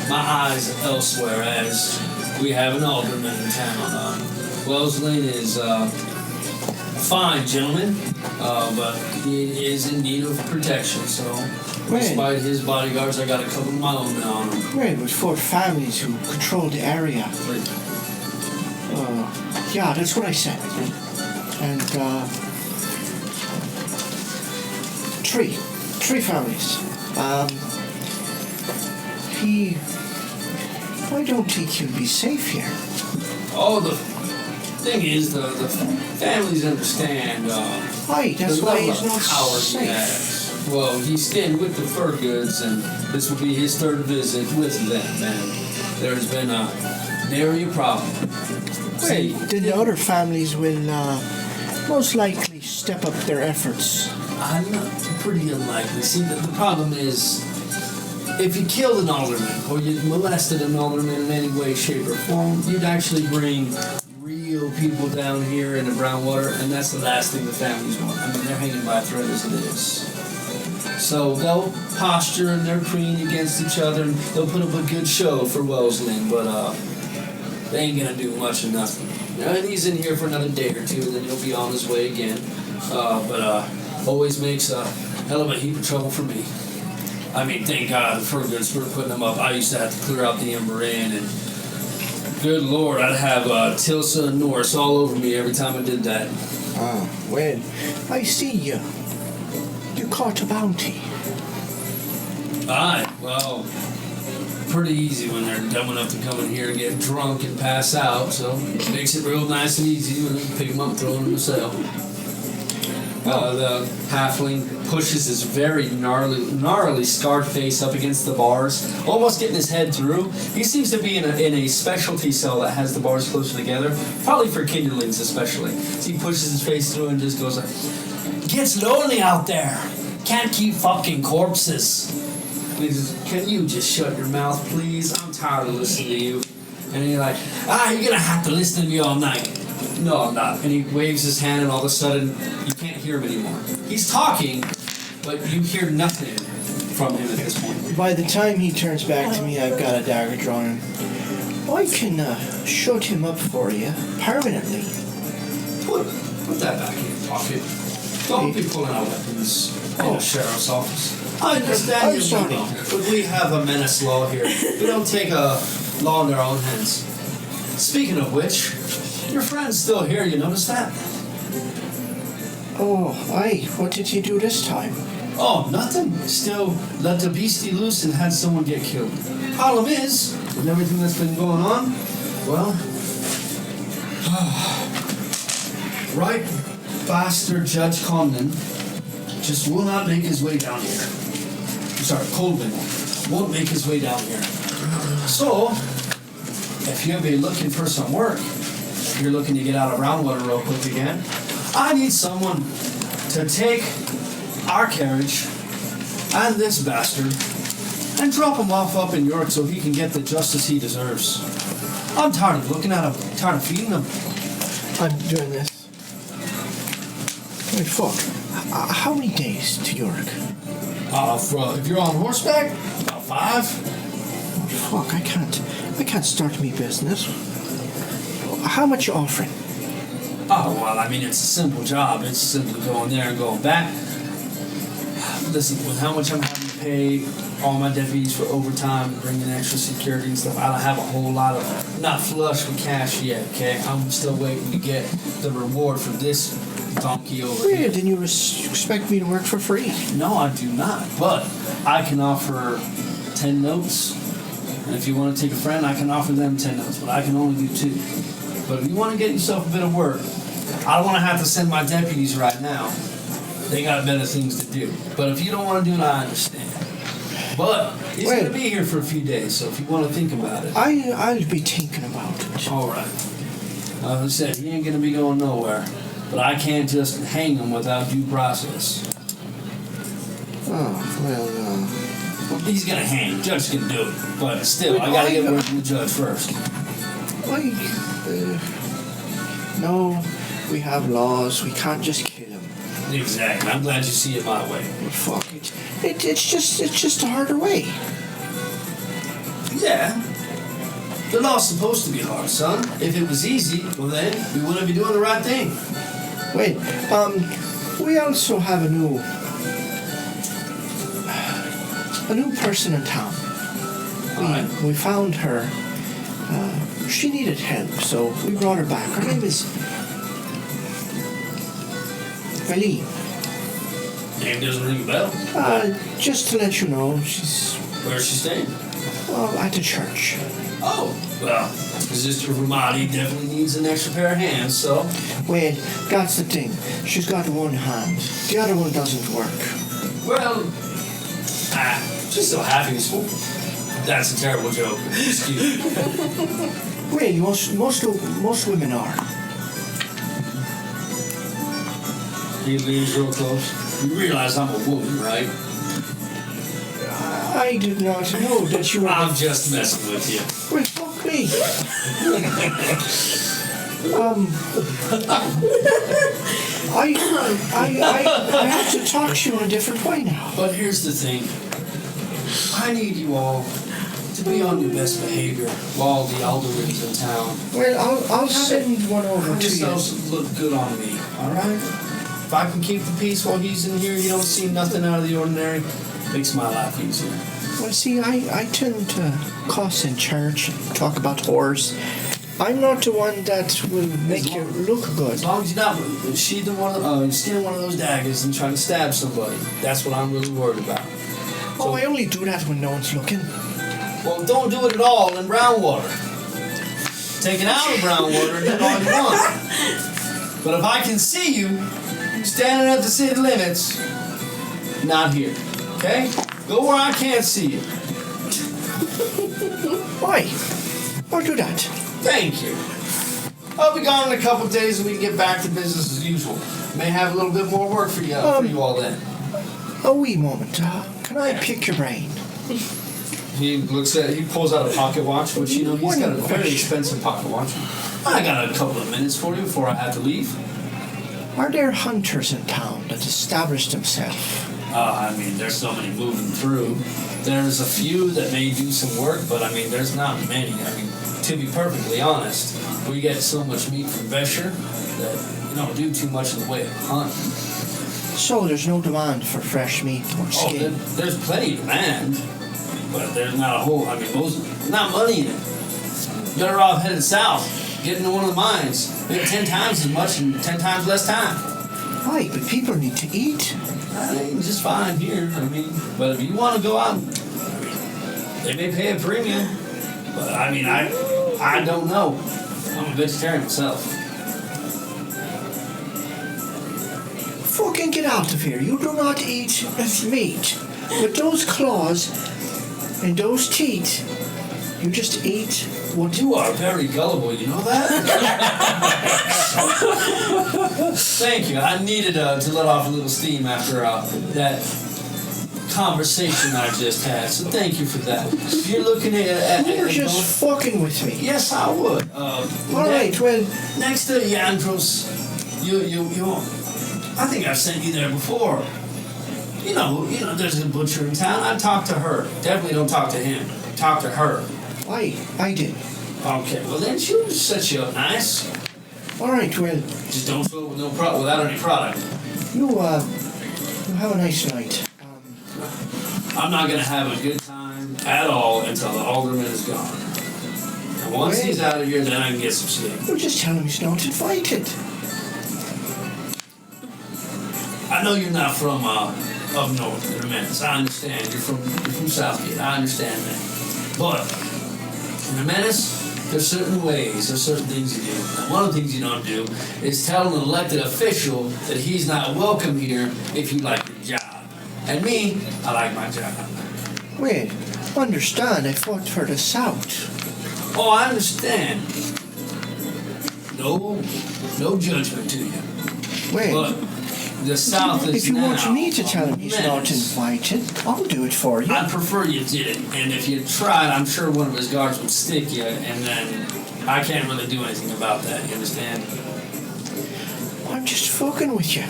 eyes elsewhere, as we have an alderman in town. Wellesley is a fine gentleman, but he is in need of protection, so despite his bodyguards, I got a couple of my own men on him. Right, with 4 families who control the area. Yeah, that's what I said. And, 3 families. I don't think he'll be safe here. Oh, the thing is, the families understand Aye, that's the why level he's of not power he safe. has. Well, he's staying with the fur goods, and this will be his 3rd visit with them, and there's been nary a problem. See, Then the other families will most likely step up their efforts. I'm not pretty unlikely. See, the problem is, if you killed an alderman or you molested an alderman in any way, shape, or form, you'd actually bring real people down here in the brown water, and that's the last thing the families want. I mean, they're hanging by a thread as it is. So they'll posture and they're preening against each other, and they'll put up a good show for Wellesley, but they ain't gonna do much of nothing. And he's in here for another day or two, then he'll be on his way again. But always makes a hell of a heap of trouble for me. I mean, thank God the fur goods were putting them up. I used to have to clear out the Ember Inn, and good Lord, I'd have Tilsa and Norse all over me every time I did that. Well, I see you. You caught a bounty. Aye, well, pretty easy when they're dumb enough to come in here and get drunk and pass out, so it makes it real nice and easy when you pick them up, throw them in the cell. The halfling pushes his very gnarly scarred face up against the bars, almost getting his head through. He seems to be in a specialty cell that has the bars closer together, probably for kindlings especially. So he pushes his face through and just goes like, Gets lonely out there. Can't keep fucking corpses. and he says, "Can you just shut your mouth, please? I'm tired of listening to you." And you're like, You're gonna have to listen to me all night. "No, I'm not." And he waves his hand, and all of a sudden, you can't hear him anymore. He's talking, but you hear nothing from him at this point. By the time he turns back to me, I've got a dagger drawn. I can shut him up for you permanently. Put that back in your pocket. Don't be pulling out weapons in the sheriff's office. I understand I'm you're sorry. legal, but we have a menace law here. We don't take a law in our own hands. Speaking of which, your friend's still here, you notice that? Oh, aye. What did he do this time? Oh, nothing. Still let the beastie loose and had someone get killed. Problem is, with everything that's been going on, well, right bastard Judge Condon just will not make his way down here. I'm sorry, Colvin won't make his way down here. So, if you'll be looking for some work, if you're looking to get out of Roundwater real quick again, I need someone to take our carriage and this bastard and drop him off up in York so he can get the justice he deserves. I'm tired of looking at him, tired of feeding him. I'm doing this. Wait, fuck. How many days to York? If you're on horseback, about 5. Fuck, I can't start me business. How much you offering? Oh, well, I mean, it's a simple job. It's simply going there and going back. Listen, with how much I'm having to pay all my deputies for overtime, bringing extra security and stuff, I don't have a whole lot of, not flush with cash yet, okay? I'm still waiting to get the reward for this donkey over here. Weird, then you expect me to work for free? No, I do not, but I can offer 10 notes. And if you want to take a friend, I can offer them 10 notes, but I can only do 2. But if you want to get yourself a bit of work, I don't want to have to send my deputies right now. They got better things to do. But if you don't want to do it, I understand. But he's going to be here for a few days, so if you want to think about it. I'll be thinking about it. All right. As I said, he ain't going to be going nowhere. But I can't just hang him without due process. Oh, well, He's going to hang. Judge can do it. But still, I got to get word from the judge first. No, we have laws. We can't just kill him. Exactly. I'm glad you see it my way. Well, fuck it. It's just a harder way. Yeah. The law's supposed to be hard, son. If it was easy, well then, we wouldn't be doing the right thing. Wait, we also have a new person in town. We found her. She needed help, so we brought her back. Her name is Valine. Name doesn't ring a bell. Just to let you know, she's Where's she staying? at the church. Oh, well, Sister Ramadi definitely needs an extra pair of hands, so. Well, that's the thing. She's got one hand. The other one doesn't work. Well, she's so happy. That's a terrible joke. Excuse me. Well, most women are. He leans real close. You realize I'm a woman, right? I did not know that you were. I'm just messing with you. Well, fuck me. I have to talk to you in a different way now. But here's the thing. I need you all to be on your best behavior while the alderman's in town. Well, I'll send one over Have to you. yourselves look good on me, alright? If I can keep the peace while he's in here, you don't see nothing out of the ordinary, makes my life easier. Well, see, I tend to cuss in church and talk about whores. I'm not the one that will make you look good. As long as you're not sheathing skinning one of those daggers and trying to stab somebody, that's what I'm really worried about. Oh, I only do that when no one's looking. Well, don't do it at all in brown water. Take it out of brown water and do it all you want. But if I can see you standing at the city limits, not here. Okay? Go where I can't see you. Why? I'll do that. Thank you. I'll be gone in a couple of days and we can get back to business as usual. May have a little bit more work for you all then. A wee moment. Can I pick your brain? He pulls out a pocket watch, which he's got a very expensive pocket watch. I got a couple of minutes for you before I have to leave. Are there hunters in town that established themselves? I mean, there's so many moving through. There's a few that may do some work, but I mean, there's not many. I mean, to be perfectly honest, we get so much meat from Vesher that you don't do too much in the way of hunting. So there's no demand for fresh meat or skin? There's plenty of demand, but there's not a whole, I mean, not money in it. Better off heading south, getting to one of the mines, make 10 times as much in 10 times less time. Why? But people need to eat. I mean, just fine here, I mean, but if you want to go out, I mean, they may pay a premium, but I mean, I don't know. I'm a vegetarian myself. Fucking get out of here. You do not eat meat. With those claws and those teeth, you just eat what You are very gullible, you know that? Thank you. I needed to let off a little steam after that conversation I just had, so thank you for that. If you're looking at You're just fucking with me. yes, I would. Alright, well, Next to Yandros, you. I think I've sent you there before. You know, there's a butcher in town. I talked to her. Definitely don't talk to him. Talk to her. I did. Okay, well then she'll set you up nice. Alright, well, Just don't fill it with without any product. you have a nice night. I'm not gonna have a good time at all until the alderman is gone. And once he's out of here, then I can get some sleep. You just tell him he's not invited. I know you're not from up north in the Menace. I understand. You're from Southgate. I understand that. But in the Menace, there's certain ways, there's certain things you do. And one of the things you don't do is tell an elected official that he's not welcome here if you like your job. And me, I like my job. Wait, understand, I fought for the South. Oh, I understand. No judgment to you. Wait, But the South is if you now want me to tell him a he's not menace. invited, I'll do it for you. I'd prefer you didn't, and if you tried, I'm sure one of his guards would stick you, and then I can't really do anything about that, you understand? I'm just fucking with you.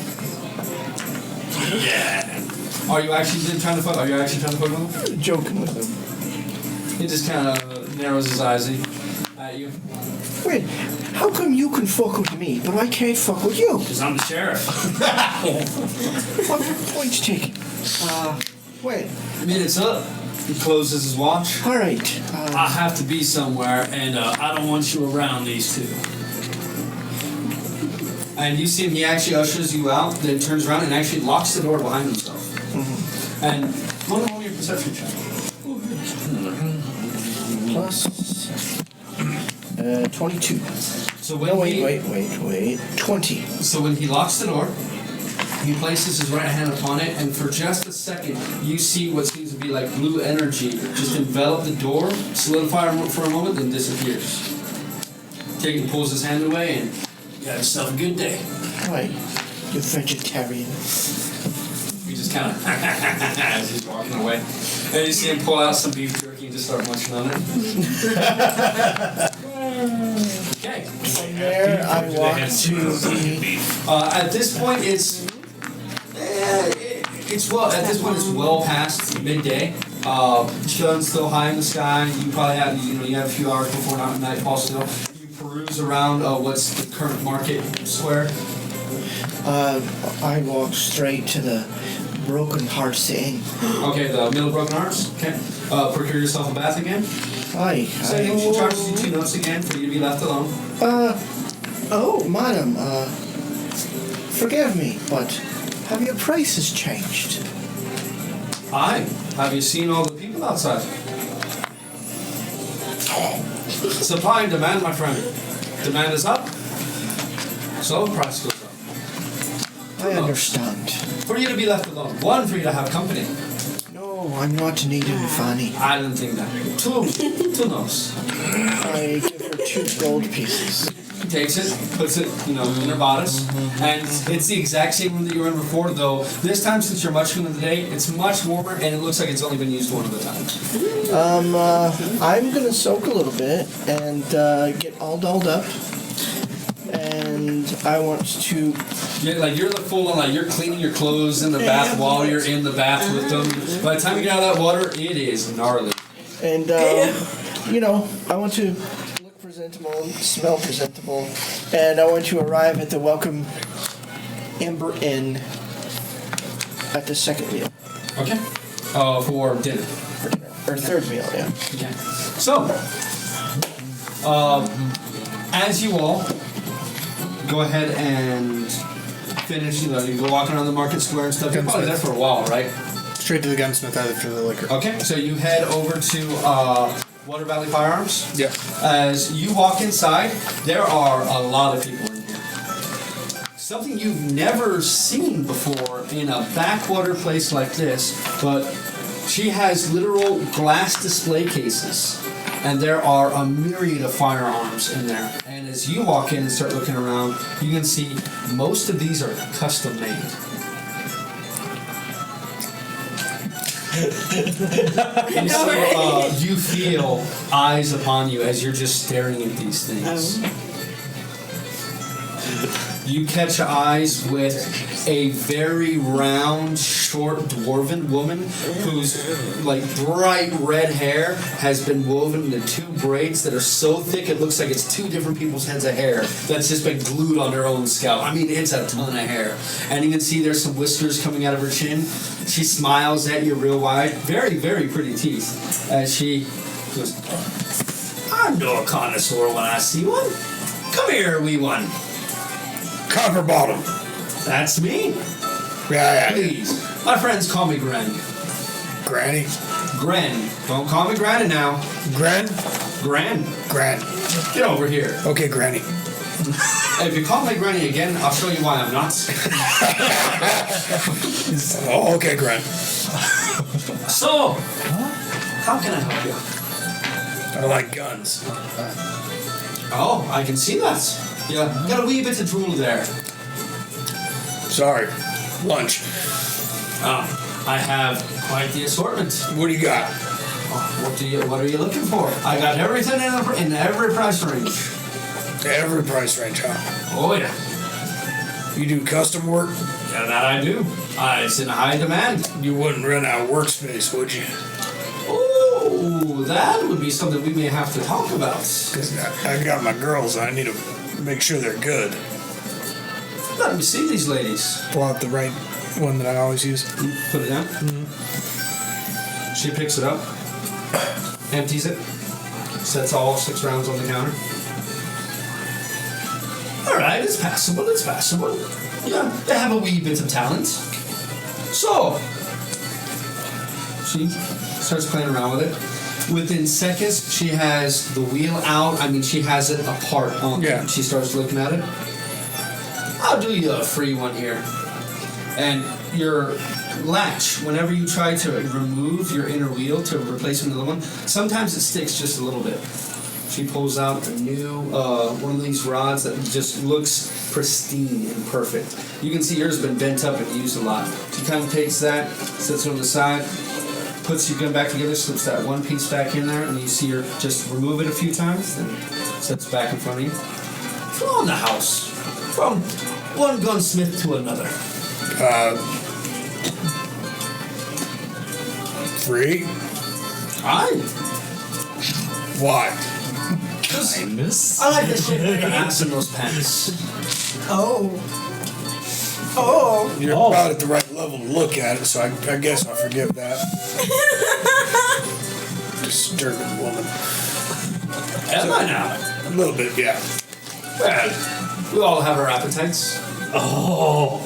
Yeah. Are you actually trying to fuck with him? Joking with him. He just kind of narrows his eyes at you. Wait, how come you can fuck with me, but I can't fuck with you? Because I'm the sheriff. Point taken. Wait, Minutes up. He closes his watch. alright. I have to be somewhere, and I don't want you around these two. And you see him, he actually ushers you out, then turns around and actually locks the door behind himself. And roll your perception check. Plus 22. So when No, he, wait. 20. So when he locks the door, he places his right hand upon it, and for just a second, you see what seems to be like blue energy just envelop the door, solidify for a moment, then disappears. Tegan pulls his hand away, and You have yourself a good day. Why, you vegetarian. he just kind of as he's walking away. And you see him pull out some beef jerky and just start munching on it. Okay. From there, I walk to the... At this point, it's well past midday. Sun's still high in the sky. You probably have you have a few hours before nightfall still. You peruse around what's the current market square. I walk straight to the Broken Hearts Inn. Okay, the Middle Broken Hearts. Okay. Procure yourself a bath again. Aye. So she charges you 2 notes again for you to be left alone. Oh, madam, forgive me, but have your prices changed? Aye. Have you seen all the people outside? Supply and demand, my friend. Demand is up, so price goes up. I understand. For you to be left alone. One, for you to have company. No, I'm not needing Fanny. I didn't think that. Two no's. I give her 2 gold pieces. Takes it, puts it, in her bodice, and it's the exact same room that you were in before, though this time, since you're much cooler today, it's much warmer, and it looks like it's only been used one other time. I'm gonna soak a little bit and get all dolled up. And I want to. You're the full on, you're cleaning your clothes in the bath while you're in the bath with them. By the time you get out of that water, it is gnarly. And, I want to look presentable, smell presentable, and I want to arrive at the Welcome Amber Inn at the second meal. Okay. For dinner. For dinner. Or third meal, yeah. Okay. So, as you all go ahead and finish, you go walking around the market square and stuff, you're probably there for a while, right? Straight to the gunsmith after the liquor. Okay, so you head over to Water Valley Firearms. Yeah. As you walk inside, there are a lot of people in here. Something you've never seen before in a backwater place like this, but she has literal glass display cases, and there are a myriad of firearms in there. And as you walk in and start looking around, you can see most of these are custom made. And so you feel eyes upon you as you're just staring at these things. You catch eyes with a very round, short, dwarven woman whose bright red hair has been woven into 2 braids that are so thick it looks like it's 2 different people's heads of hair that's just been glued on her own scalp. I mean, it's a ton of hair. And you can see there's some whiskers coming out of her chin. She smiles at you real wide. Very, very pretty teeth. As she goes, I know a connoisseur when I see one. Come here, wee one. Copper bottom. That's me. Yeah. Please. My friends call me Gren. Granny. Gren. Don't call me Granny now. Gran? Gran. Gran. Get over here. Okay, Granny. If you call me Granny again, I'll show you why I'm not. Oh, okay, Gran. So, how can I help you? I like guns. Oh, I can see that. Yeah, got a wee bit of drool there. Sorry. Lunch. I have quite the assortment. What do you got? What are you looking for? I got everything in every price range. Every price range, huh? Oh yeah. You do custom work? Yeah, that I do. It's in high demand. You wouldn't run out of workspace, would you? Oh, that would be something we may have to talk about. Because I got my girls, I need to make sure they're good. Let me see these ladies. Pull out the right one that I always use. Put it down. Mm-hmm. She picks it up, empties it, sets all 6 rounds on the counter. Alright, it's passable, Yeah, they have a wee bit of talent. So, she starts playing around with it. Within seconds, she has the wheel out. I mean, she has it apart on. Yeah. She starts looking at it. I'll do you a free one here. And your latch, whenever you try to remove your inner wheel to replace another one, sometimes it sticks just a little bit. She pulls out a new one of these rods that just looks pristine and perfect. You can see yours has been bent up and used a lot. She kind of takes that, sets it on the side, puts your gun back together, slips that one piece back in there, and you see her just remove it a few times, then sets it back in front of you. From the house. From one gunsmith to another. Free? Aye. Why? Kindness? I like the shit in your ass in those pants. You're about at the right level to look at it, so I guess I'll forgive that. Disturbing woman. Am I now? A little bit, yeah. Well, we all have our appetites. Oh.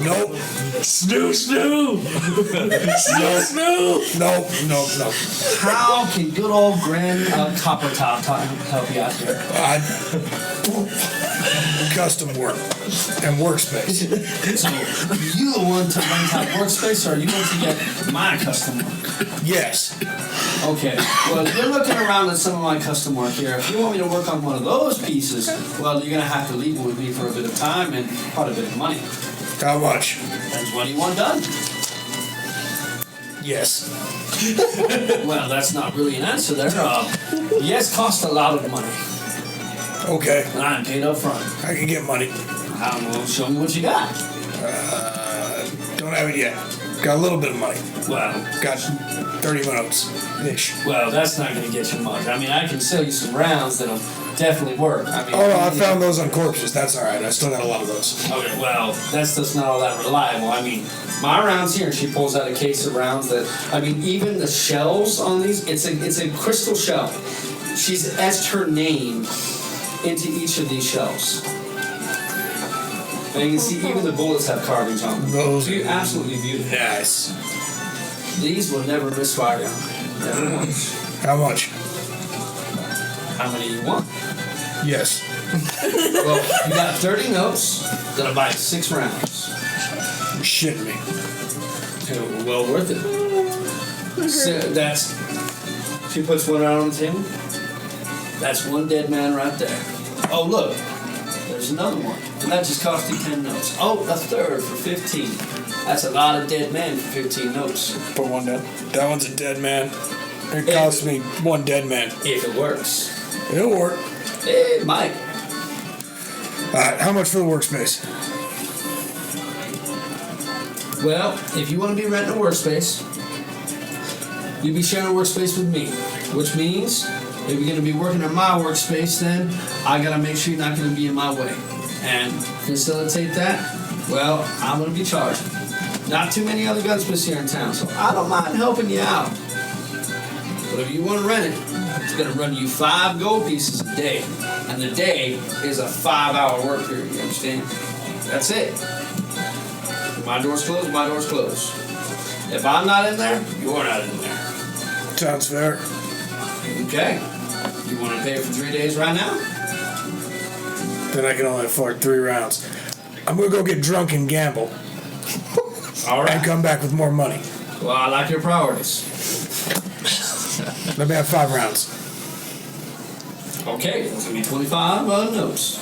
Nope. Snoo. No. How can good old Grand Copper Top help you out here? Custom work and workspace. So, you want to rent out workspace, or you want to get my custom work? Yes. Okay. Well, you're looking around at some of my custom work here. If you want me to work on one of those pieces, well, you're gonna have to leave it with me for a bit of time and quite a bit of money. How much? Depends what do you want done. Yes. Well, that's not really an answer there. Yes, cost a lot of money. Okay. And I'm paid up front. I can get money. Well, show me what you got. Don't have it yet. Got a little bit of money. Well, Got 30 minutes-ish. well, that's not going to get you much. I mean, I can sell you some rounds that'll definitely work. I mean, Oh no, I found those on corpses. That's all right. I still got a lot of those. Okay, well, that's just not all that reliable. I mean, my rounds here, and she pulls out a case of rounds that, I mean, even the shells on these, it's a crystal shell. She's etched her name into each of these shells. And you can see even the bullets have carvings on them. Those They're absolutely beautiful. Nice. These will never misfire down. Never once. How much? How many do you want? Yes. Well, you got 30 notes that'll buy 6 rounds. You're shitting me. Okay, well worth it. So that's. She puts one round on the table. That's one dead man right there. Oh look, there's another one, and that just cost you 10 notes. Oh, a third for 15. That's a lot of dead men for 15 notes. Put one down. That one's a dead man. It cost me one dead man. If it works, It'll work. it might. Alright, how much for the workspace? Well, if you want to be renting a workspace, you'll be sharing a workspace with me, which means if you're going to be working on my workspace, then I got to make sure you're not going to be in my way. And to facilitate that, well, I'm going to be charging. Not too many other gunsmiths here in town, so I don't mind helping you out. But if you want to rent it, it's going to run you 5 gold pieces a day. And the day is a 5-hour work period, you understand? That's it. If my door's closed, my door's closed. If I'm not in there, you're not in there. Sounds fair. Okay. You want to pay for 3 days right now? Then I can only afford 3 rounds. I'm gonna go get drunk and gamble All and right. come back with more money. Well, I like your priorities. Let me have 5 rounds. Okay, that's going to be 25 notes.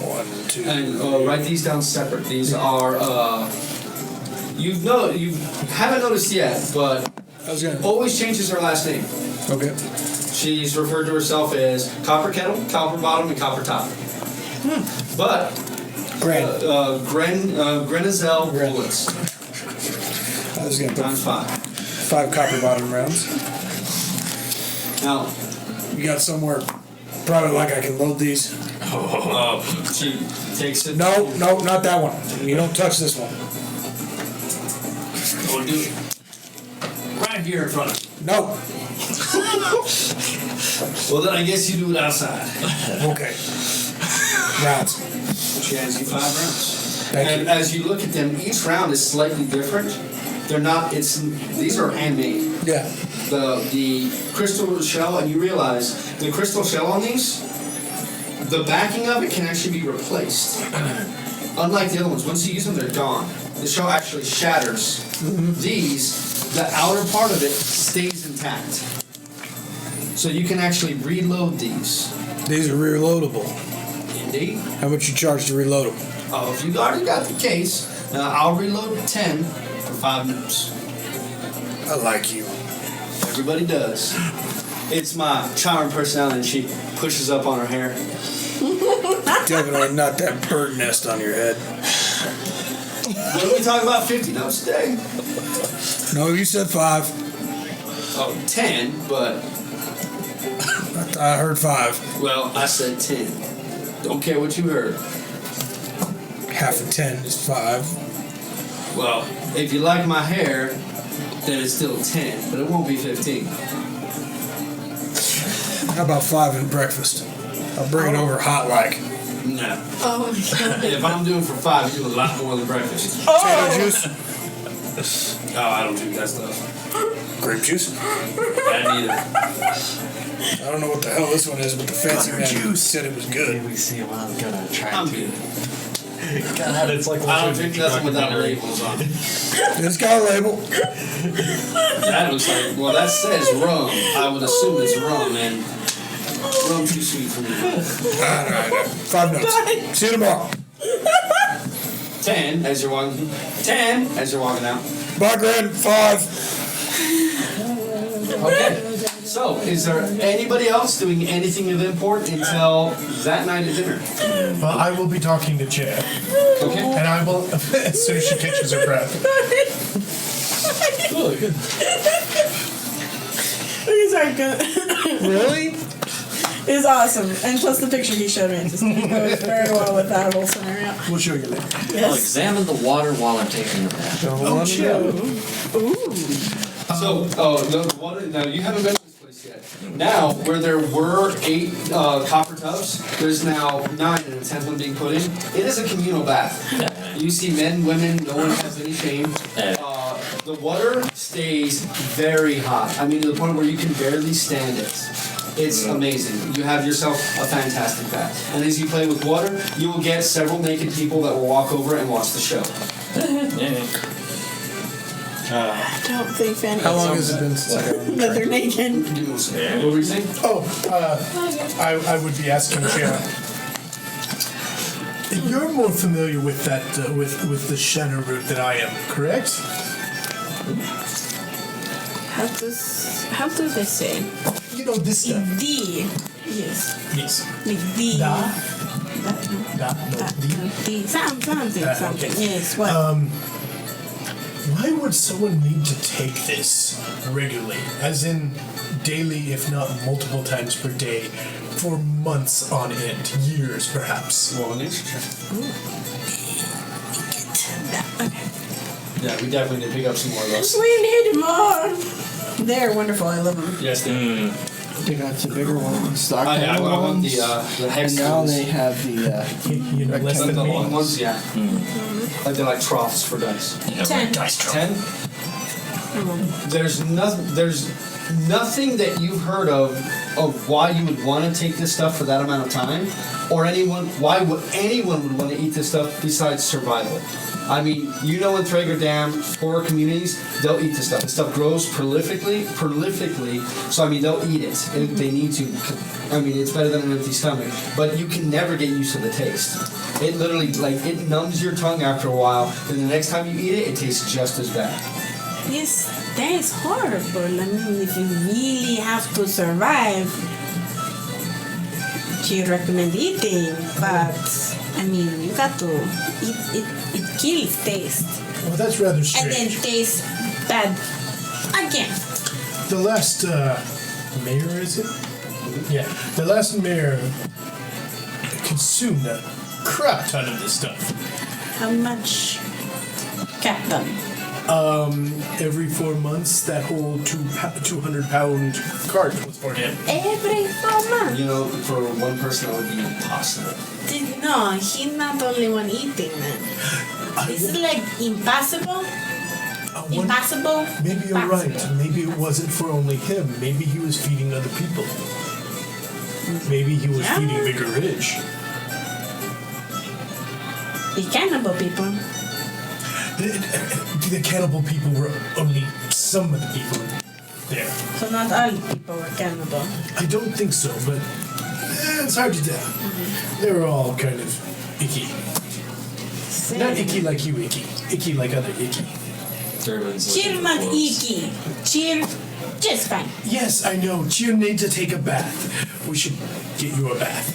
1, 2. And write these down separate. These are, you haven't noticed yet, but I was gonna. always changes her last name. Okay. She's referred to herself as Copper Kettle, Copper Bottom, and Copper Top. But Grand. Grenazel Gren. bullets I was gonna put times 5. 5 copper bottom rounds. Now, You got somewhere probably like I can load these. she takes it. No, not that one. You don't touch this one. We'll do it right here in front of you. No. Well, then I guess you do it outside. Okay. Rounds. She hands you 5 rounds. Thank And you. as you look at them, each round is slightly different. They're not. These are handmade. Yeah. The crystal shell, and you realize the crystal shell on these, the backing of it can actually be replaced. Unlike the other ones, once you use them, they're gone. The shell actually shatters. These, the outer part of it stays intact. So you can actually reload these. These are reloadable. Indeed. How much you charge to reload them? Oh, if you already got the case, I'll reload 10 for 5 notes. I like you. Everybody does. It's my charming personality, and she pushes up on her hair. Definitely not that bird nest on your head. What are we talking about? 50 notes a day? No, you said 5. Oh, 10, but, I heard 5. well, I said 10. Don't care what you heard. Half of 10 is 5. Well, if you like my hair, then it's still 10, but it won't be 15. How about 5 and breakfast? I'll bring it over hot like. No. Oh my god. If I'm doing for 5, you do a lot more than breakfast. Potato juice. Oh, I don't drink that stuff. Grape juice? That neither. I don't know what the hell this one is, but the fancy man said it was good. Maybe see what I'm gonna try I'm to. good. God, it's like I don't drink nothing without labels on it. It's got a label. That looks like, well, that says rum. I would assume it's rum, and rum too sweet for me. Alright, 5 notes. See you tomorrow. 10 as you're walking. 10 as you're walking out. Bye, Grand. 5. Okay. So, is there anybody else doing anything of import until that night at dinner? Well, I will be talking to Chad, Okay. and I will as soon as she catches her breath. These are good. Really? It's awesome. And plus the picture he showed me just goes very well with that whole scenario. We'll show you later. I'll Yes. examine the water while I'm taking a bath. Oh, Chad. So, the water, now you haven't been to this place yet. Now, where there were 8 copper tubs, there's now 9 and a 10th one being put in. It is a communal bath. You see men, women, no one has any shame. The water stays very hot. I mean, to the point where you can barely stand it. It's amazing. You have yourself a fantastic bath. And as you play with water, you will get several naked people that will walk over and watch the show. I don't think Fanny. How long has it been since I got on the That they're train? naked. What were you saying? Oh, I would be asking Chad. You're more familiar with that with the Shannon route than I am, correct? How do they say? You know this stuff. D. Yes. Yes. Like D. Da. That, no. Da. No. That, D. no. D. Something. Okay. Yes. What? Why would someone need to take this regularly, as in daily, if not multiple times per day, for months on end, years perhaps? Roll an nature check. Okay. Yeah, we definitely need to pick up some more of those. We need more. They're wonderful. I love them. Yes, they They got the bigger ones, stock I panel want ones, the hex and now ones. they have the You know, less Like than the me. long ones, yeah. Like they're like troughs for dice. 10. 10? There's nothing that you've heard of why you would want to take this stuff for that amount of time, or why would anyone would want to eat this stuff besides survival. I mean, you know, in Thrager Dam, poorer communities, they'll eat this stuff. This stuff grows prolifically, so I mean, they'll eat it if they need to. I mean, it's better than an empty stomach, but you can never get used to the taste. It literally, it numbs your tongue after a while, and the next time you eat it, it tastes just as bad. Yes, that is horrible. I mean, if you really have to survive, you recommend eating, but I mean, you got to eat. It kills taste, Well, that's rather and strange. then tastes bad again. The last mayor, is it? Yeah, the last mayor consumed a crap ton of this stuff. How much, Captain? Every 4 months, that whole 200-pound cart was for him. Every 4 months. You know, for one person, that would be impossible. No, he's not the only one eating then. Is it like impossible? Impossible? Maybe you're right. Possible. Maybe it wasn't for only him. Maybe he was feeding other people. Maybe he was Yeah. feeding Bigger Ridge. The cannibal people. The cannibal people were only some of the people there. So not all people were cannibal. I don't think so, but it's hard to tell. They were all kind of icky. Not icky like you, icky. Icky like other icky. Cheer not icky. Cheer just fine. Yes, I know. You need to take a bath. We should get you a bath.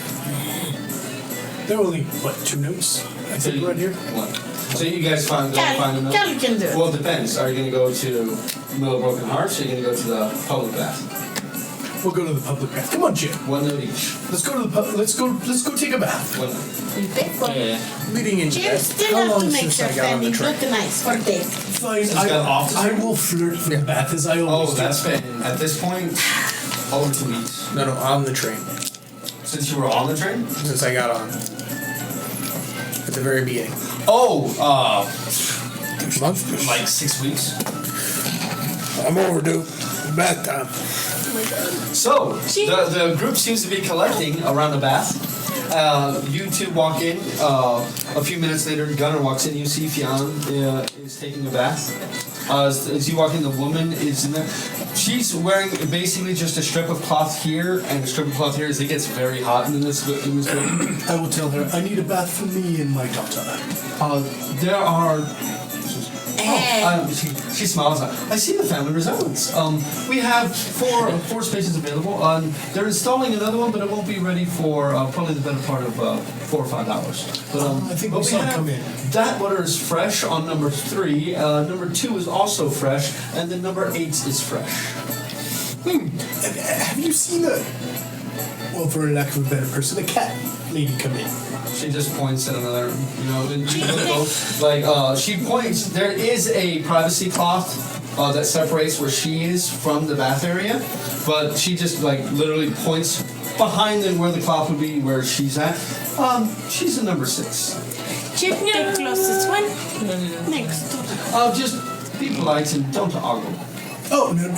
There are only, 2 notes? I think right here. One. So you guys find Cal another? can do it. Well, it depends. Are you going to go to Mill of Broken Hearts, or are you going to go to the public bath? We'll go to the public bath. Come on, Jim. One note each. Let's go to the let's go take a bath. One note. You pay for it. Leading into Cheer that, still how have long to make since sure I got on the Fanny train? look nice for days. Fine, got off the I will flirt for the bath as I always Oh, do. that's been, at this point, over 2 weeks. No, on the train. Since you were on the train? Since I got on. At the very beginning. Oh, Month? Like 6 weeks. I'm overdue. Bath time. So, the group seems to be collecting around the bath. You two walk in. A few minutes later, Gunnar walks in. You see Fionn is taking a bath. As you walk in, the woman is in there. She's wearing basically just a strip of cloth here and a strip of cloth here as it gets very hot in this building. I will tell her, I need a bath for me and my daughter. There are... she smiles. I see the family resemblance. We have four spaces available. They're installing another one, but it won't be ready for probably the better part of 4 or 5 hours. But, I think we saw it come in. That water is fresh on number 3. Number 2 is also fresh, and then number 8 is fresh. Have you seen well, for lack of a better person, a cat lady come in? She just points at another, and she she points. There is a privacy cloth that separates where she is from the bath area, but she just literally points behind and where the cloth would be where she's at. She's in number 6. Check the closest one. Next. Just be polite and don't argue. Oh, no.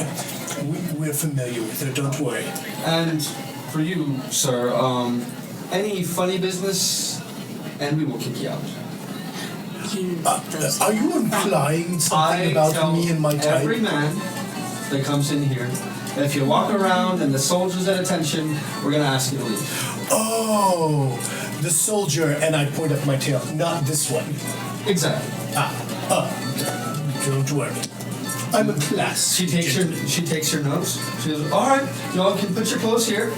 We're familiar with her, don't worry. And for you, sir, any funny business, and we will kick you out. Are you implying something about me and my type? Every man that comes in here, if you walk around and the soldier's at attention, we're going to ask you to leave. Oh, the soldier, and I point up my tail. Not this one. Exactly. Don't worry. I'm a class. She takes your notes. She goes, all right, y'all can put your clothes here.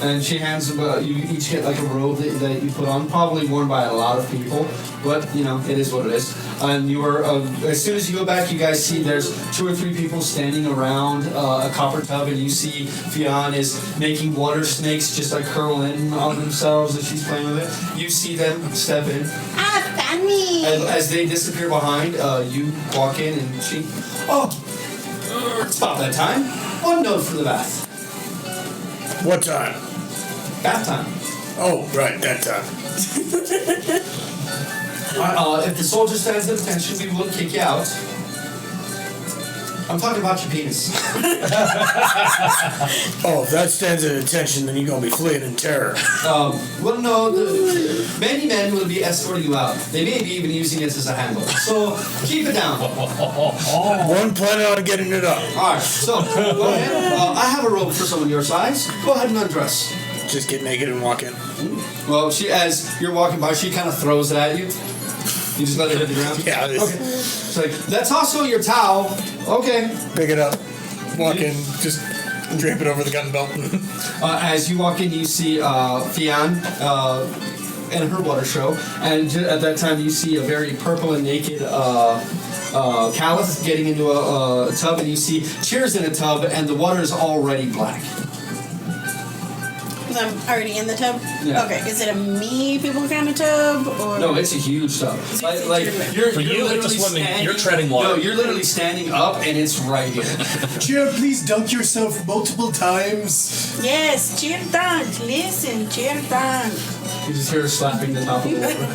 And she hands you each get a robe that you put on, probably worn by a lot of people, but it is what it is. And you are as soon as you go back, you guys see there's 2 or 3 people standing around a copper tub, and you see Fionn is making water snakes just curl in on themselves as she's playing with it. You see them step in. Funny. And as they disappear behind, you walk in and she, it's about that time. 1 note for the bath. What time? Bath time. Oh, right, that time. If the soldier stands at attention, we will kick you out. I'm talking about your penis. Oh, if that stands at attention, then you're going to be fleeing in terror. Many men will be escorting you out. They may be even using it as a handle. So, keep it down. One planning on getting it up. Alright, so, go ahead. I have a robe for someone your size. Go ahead and undress. Just get naked and walk in. Well, as you're walking by, she kind of throws it at you. You just let it hit the ground? Yeah. Okay. It's that's also your towel. Okay. Pick it up. Walk in. Just drape it over the gun belt. As you walk in, you see Fionn and her water show. And at that time, you see a very purple and naked Caliph getting into a tub. And you see Cheers in a tub, and the water is already black. I'm already in the tub? Yeah. Okay, is it a me people kind of tub? Or? No, it's a huge tub. You're literally standing, you're treading water. No, you're literally standing up, and it's right here. Cheer, please dunk yourself multiple times. Yes, cheer dunk. Listen, cheer dunk. You just hear her slapping the top of the water.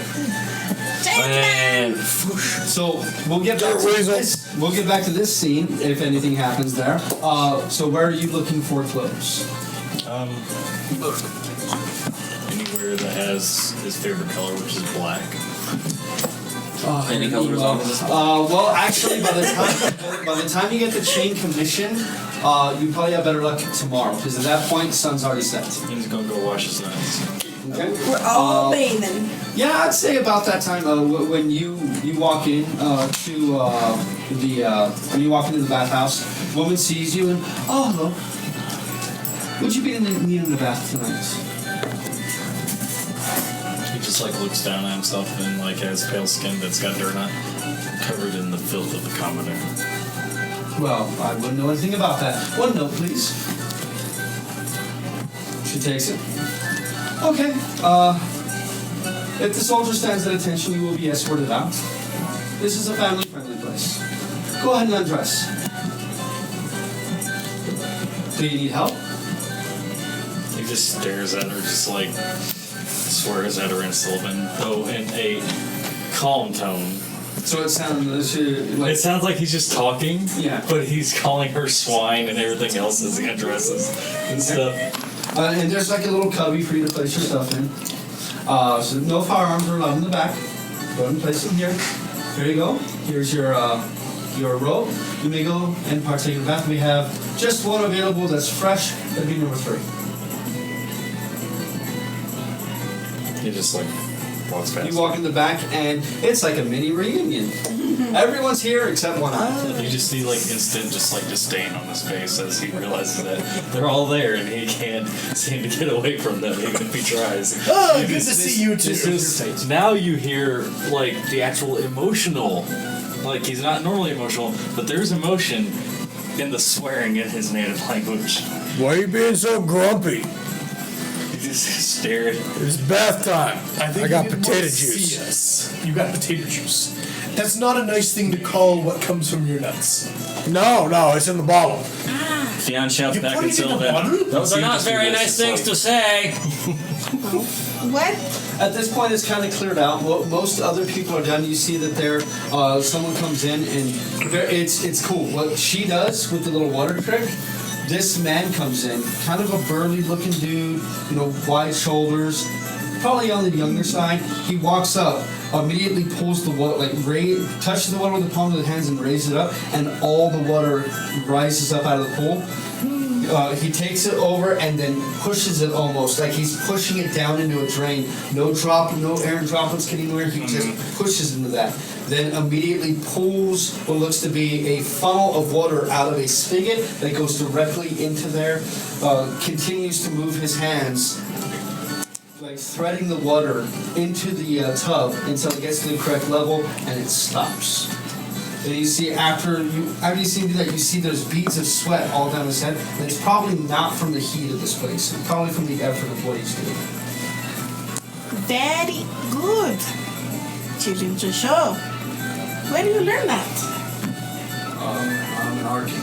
And So we'll get back to this. We'll get back to this scene if anything happens there. So where are you looking for clothes? Anywhere that has his favorite color, which is black. any colors on this? Well, actually, by the time you get the chain commission, you probably have better luck tomorrow because at that point, the sun's already set. He's gonna go wash his nuts. Okay. We're all bathing. Yeah, I'd say about that time when you walk in when you walk into the bathhouse, woman sees you and hello. Would you be in need of a bath tonight? He just looks down at himself and has pale skin that's got dirt on, covered in the filth of the commoner. Well, I wouldn't know anything about that. 1 note, please. She takes it. Okay. If the soldier stands at attention, you will be escorted out. This is a family-friendly place. Go ahead and undress. Do you need help? He just stares at her, swears at her in Sylvan, though in a calm tone, So it sounds like It sounds like he's just talking, Yeah. but he's calling her swine and everything else as he addresses and stuff. and there's like a little cubby for you to place your stuff in. So no firearms are allowed in the back. Go ahead and place them here. There you go. Here's your rope. You may go and partake in the bath. We have just one available that's fresh. That'd be number 3. He just like walks past. You walk in the back and it's like a mini reunion. Everyone's here except one eye. You just see like instant just like disdain on his face as he realizes that they're all there and he can't seem to get away from them even if he tries. Oh, good to see you too. Now you hear like the actual emotional, like he's not normally emotional, but there's emotion in the swearing in his native language. Why are you being so grumpy? He just stared. It's bath time. I got you didn't potato want to see juice. us. You got potato juice. That's not a nice thing to call what comes from your nuts. No, it's in the bottle. Theon shouts You back put at it in the Sylvan. water? Those are not very nice things to say. What? At this point, it's kind of cleared out. Most other people are done. You see that there, someone comes in and it's cool. What she does with the little water trick, this man comes in, kind of a burly-looking dude, wide shoulders, probably on the younger side. He walks up, immediately pulls the water, touches the water with the palm of his hands and raises it up, and all the water rises up out of the pool. He takes it over and then pushes it almost like he's pushing it down into a drain. No air droplets getting anywhere. He just pushes into that. Then immediately pulls what looks to be a funnel of water out of a spigot that goes directly into there. Continues to move his hands, like threading the water into the tub until it gets to the correct level, and it stops. And you see after you see him do that, you see there's beads of sweat all down his head, and it's probably not from the heat of this place. It's probably from the effort of what he's doing. Very good. Children to show. Where do you learn that? I'm an Arkin.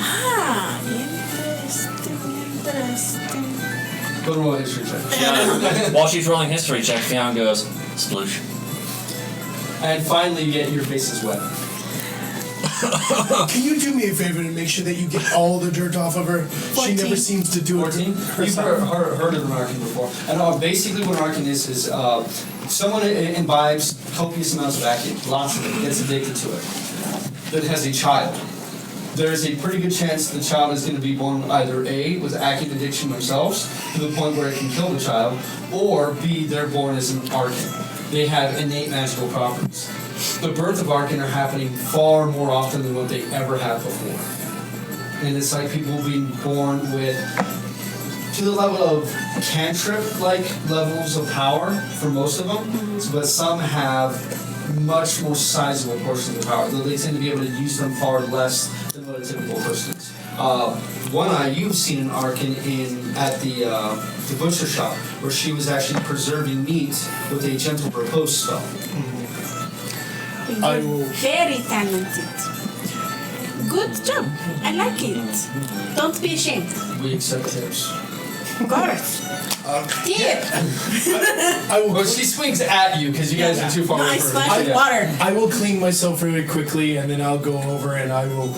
Ah, interesting. Go roll a history check. Theon, while she's rolling history check, Theon goes, sploosh. And finally, you get your face is wet. Can you do me a favor and make sure that you get all the dirt off of her? 14. She never seems to do 14? it. You've heard of an Arkin before. And basically what an Arkin is someone imbibes copious amounts of Akin, lots of it, gets addicted to it, that has a child. There is a pretty good chance the child is going to be born either A, with Akin addiction themselves, to the point where it can kill the child, or B, they're born as an Arkin. They have innate magical properties. The birth of Arkin are happening far more often than what they ever have before. And it's like people being born with, to the level of cantrip-like levels of power for most of them, but some have much more sizable portions of the power. Though they tend to be able to use them far less than what a typical person is. One eye, you've seen an Arkin at the butcher shop, where she was actually preserving meat with a gentle repose spell. I You're will- very talented. Good job. I like it. Don't be ashamed. We accept tips. Of course. Tip. I will. Well, she swings at you because you guys are too far away Nice from her. splash of water. I will clean myself really quickly, and then I'll go over and I will.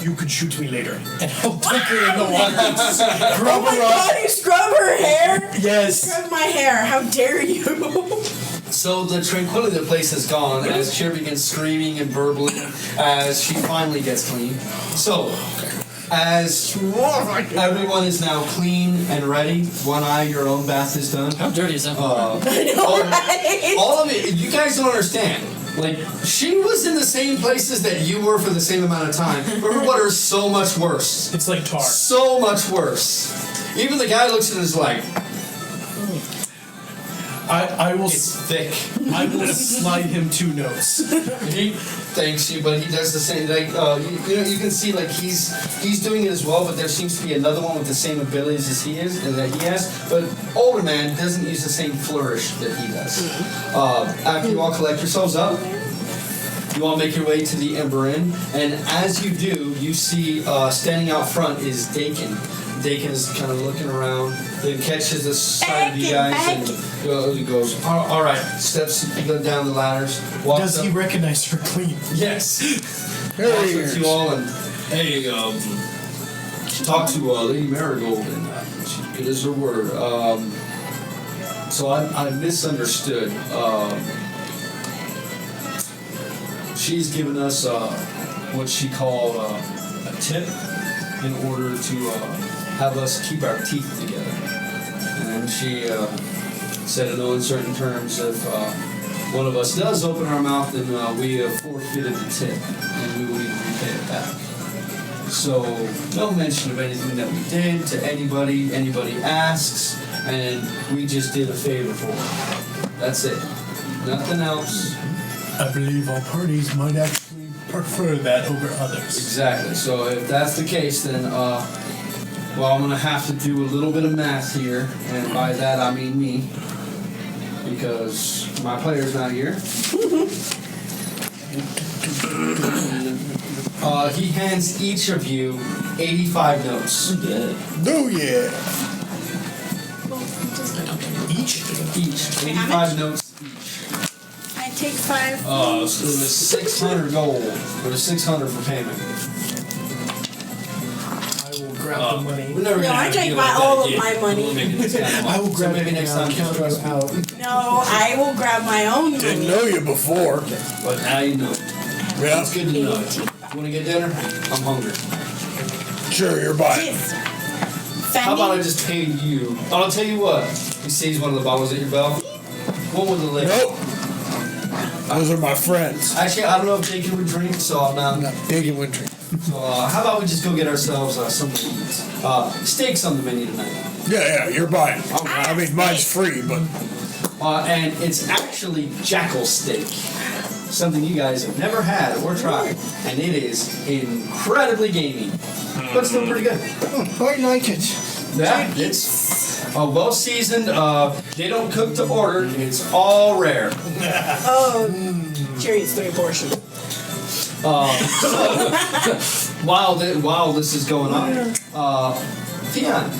You could shoot me later, and I'll take her in the water. Scrub Oh my her off. god, you scrub her hair? Yes. Scrub my hair. How dare you? So the tranquility of the place has gone as Cheer begins screaming and burbling as she finally gets clean. So, as everyone is now clean and ready, One Eye, your own bath is done. How dirty is that? All of it, you guys don't understand. Like, she was in the same places that you were for the same amount of time, but her water is so much worse. It's like tar. So much worse. Even the guy looks at it and is like, I will. it's thick. I will slide him 2 notes. He thanks you, but he does the same. Like you can see like he's doing it as well, but there seems to be another one with the same abilities as he is and that he has. But older man doesn't use the same flourish that he does. After you all collect yourselves up, you all make your way to the Ember Inn, and as you do, you see standing out front is Dakin. Dakin is kind of looking around, then catches the sight of you guys and goes, all right, steps down the ladders. Walks Does up. he recognize her clean? Yes. Walks with you all and, hey, talk to Lady Marigold, and she's good as her word. So I misunderstood. She's given us what she called a tip in order to have us keep our teeth together. And she said in no uncertain terms, if one of us does open our mouth, then we have forfeited the tip, and we will need to repay it back. So, no mention of anything that we did to anybody. Anybody asks, and we just did a favor for them. That's it. Nothing else. I believe all parties might actually prefer that over others. Exactly. So if that's the case, then, well, I'm going to have to do a little bit of math here, and by that I mean me, because my player's not here. He hands each of you 85 notes. Oh yeah. Each 85 notes each. I take 5. So it was 600 gold, or 600 for payment. I will grab the money. We're never No, gonna I have to take deal my with that all of again. my money. We'll make it this kind of I will month. grab So maybe it next now, time, just count trust you me. out. No, I will grab my own Didn't money. know you before. But now you know. Yeah. It's good to know. You want to get dinner? I'm hungry. Sure, you're buying. Yes. How about I Fanny? just pay you? I'll tell you what. He sees one of the bottles at your belt. One with the lid. Nope. Those are my friends. Actually, I don't know if Dakin would drink, so I'm not. Digging wintry. So, how about we just go get ourselves something to eat? Steaks on the menu tonight. Yeah, you're buying. Okay. I mean, mine's free, but And it's actually jackal steak. Something you guys have never had or tried. And it is incredibly gamey. But still pretty good. I like it. Yeah, it's well seasoned. They don't cook to order. It's all rare. Oh, Jerry eats 3 portions. While this is going on, Theon,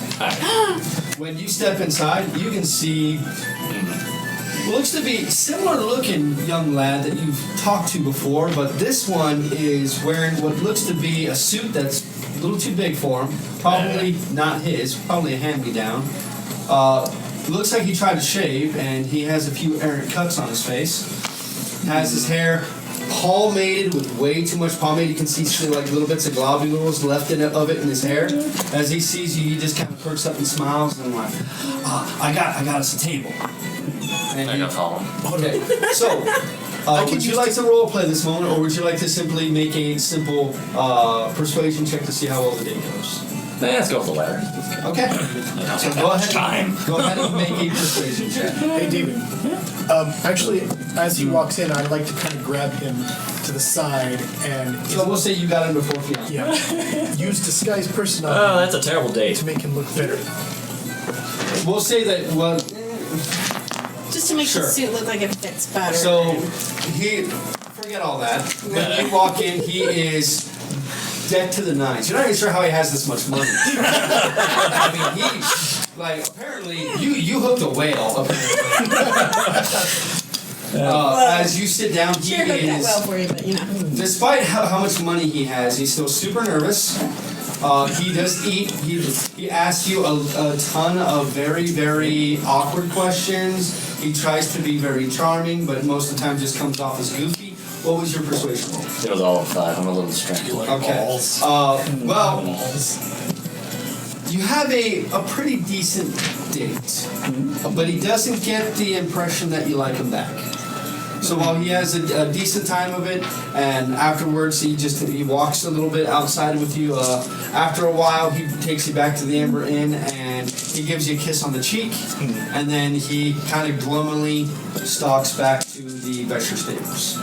when you step inside, you can see what looks to be similar looking young lad that you've talked to before, but this one is wearing what looks to be a suit that's a little too big for him. Probably not his, probably a hand-me-down. Looks like he tried to shave, and he has a few errant cuts on his face. Has his hair palmated with way too much pomade. You can see like little bits of globules left of it in his hair. As he sees you, he just kind of perks up and smiles and like, I got us a table. And I gotta follow him. okay, so would you like to role play this moment, or would you like to simply make a simple persuasion check to see how well the day goes? Let's go with the latter. Okay. So go ahead. Time. Go ahead and make a persuasion check. Hey, David. Actually, as he walks in, I'd like to kind of grab him to the side and So we'll say you got him before Fiona. use disguise person on Oh, him that's a terrible date. to make him look better. We'll say that. Well, Just to make Sure. the suit look like it fits better. so he forget all that. When you walk in, he is decked to the nines. You're not even sure how he has this much money. I mean, he apparently you hooked a whale apparently. As you sit down, he Sure hooked that is. well for you, but you know. Despite how much money he has, he's still super nervous. He does eat. He asks you a ton of very, very awkward questions. He tries to be very charming, but most of the time just comes off as goofy. What was your persuasion roll? It was all of 5. I'm a little distracted. Okay. Well, you have a pretty decent date, but he doesn't get the impression that you like him back. So while he has a decent time of it, and afterwards he walks a little bit outside with you. After a while, he takes you back to the Amber Inn and he gives you a kiss on the cheek, and then he kind of glumly stalks back to the Vesher stables.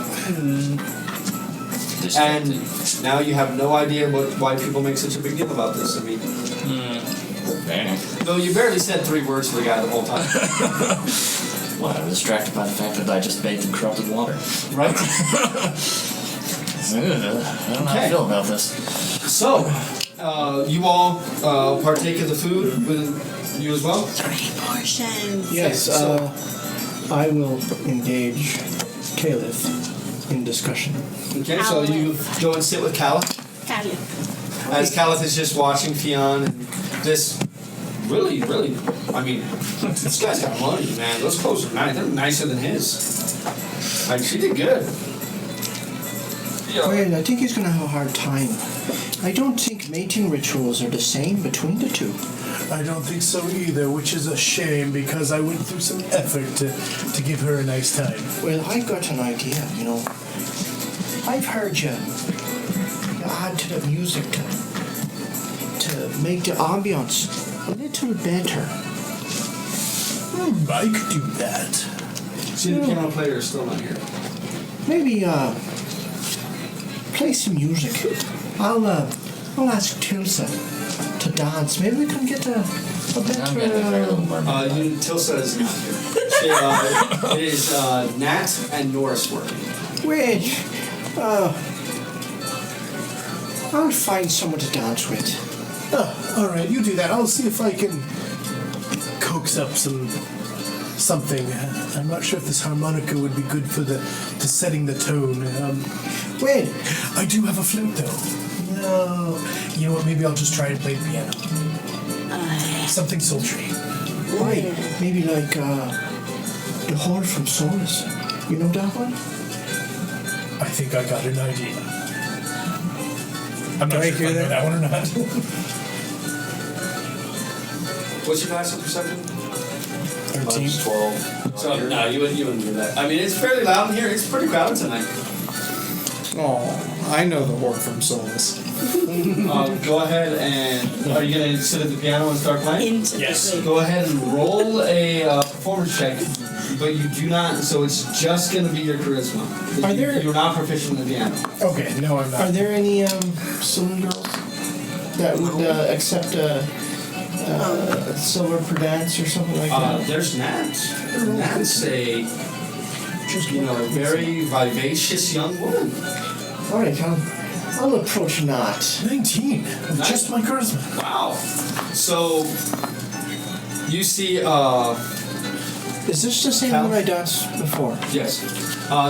And now you have no idea why people make such a big deal about this. I mean, though you barely said 3 words to the guy the whole time. Well, I was distracted by the fact that I just bathed in corrupted water. Right? I don't know how I feel about this. So, You all partake of the food with you as well? 3 portions. Yes, I will engage Caliph in discussion. Okay, so you go and sit with Caliph. As Caliph is just watching Fionn and this really, I mean, this guy's got money, man. Those clothes are nice. They're nicer than his. Like, she did good. Well, I think he's going to have a hard time. I don't think mating rituals are the same between the two. I don't think so either, which is a shame because I went through some effort to give her a nice time. Well, I got an idea, you know. I've heard you add to the music to make the ambiance a little better. I could do that. See, the piano player is still not here. Maybe play some music. I'll ask Tilsa to dance. Maybe we can get a better. Tilsa is not here. It is Nat and Norris working. Wait, I'll find someone to dance with. Oh, all right, you do that. I'll see if I can coax up something. I'm not sure if this harmonica would be good for to setting the tone. Wait, I do have a flute though. No, you know what? Maybe I'll just try and play the piano. Something sultry. wait, maybe like the horn from Solus. You know that one? I think I got an idea. I'm not sure if I know that one or not. What's your passive perception? 13. 12. So, no, you wouldn't do that. I mean, it's fairly loud in here. It's pretty crowded tonight. Oh, I know the horn from Solus. Go ahead and... Are you going to sit at the piano and start playing? Yes. Go ahead and roll a performance check, but you do not... So it's just going to be your charisma. You're not proficient in the piano. Okay, no, I'm Are not. there any saloon girls that would accept a silver per dance or something like that? There's Nat. Nat's a... very vivacious young woman. All right, I'll approach Nat. 19. With just my charisma. Wow. So, you see, Is this the same one I danced before? yes.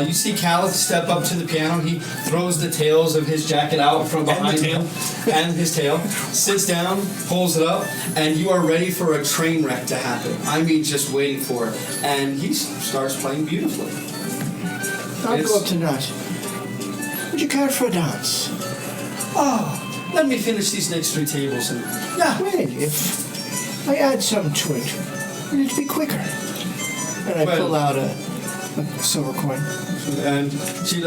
You see Caliph step up to the piano. He throws the tails of his jacket out from behind him. And his tail. Sits down, pulls it up, and you are ready for a train wreck to happen. I mean, just waiting for it. And he starts playing beautifully. I'll go up to Nat. Would you care for a dance? Oh, let me finish these next 3 tables and... Yeah. Wait, if I add something to it, will it be quicker? And I pull out a silver coin. And she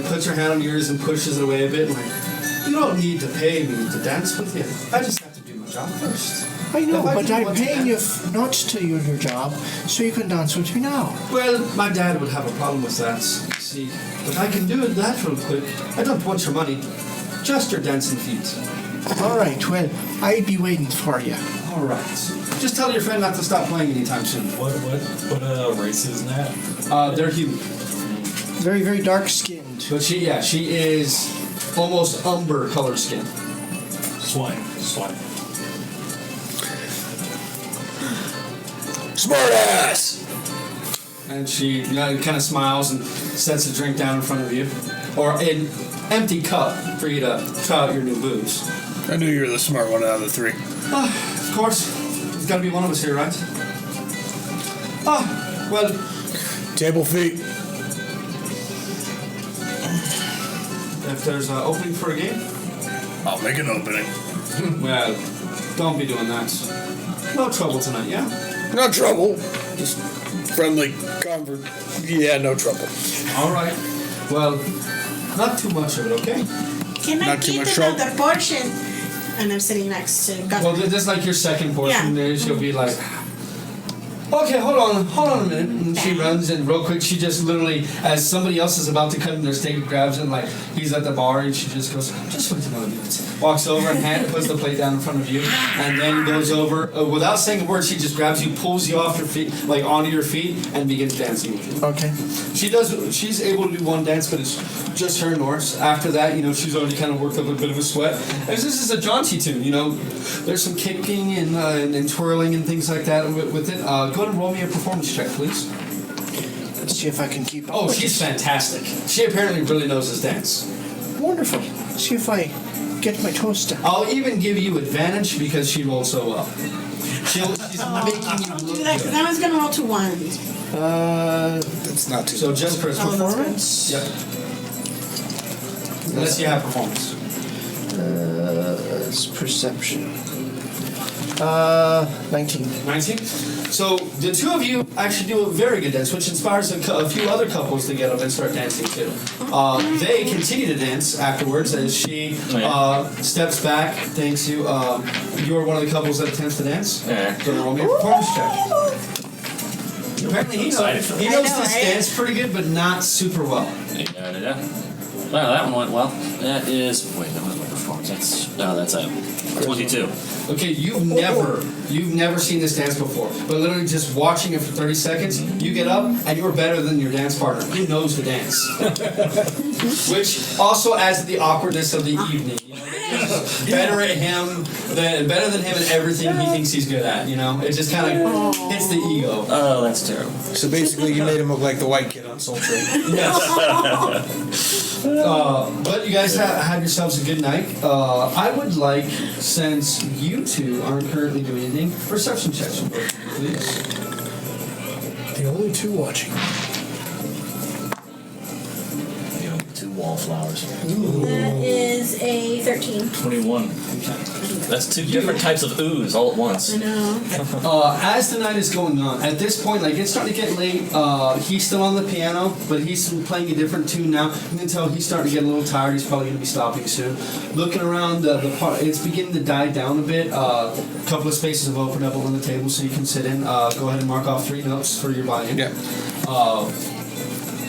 puts her hand on yours and pushes it away a bit. Like, you don't need to pay me to dance with you. I just have to do my job first. I know, If I but do I'm want to paying you dance- not to do your job, so you can dance with me now. Well, my dad would have a problem with that. See, but I can do that real quick. I don't want your money, just your dancing feet. All right, well, I'd be waiting for you. All right. Just tell your friend not to stop playing anytime soon. What race is that? They're human, Very, very dark-skinned. but she is almost umber color skin. Swine. Smart ass! And she kind of smiles and sets a drink down in front of you, or an empty cup for you to try out your new booze. I knew you were the smart one out of the 3. Of course, there's got to be one of us here, right? Well, Table feet. if there's an opening for a game, I'll make an opening. well, don't be doing that. No trouble tonight, yeah? No trouble. Just friendly convert. Yeah, no trouble. All right. Well, not too much of it, okay? Can I Not too get much another portion? And I'm sitting next to Well, Governor. this is like your second portion. Yeah. There, she'll be like, Okay, hold on a minute. And she runs and real quick, she just literally, as somebody else is about to cut in their steak, grabs him like he's at the bar, and she just goes, just wait another minute. Walks over and puts the plate down in front of you, and then goes over without saying a word. She just grabs you, pulls you off your feet, like onto your feet, and begins dancing with you. Okay. She's able to do one dance, but it's just her and Norris. After that, she's already kind of worked up a bit of a sweat. As this is a jaunty tune, there's some kicking and twirling and things like that with it. Go ahead and roll me a performance check, please. Let's see if I can keep up. Oh, with she's this. fantastic. She apparently really knows this dance. Wonderful. See if I get my toes down. I'll even give you advantage because she rolled so well. She's making you Don't look do that, because I was going to roll to 1. It's not too. So just charisma. Oh, that's Performance? Yep. Unless you have performance. It's perception. 19. 19? So the two of you actually do a very good dance, which inspires a few other couples to get up and start dancing too. They continue to dance afterwards as she steps back, thanks you. You're one of the couples that attempts to dance. Yeah. Go to roll me a performance check. Apparently he knows this dance pretty good, but not super well. Yeah. Well, that one went well. That is. Wait, that was my performance. That's a 22. Okay, you've never seen this dance before, but literally just watching it for 30 seconds, you get up and you're better than your dance partner. Who knows the dance? Which also adds to the awkwardness of the evening. Better than him in everything he thinks he's good at. It just kind of hits the ego. Oh, that's terrible. So basically, you made him look like the white kid on Soul Train. Yes. But you guys have yourselves a good night. I would like, since you two aren't currently doing anything, perception checks, please. The only two watching. Two wallflowers. That is a 13. 21. That's two different types of ooze all at once. I know. As the night is going on, at this point, it's starting to get late. He's still on the piano, but he's playing a different tune now. You can tell he's starting to get a little tired. He's probably going to be stopping soon. Looking around the part, it's beginning to die down a bit. A couple of spaces have opened up on the table, so you can sit in. Go ahead and mark off 3 notes for your buy-in. Yeah.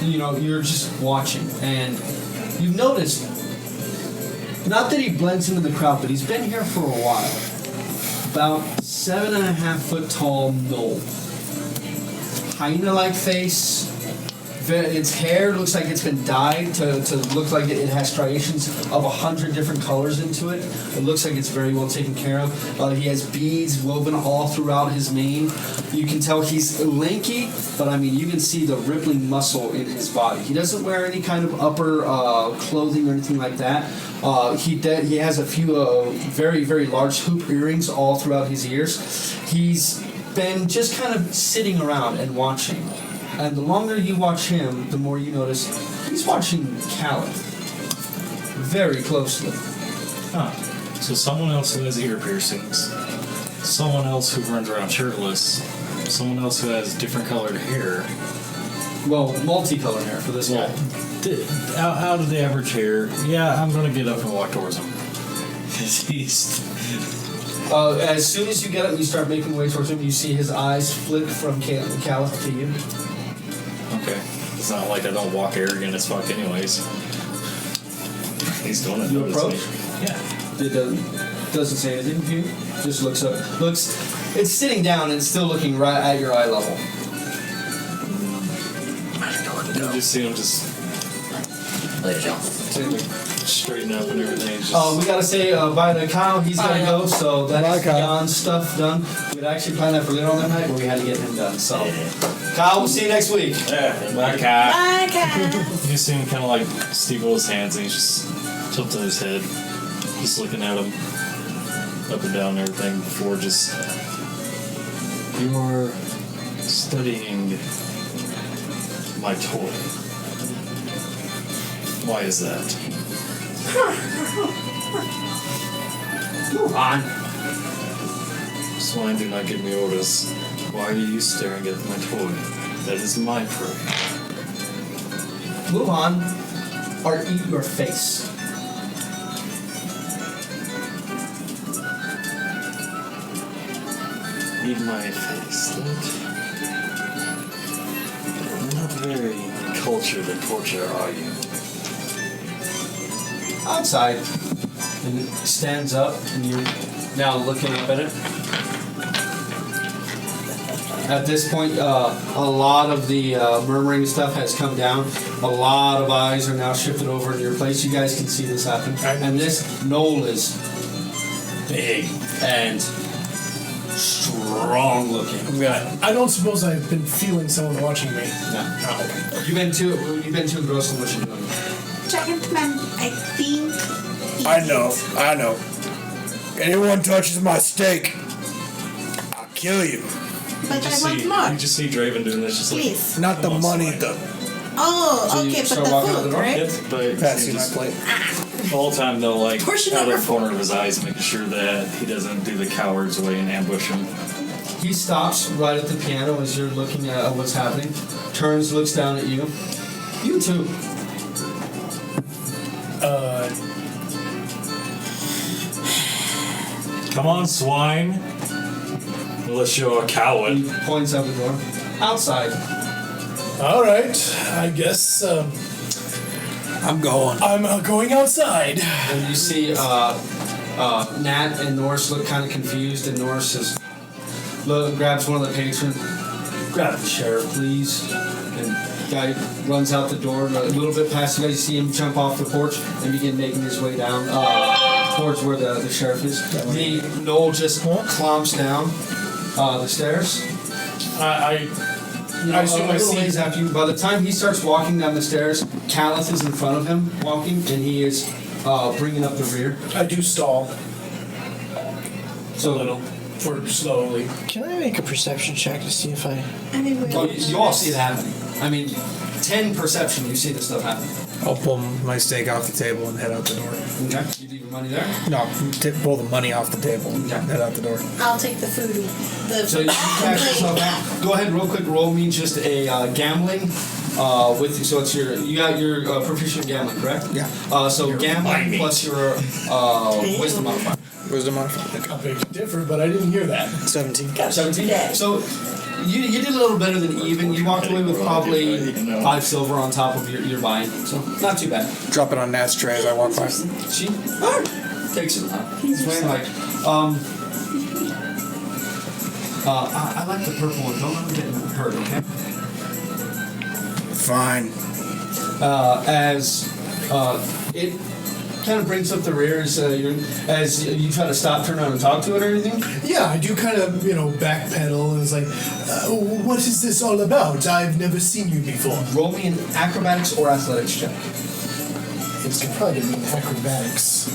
You're just watching, and you've noticed, not that he blends into the crowd, but he's been here for a while. About 7.5 foot tall knoll. Hyena-like face. Its hair looks like it's been dyed to look like it has striations of 100 different colors into it. It looks like it's very well taken care of. He has beads woven all throughout his mane. You can tell he's lanky, but you can see the rippling muscle in his body. He doesn't wear any kind of upper clothing or anything like that. He has a few very, very large hoop earrings all throughout his ears. He's been just kind of sitting around and watching. And the longer you watch him, the more you notice he's watching Caliph very closely. Huh. So someone else who has ear piercings, someone else who runs around shirtless, someone else who has different colored hair. Well, multicolored hair for this guy. Out of the average hair, I'm gonna get up and walk towards him. He's. As soon as you get up and you start making way towards him, you see his eyes flick from Caliph to you. Okay. It's not like I don't walk arrogant as fuck anyways. He's gonna You notice approach? me. Yeah. It doesn't say anything to you. Just looks up. It's sitting down and it's still looking right at your eye level. You just see him just Later, John. straighten up and everything. Just We gotta say bye to Kyle. He's gotta go, so Bye, that's Kyle. John's stuff done. We'd actually planned that for later on that night, but we had to get him done. So, Kyle, we'll see you next week. my cat. Bye, cat. You see him kind of like steeple his hands and he's just tilting his head, just looking at him up and down and everything before just. You're studying my toy. Why is that? Move on. Swine do not give me orders. Why are you staring at my toy? That is my prey. Move on, or eat your face. Eat my face. That very cultured and torture are you? Outside. And it stands up, and you're now looking up at it. At this point, a lot of the murmuring stuff has come down. A lot of eyes are now shifted over in your place. You guys can see this happen. And this knoll is big and strong looking. I don't suppose I've been feeling someone watching me. No. You've been too engrossed in what you're doing. Gentlemen, I think. I know. Anyone touches my steak, I'll kill you. But I want more. You just see Draven doing this, just like. Please. Not the money, the Oh, So you okay, but start the walking out the food, door? right? Yep, but pass you you my just, plate. the whole time they'll like Portion out of number the corner of his eyes, making sure that he doesn't do the coward's way and ambush him. He stops right at the piano as you're looking at what's happening. Turns, looks down at you. You too. Come on, swine. Unless you're a coward. He points out the door. Outside. All right, I guess I'm going. I'm going outside. And you see Nat and Norse look kind of confused, and Norse grabs one of the patrons. Grab the sheriff, please. And guy runs out the door. A little bit past you guys, you see him jump off the porch and begin making his way down towards where the sheriff is. The knoll just clomps down the stairs. I I assume a little ways after you. By the time he starts walking down the stairs, Callith is in front of him walking, and he is bringing up the rear. I do stall So a little for slowly. Can I make a perception check to see if I? Oh, you all see it happening. I mean, 10 perception, you see this stuff happening. I'll pull my steak off the table and head out the door. Okay. You leave your money there? No, pull the money off the table and Okay. head out the door. I'll take the food. So you catch yourself out. Go ahead, real quick. Roll me just a gambling. With so it's you got your proficient in gambling, correct? Yeah. So gambling plus your wisdom modifier. Wisdom modifier. I beg to differ, but I didn't hear that. 17. 17. So you did a little better than even. You walked away with probably 5 silver on top of your buying. So not too bad. Drop it on Nat's tray as I walk by. She takes it. He's playing like I like the purple one. Don't let him get hurt, okay? Fine. As it kind of brings up the rear as you try to stop, turn around, and talk to it or anything. Yeah, I do kind of, backpedal and it's like, what is this all about? I've never seen you before. Roll me an acrobatics or athletics check. It's probably gonna be acrobatics.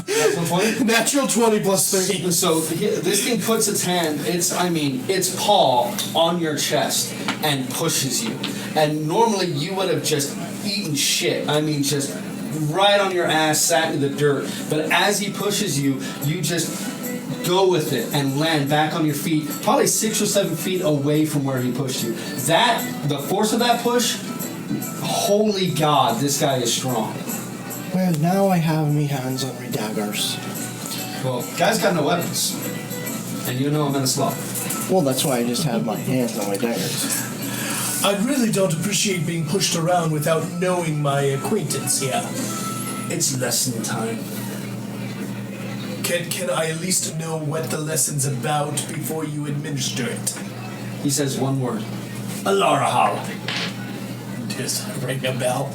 Natural 20? Natural 20 plus 30. So this thing puts its hand, its paw on your chest and pushes you. And normally you would have just eaten shit. Just right on your ass, sat in the dirt. But as he pushes you, you just go with it and land back on your feet, probably 6 or 7 feet away from where he pushed you. The force of that push, holy God, this guy is strong. Well, now I have me hands on my daggers. Well, guy's got no weapons. And you know I'm in a slot. Well, that's why I just have my hands on my daggers. I really don't appreciate being pushed around without knowing my acquaintance here. It's lesson time. Can I at least know what the lesson's about before you administer it? He says one word. Alara Holla. Just ring a bell.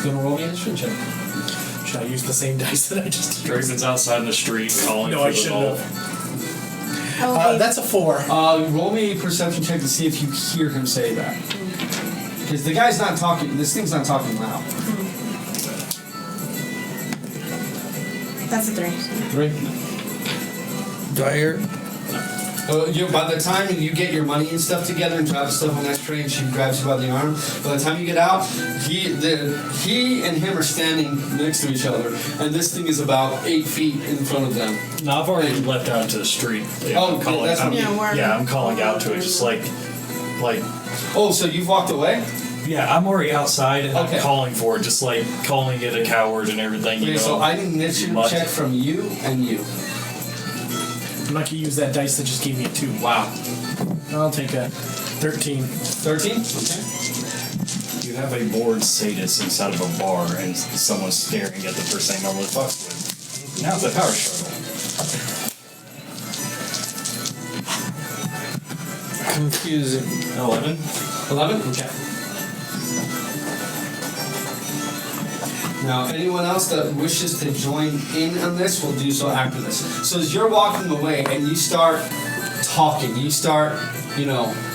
Gonna roll me an initiative check. Should I use the same dice that I just did? Draven's outside in the street calling No, for I the shouldn't ball. have. That's a 4. Roll me a perception check to see if you hear him say that. Because the guy's not talking, this thing's not talking loud. That's a 3. 3. Do I hear? By the time you get your money and stuff together and drop the stuff on that tray and she grabs you by the arm, by the time you get out, he and him are standing next to each other, and this thing is about 8 feet in front of them. No, I've already left out into the street. Yeah, Oh, I'm calling, that's what I'm calling out to it, just like. Oh, so you've walked away? Yeah, I'm already outside and Okay. I'm calling for it, just like calling it a coward and everything. Okay, You know. so I need an initiative Much. check from you and you. I'm not gonna use that dice that just gave me a 2. Wow. I'll take a 13. 13? Okay. You have a bored sadist inside of a bar and someone's staring at the person they normally fucks with. Now it's a power struggle. Confusing. 11? 11? Okay. Now, anyone else that wishes to join in on this will do so after this. So as you're walking away and you start talking, you start,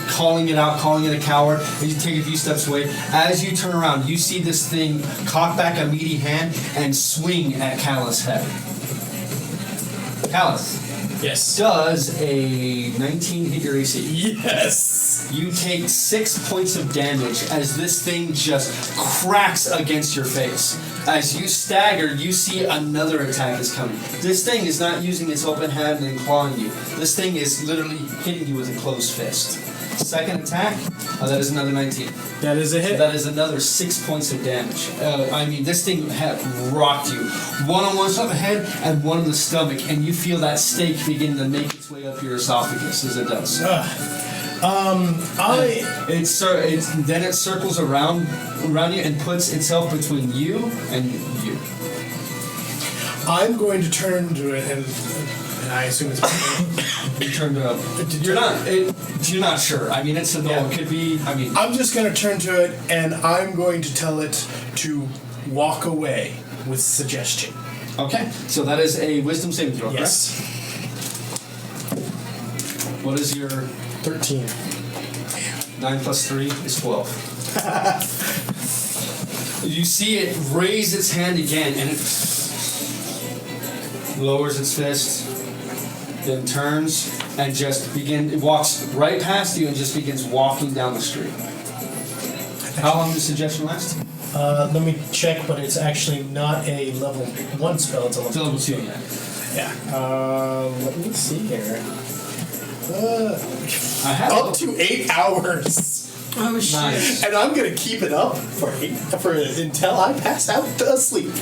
calling it out, calling it a coward, and you take a few steps away. As you turn around, you see this thing cock back a meaty hand and swing at Callus' head. Callus. Yes. Does a 19 hit your AC? Yes. You take 6 points of damage as this thing just cracks against your face. As you stagger, you see another attack is coming. This thing is not using its open hand and clawing you. This thing is literally hitting you with a closed fist. Second attack, that is another 19. That is a hit. That is another 6 points of damage. This thing had rocked you. One on one side of the head and one in the stomach, and you feel that stake begin to make its way up your esophagus as it does. Then it circles around you and puts itself between you and you. I'm going to turn to it and I assume it's. You turn to it. You're not sure. It's a no. Yeah. It could be. I'm just going to turn to it and I'm going to tell it to walk away with suggestion. Okay. So that is a wisdom saving throw. Yes. Correct? What is your 13? 9 plus 3 is 12. You see it raise its hand again and it lowers its fist, then turns and it walks right past you and just begins walking down the street. How long does suggestion last? Let me check, but it's actually not a level 1 spell, it's a level 2 yeah. Yeah. Let me see here. I have up to 8 hours. Oh shit! Nice. And I'm gonna keep it up for until I pass out asleep.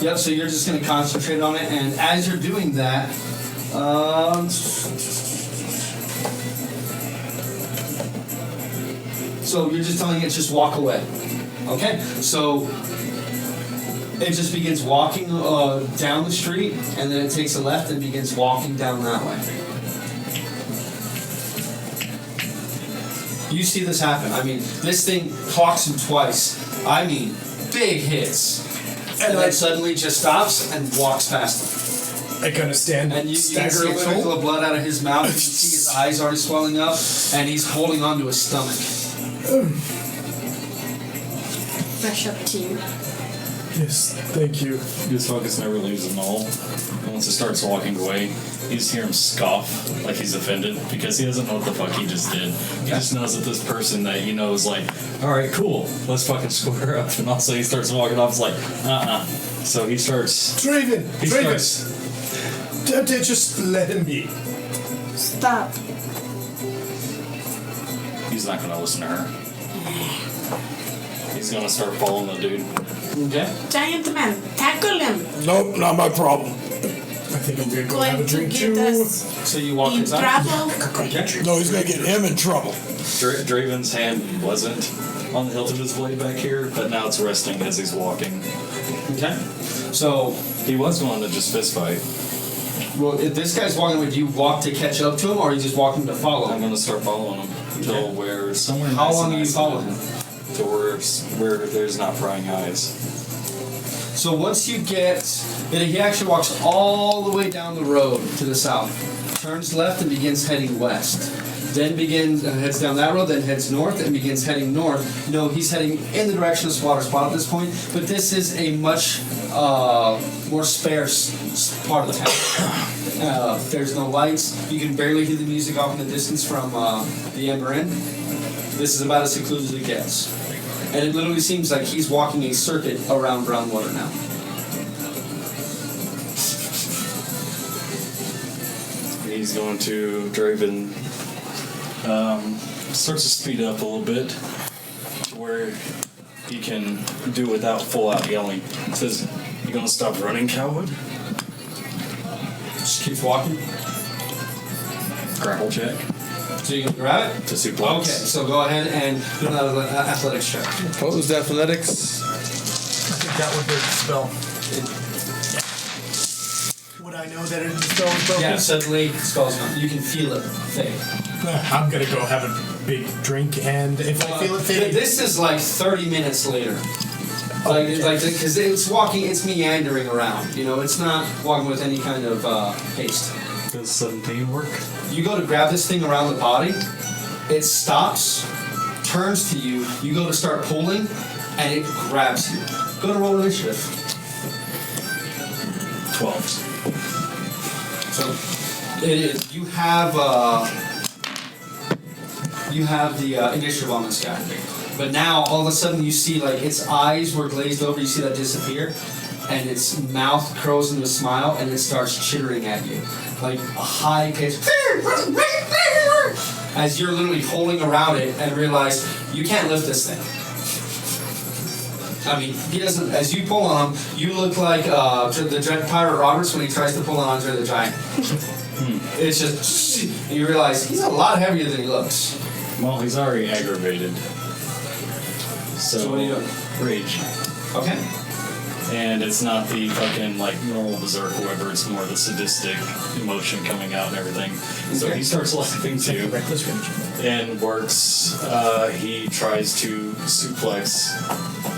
Yep, so you're just going to concentrate on it, and as you're doing that, so you're just telling it just walk away. Okay, so it just begins walking down the street, and then it takes a left and begins walking down that way. You see this happen. This thing clocks him twice. Big hits. And then suddenly just stops and walks past him. I kind of stand and you can stagger see a a trickle little. of blood out of his mouth. You can see his eyes already swelling up, and he's holding onto his stomach. Fresh up to you. Yes, thank you. His focus never leaves him all. And once it starts walking away, you just hear him scoff like he's offended because he doesn't know what the fuck he just did. He just knows that this person that you know is like, alright, cool, let's fucking square up. And also he starts walking off, it's like, So he starts... Draven! Just let him be. Stop. He's not gonna listen to her. He's gonna start following the dude. Okay. Giant man, tackle him. Nope, not my problem. I think I'm gonna go have a Going to drink get too. us So you walk in inside? trouble. No, he's gonna get him in trouble. Draven's hand wasn't on the hilt of his blade back here, but now it's resting as he's walking. Okay. So, He was going to just fist fight. well, if this guy's walking away, do you walk to catch up to him, or are you just walking to follow I'm him? going to start following him until where somewhere. How nice long and are you following him? To where there's not prying eyes. So once you get, he actually walks all the way down the road to the south, turns left and begins heading west. Then heads down that road, then heads north and begins heading north. He's heading in the direction of Squatter Spot at this point, but this is a much more sparse part of the town. There's no lights. You can barely hear the music off in the distance from the Ember Inn. This is about as secluded as it gets. And it literally seems like he's walking a circuit around Brownwater now. He's going to Draven. Starts to speed up a little bit to where he can do without full out yelling. It says, "You gonna stop running, coward?" Just keeps walking. Grapple check So you can grab it? to suplex. Okay, so go ahead and do an athletics check. Opposed athletics. I think that would be the spell. Would I know that the spell is broken? Yeah, suddenly spell's gone. You can feel it fade. I'm gonna go have a big drink, and if I feel it fade, This is like 30 minutes later. Because it's walking, it's meandering around. You know, it's not walking with any kind of haste. Does 17 work? You go to grab this thing around the body, it stops, turns to you, you go to start pulling, and it grabs you. Go to roll initiative. 12. So it is. You have the initiative on this guy, but now all of a sudden you see like its eyes were glazed over. You see that disappear, and its mouth curls into a smile, and it starts chittering at you like a high pitch. As you're literally holding around it and realize you can't lift this thing. I mean, he doesn't. As you pull on him, you look like the Dread Pirate Roberts when he tries to pull on Andre the Giant. It's just, and you realize he's a lot heavier than he looks. Well, he's already aggravated. So what are you doing? Rage. Okay. And it's not the fucking like normal berserk or whatever, it's more the sadistic emotion coming out and everything. So he starts laughing too. Reckless rage. And works, he tries to suplex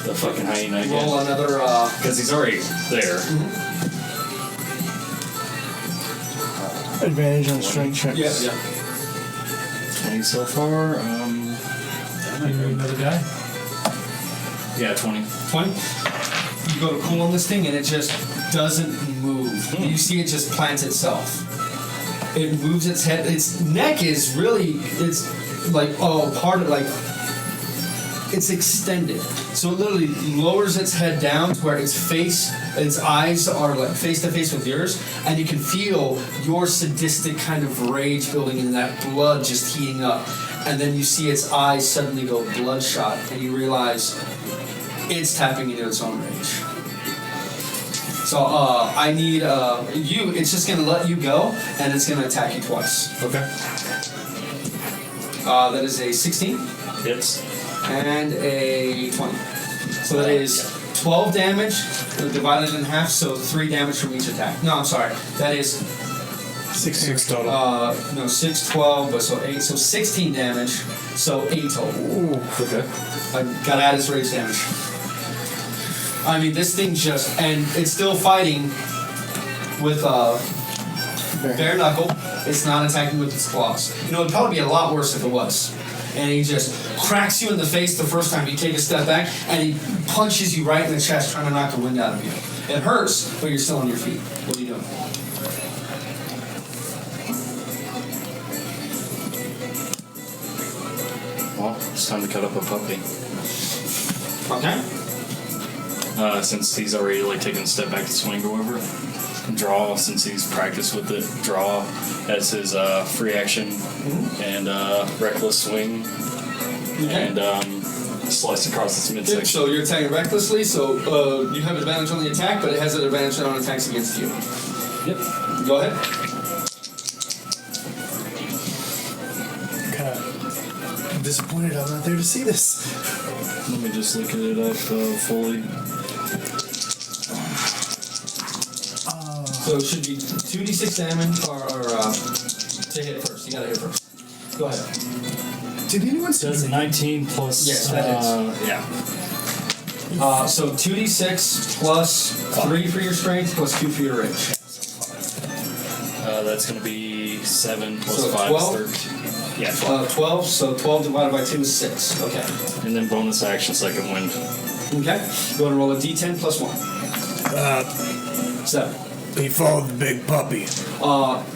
the fucking hyena again. Roll another. Because he's already there. Advantage on strength checks. Yeah. 20 so far. another die. Yeah, 20. 20. You go to cool on this thing and it just doesn't move. You see it just plants itself. It moves its head. Its neck is really, it's like, part of, like, it's extended. So it literally lowers its head down to where its eyes are like face to face with yours, and you can feel your sadistic kind of rage building and that blood just heating up. And then you see its eyes suddenly go bloodshot, and you realize it's tapping into its own rage. So I need you. It's just gonna let you go, and it's gonna attack you twice. Okay. That is a 16 Hits. and a 20. So that is 12 damage divided in half. So 3 damage from each attack. No, I'm sorry. That is 6 total. 6, 12, but so 8. So 16 damage. So 8 total. Ooh. Okay. I gotta add its rage damage. I mean, this thing just, and it's still fighting with bare knuckle. It's not attacking with its claws. You know, it'd probably be a lot worse if it was. And he just cracks you in the face the first time you take a step back, and he punches you right in the chest, trying to knock the wind out of you. It hurts, but you're still on your feet. What are you doing? Well, it's time to cut up a puppy. Okay. Since he's already like taken a step back to swing or whatever. Draw, since he's practiced with it. Draw as his free action and reckless swing. Okay. And slice across its midsection. So you're attacking recklessly, so you have advantage on the attack, but it has an advantage on attacks against you. Yep. Go ahead. Kind of disappointed I'm not there to see this. Let me just look at it up fully. So it should be 2d6 damage or to hit first. You gotta hit first. Go ahead. Did anyone see Does 19 plus. Yes, that hits. Yeah. So 2d6 plus 3 for your strength plus 2 for your rage. That's going to be 7 plus So 5 12? is 13. Yeah, 12. 12, so 12 divided by 2 is 6. Okay. And then bonus action, second wind. Okay. Go ahead and roll a d10 plus 1. 7. He followed the big puppy.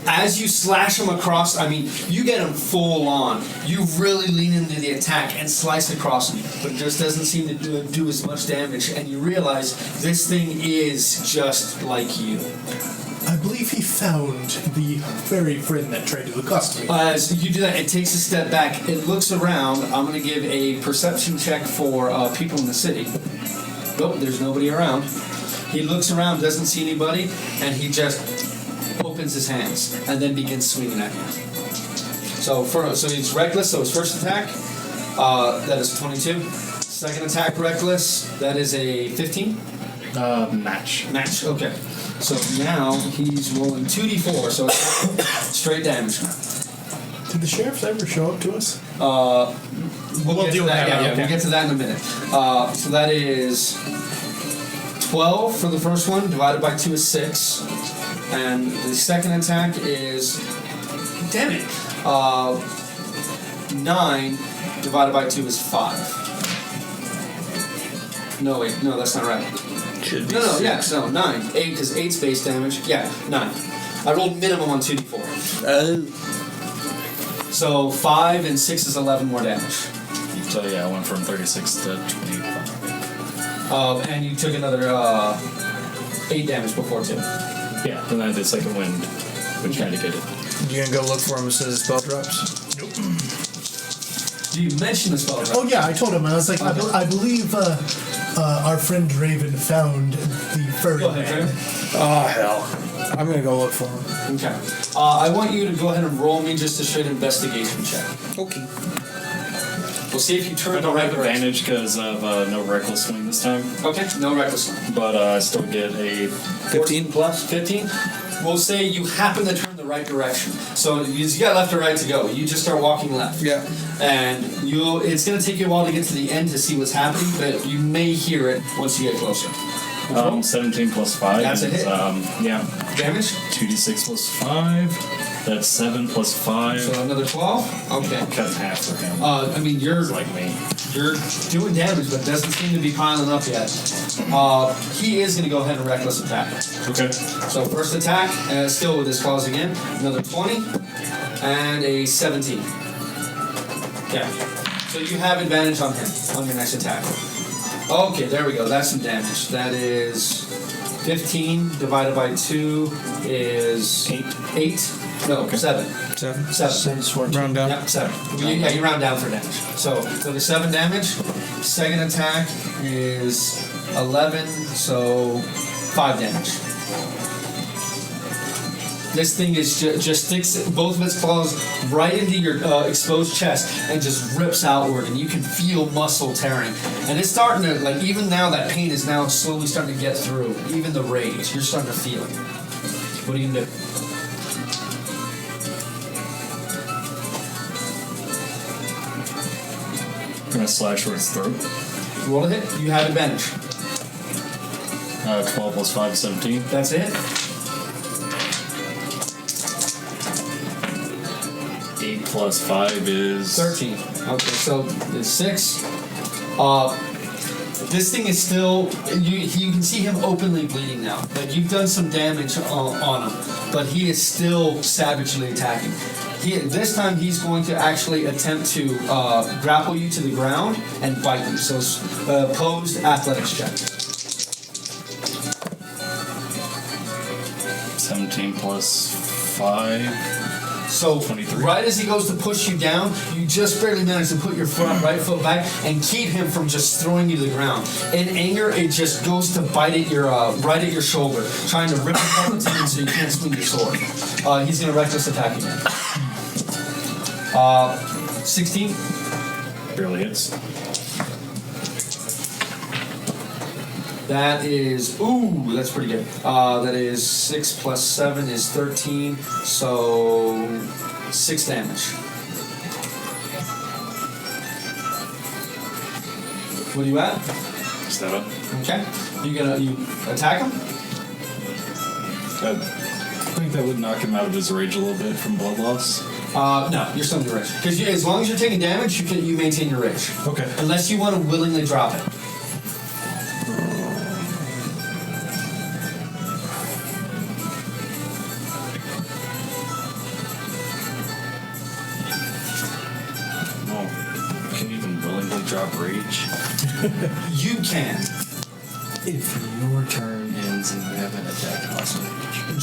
As you slash him across, I mean, you get him full on. You really lean into the attack and slice across him, but it just doesn't seem to do as much damage, and you realize this thing is just like you. I believe he found the very friend that tried to accost me. As you do that, it takes a step back. It looks around. I'm going to give a perception check for people in the city. Nope, there's nobody around. He looks around, doesn't see anybody, and he just opens opens his hands and then begins swinging at you. So he's reckless. So his first attack, that is 22. Second attack, reckless. That is a 15. Match. Match. Okay. So now he's rolling 2d4. So it's straight damage now. Did the sheriffs ever show up to us? We'll get deal to that. with that. Yeah, Okay. we'll get to that in a minute. So that is 12 for the first one, divided by 2 is 6. And the second attack is, damn it, 9 divided by 2 is 5. No, wait, no, that's not right. Should be No, 9. 8, because 8's base damage. Yeah, 9. I rolled minimum on 2d4. So 5 and 6 is 11 more damage. So yeah, I went from 36 to 25. And you took another 8 damage before too. Yeah, and then I did second wind, which indicated. You gonna go look for him as soon as the spell drops? Do you mention the spell? Oh yeah, I told him. I was like, I believe our friend Raven found the furry Go ahead, man. Raven. Oh hell! I'm gonna go look for him. Okay. I want you to go ahead and roll me just a straight investigation check. Okay. We'll see if you turn I the don't right have direction. advantage because of no reckless swing this time, Okay, no reckless one. but I still get a 15 plus. 15? We'll say you happen to turn the right direction. So you got left or right to go. You just start walking left. Yeah. And it's going to take you a while to get to the end to see what's happening, but you may hear it once you get closer. 17 plus 5. That's a is, hit. Yeah. Damage? 2d6 plus 5. That's 7 plus 5. So another 12? Okay. Cut in half for him. I mean, you're Like me. You're doing damage, but doesn't seem to be piling up yet. He is going to go ahead and reckless attack. Okay. So first attack, still with his claws again. Another 20 and a 17. Yeah. So you have advantage on him on your next attack. Okay, there we go. That's some damage. That is 15 divided by 2 is 8. No, Okay. 7. 7. 7. Round down. Yep, 7. Yeah, you round down for damage. So the 7 damage. Second attack is 11, so 5 damage. This thing is just sticks both of its claws right into your exposed chest and just rips outward, and you can feel muscle tearing. And it's starting to, like, even now that pain is now slowly starting to get through. Even the rage, you're starting to feel it. What are you gonna do? I'm gonna slash for its throat. Roll a hit. You have advantage. 12 plus 5 is 17. That's it. 8 plus 5 is 13. Okay, so it's 6. This thing is still. You can see him openly bleeding now. Like, you've done some damage on him, but he is still savagely attacking. This time he's going to actually attempt to grapple you to the ground and bite you. So opposed athletics check. 17 plus 5. So 23. right as he goes to push you down, you just barely manage to put your right foot back and keep him from just throwing you to the ground. In anger, it just goes to bite at your right at your shoulder, trying to rip apart the tendon so you can't swing your sword. He's going to reckless attack again. 16. Barely hits. That is, that's pretty good. That is 6 plus 7 is 13, so 6 damage. What are you at? 7. Okay. You attack him? I think that would knock him out of his rage a little bit from blood loss. No, you're still in your rage. Because as long as you're taking damage, you maintain your rage. Okay. Unless you want to willingly drop it. Well, can you even willingly drop rage? You can. If your turn ends and you haven't attacked hostage.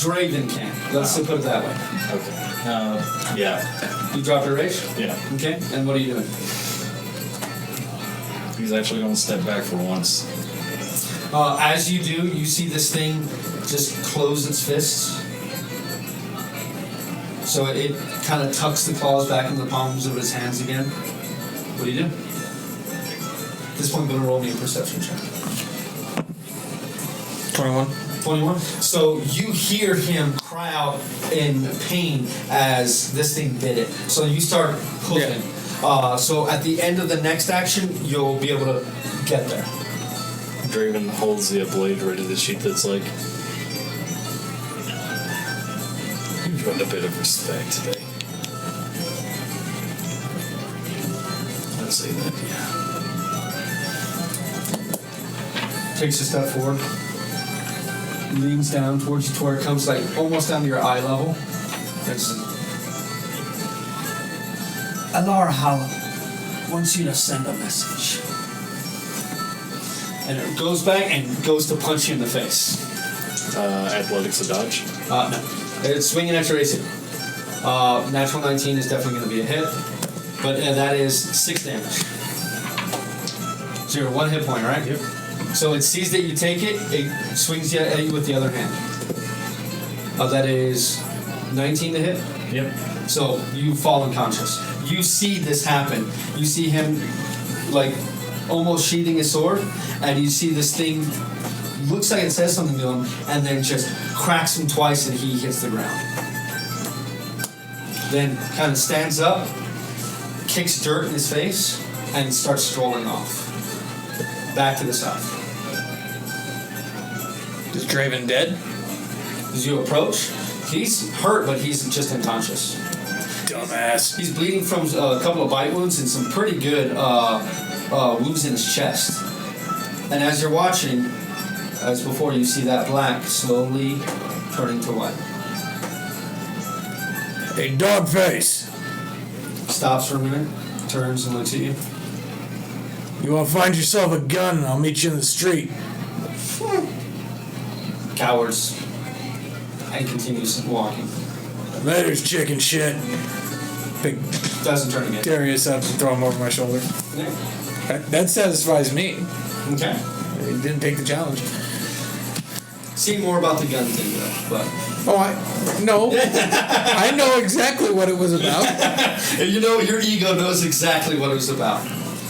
Draven can. Let's put it that way. Okay. Yeah. You drop your rage? Yeah. Okay. And what are you doing? He's actually going to step back for once. As you do, you see this thing just close its fists So it kind of tucks the claws back into the palms of his hands again. What do you do? At this point, I'm going to roll me a perception check. 21. 21. So you hear him cry out in pain as this thing bit it. So you start pulling. So at the end of the next action, you'll be able to get there. Draven holds the blade ready to sheath. It's like, you've earned a bit of respect today. I'd say that, yeah. Takes a step forward. Leans down towards you to where it comes like almost down to your eye level. Alara Hollow wants you to send a message. And it goes back and goes to punch you in the face. Athletics to dodge. No. It's swinging at your AC. Natural 19 is definitely going to be a hit. But that is 6 damage. So you're 1 hit point, right? Yep. So it sees that you take it, it swings at you with the other hand. That is 19 to hit? Yep. So you fall unconscious. You see this happen. You see him like almost sheathing his sword, and you see this thing looks like it says something to him, and then just cracks him twice and he hits the ground. Then kind of stands up, kicks dirt in his face, and starts strolling off. Back to the south. Is Draven dead? As you approach, he's hurt, but he's just unconscious. Dumbass. He's bleeding from a couple of bite wounds and some pretty good wounds in his chest. And as you're watching, as before, you see that black slowly turning to white. Hey, dog face. Stops for a minute, turns and looks at you. You want to find yourself a gun and I'll meet you in the street. Cowards. And continues walking. Later's chicken shit. Pick Doesn't turn again. Darius up and throw him over my shoulder. Yeah. That satisfies me. Okay. He didn't take the challenge. See more about the gun thing though, but Oh, I know exactly what it was about. you know your ego knows exactly what it was about.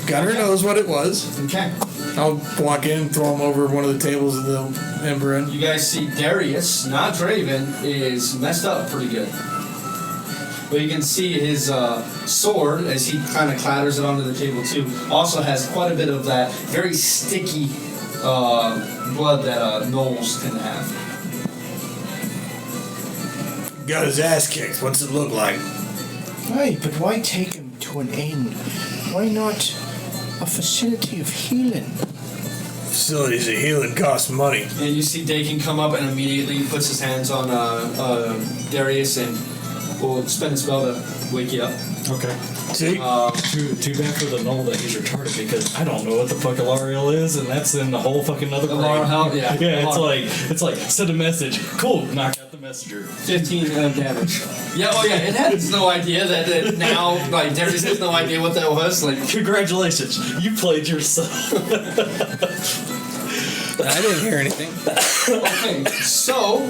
Gunner knows what it was. Okay. I'll walk in, throw him over one of the tables of the Ember in. You guys see Darius, not Draven, is messed up pretty good. But you can see his sword, as he kind of clatters it onto the table too, also has quite a bit of that very sticky blood that gnolls can have. Got his ass kicked. What's it look like? Right, but why take him to an inn? Why not a facility of healing? Facilities of healing cost money. And you see Dakin come up and immediately puts his hands on Darius and will spend a spell to wake you up. Okay. See? Too bad for the null that he's retarded because I don't know what the fuck Alariel is, and that's in the whole fucking other Alar help, yeah. Yeah, it's like send a message. Cool, knock out the messenger. 15 damage. Yeah, oh yeah, it has no idea that now, like, Darius has no idea what that was. Like, Congratulations, you played yourself. I didn't hear anything. okay, so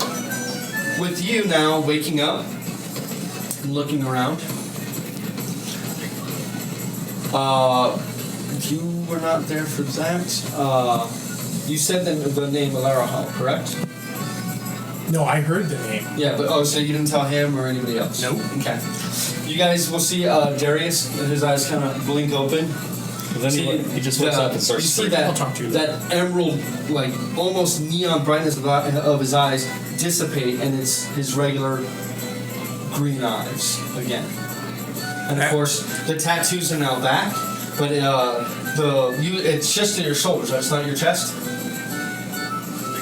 with you now waking up and looking around, you were not there for that. You said the name Alarahal, correct? No, I heard the name. Yeah, but so you didn't tell him or anybody else? Nope. Okay. You guys will see Darius, his eyes kind of blink open. But then he just wakes up and starts You see screaming. that emerald, like almost neon brightness of his eyes dissipate, and it's his regular green eyes again. And of course, the tattoos are now back, but it's just in your shoulders. That's not your chest.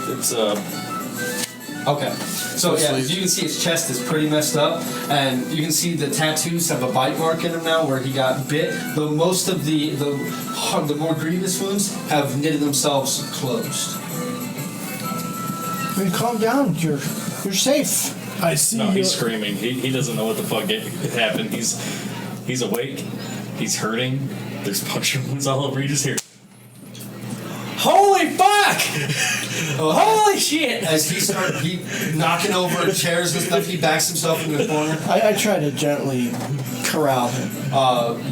It's Okay. So yeah, you can see his chest is pretty messed up, and you can see the tattoos have a bite mark in him now where he got bit. Though most of the more grievous wounds have knitted themselves closed. I mean, calm down. You're safe. I see. No, he's screaming. He doesn't know what the fuck it happened. He's awake. He's hurting. There's puncture wounds all over. You just hear. Holy fuck! Holy shit! As he knocking over chairs and stuff, he backs himself in the corner. I try to gently corral him.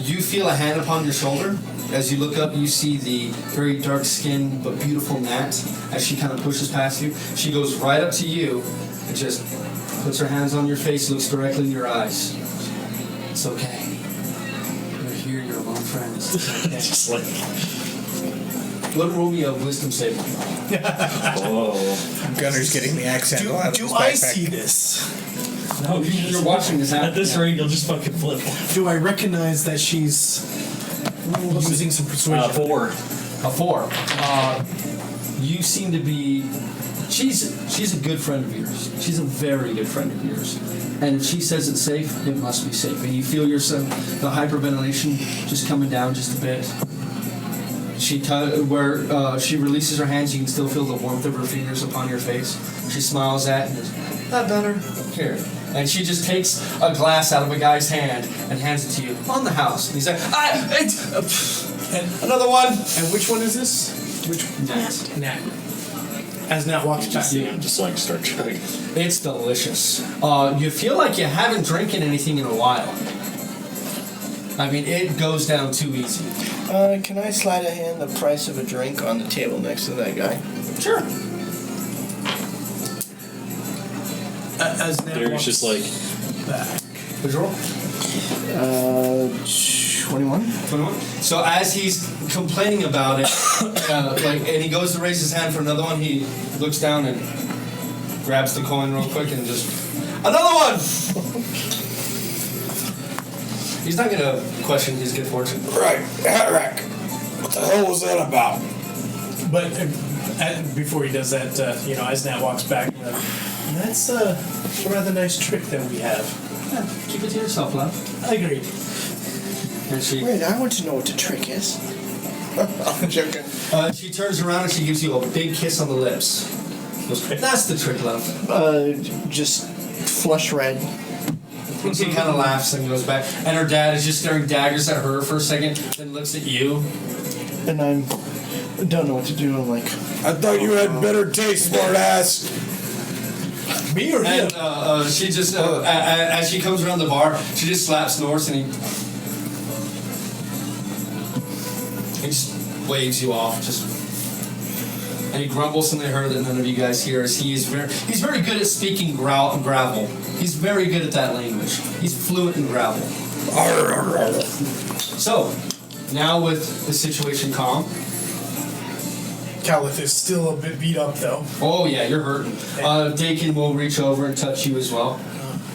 You feel a hand upon your shoulder. As you look up, you see the very dark skinned but beautiful Nat. As she kind of pushes past you, she goes right up to you and just puts her hands on your face, looks directly in your eyes. It's okay. You're here, you're among friends. It's okay. Just like, Let roll me a wisdom saving. Gunner's getting the accent. out of Do his I backpack. see this? no, You're watching this happen. At this rate, you'll just fucking flip. Do I recognize that she's using some persuasion? 4. A 4. You seem to be. She's a good friend of yours. She's a very good friend of yours. And if she says it's safe, it must be safe. And you feel yourself, the hyperventilation just coming down just a bit. She where she releases her hands, you can still feel the warmth of her fingers upon your face. She smiles at and goes, "That better? Here." And she just takes a glass out of a guy's hand and hands it to you on the house. And he's like, another one. And which one is this? Which Nat. As Nat walks back. Just like start chugging. It's delicious. You feel like you haven't drinking anything in a while. I mean, it goes down too easy. Can I slide a hand the price of a drink on the table next to that guy? Sure. As Nat There's walks just like, back. What'd you roll? 21. 21. So as he's complaining about it, and he goes to raise his hand for another one, he looks down and grabs the coin real quick and just another one. He's not gonna question his good fortune. Right, Harak. What the hell was that about? But before he does that, as Nat walks back, that's a rather nice trick that we have. Yeah, keep it to yourself, love. Agreed. And she Wait, I want to know what the trick is. I'm joking. she turns around and she gives you a big kiss on the lips. Goes, "That's the trick, love." Just flush red. And she kind of laughs and goes back. And her dad is just staring daggers at her for a second, then looks at you. And I don't know what to do. I'm like, I thought you had better taste, smart ass. Me or him? And she just, as she comes around the bar, she just slaps Norse and he just waves you off. And he grumbles something to her that none of you guys hear. As he's very good at speaking gravel. He's very good at that language. He's fluent in gravel. So, now with the situation calm. Caliph is still a bit beat up, though. Oh yeah, you're hurting. Dakin will reach over and touch you as well.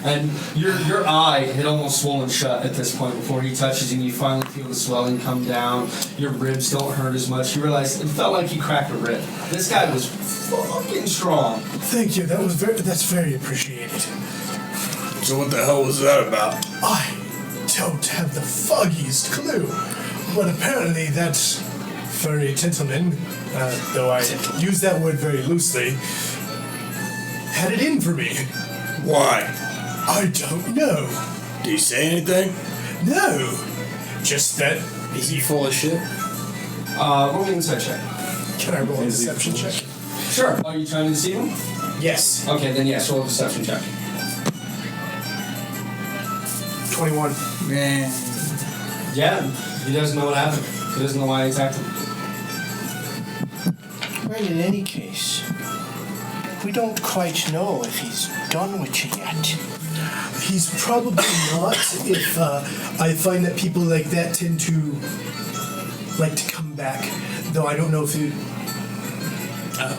And your eye had almost swollen shut at this point before he touches you, and you finally feel the swelling come down. Your ribs don't hurt as much. You realize it felt like he cracked a rib. This guy was fucking strong. Thank you. That's very appreciated. So what the hell was that about? I don't have the foggiest clue, but apparently that furry gentleman, though I use that word very loosely, had it in for me. Why? I don't know. Did he say anything? No, just that. Is he full of shit? Roll me an insight check. Can I roll a deception check? Sure. Are you trying to deceive him? Yes. Okay, then yes, roll a deception check. 21. Man. Yeah, he doesn't know what happened. He doesn't know why he attacked him. right, in any case, we don't quite know if he's done with you yet. He's probably not. If I find that people like that tend to like to come back, though I don't know if it.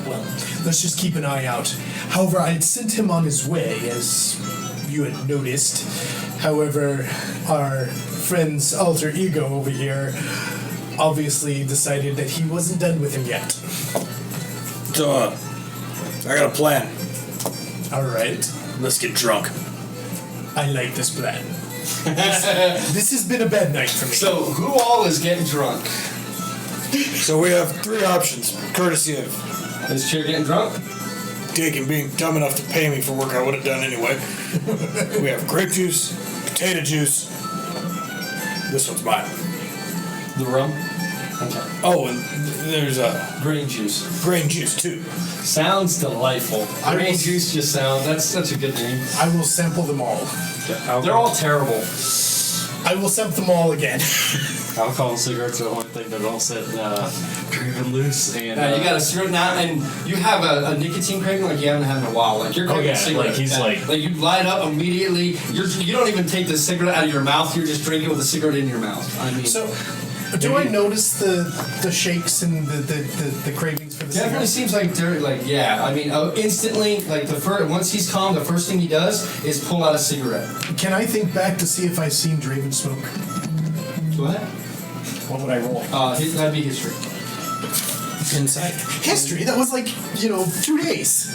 Well, let's just keep an eye out. However, I had sent him on his way, as you had noticed. However, our friend's alter ego over here obviously decided that he wasn't done with him yet. So, I got a plan. All right, Let's get drunk. I like this plan. This has been a bad night for me. So, who all is getting drunk? So we have three options, courtesy of Is Cheer getting drunk? Dick and being dumb enough to pay me for work I would have done anyway. We have grape juice, potato juice. This one's mine. The rum? Okay. Oh, and There's Grain juice. grain juice too. Sounds delightful. I Grain will- juice just sounds. That's such a good name. I will sample them all. They're all terrible. I will sample them all again. Alcohol and cigarettes are the only thing that don't set Draven loose. And You got a cigarette now, and you have a nicotine craving like you haven't had in a while. Like you're craving yeah, cigarette. like, he's like- you light up immediately. You don't even take the cigarette out of your mouth. You're just drinking with the cigarette in your mouth. I mean, So, do I notice the shakes and the cravings for the definitely cigarettes? seems like dirty. Like yeah, I mean, instantly, like once he's calm, the first thing he does is pull out a cigarette. Can I think back to see if I've seen Draven smoke? Go ahead. What would I roll? That'd be history. Insight. History. That was like 2 days.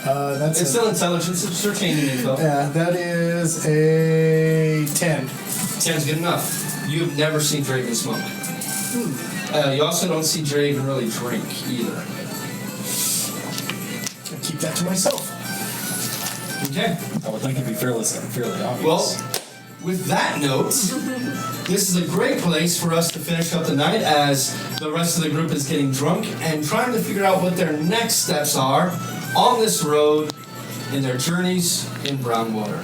That's It's still intelligence. It's retaining info. yeah. That is a 10. 10's good enough. You've never seen Draven smoke. You also don't see Draven really drink either. I keep that to myself. Okay. I would think it'd be fairly obvious. Well, with that note, this is a great place for us to finish up the night as the rest of the group is getting drunk and trying to figure out what their next steps are on this road in their journeys in Brownwater.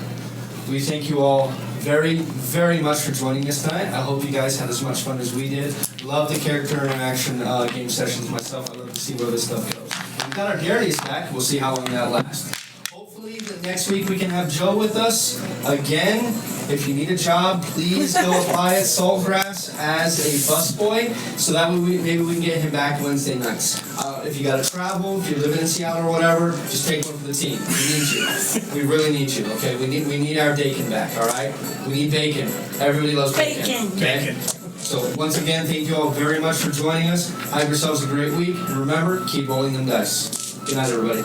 We thank you all very, very much for joining us tonight. I hope you guys had as much fun as we did. Love the character interaction game sessions myself. I love to see where this stuff goes. We've got our Darius back. We'll see how long that lasts. Hopefully next week we can have Joe with us again. If you need a job, please go apply at Saltgrass as a busboy, so that way maybe we can get him back Wednesday nights. If you gotta travel, if you're living in Seattle or whatever, just take one for the team. We need you. We really need you. Okay, we need our bacon back. All right, we need bacon. Everybody loves bacon. Bacon. Okay? So once again, thank you all very much for joining us. Have yourselves a great week, and remember, keep rolling them dice. Good night, everybody.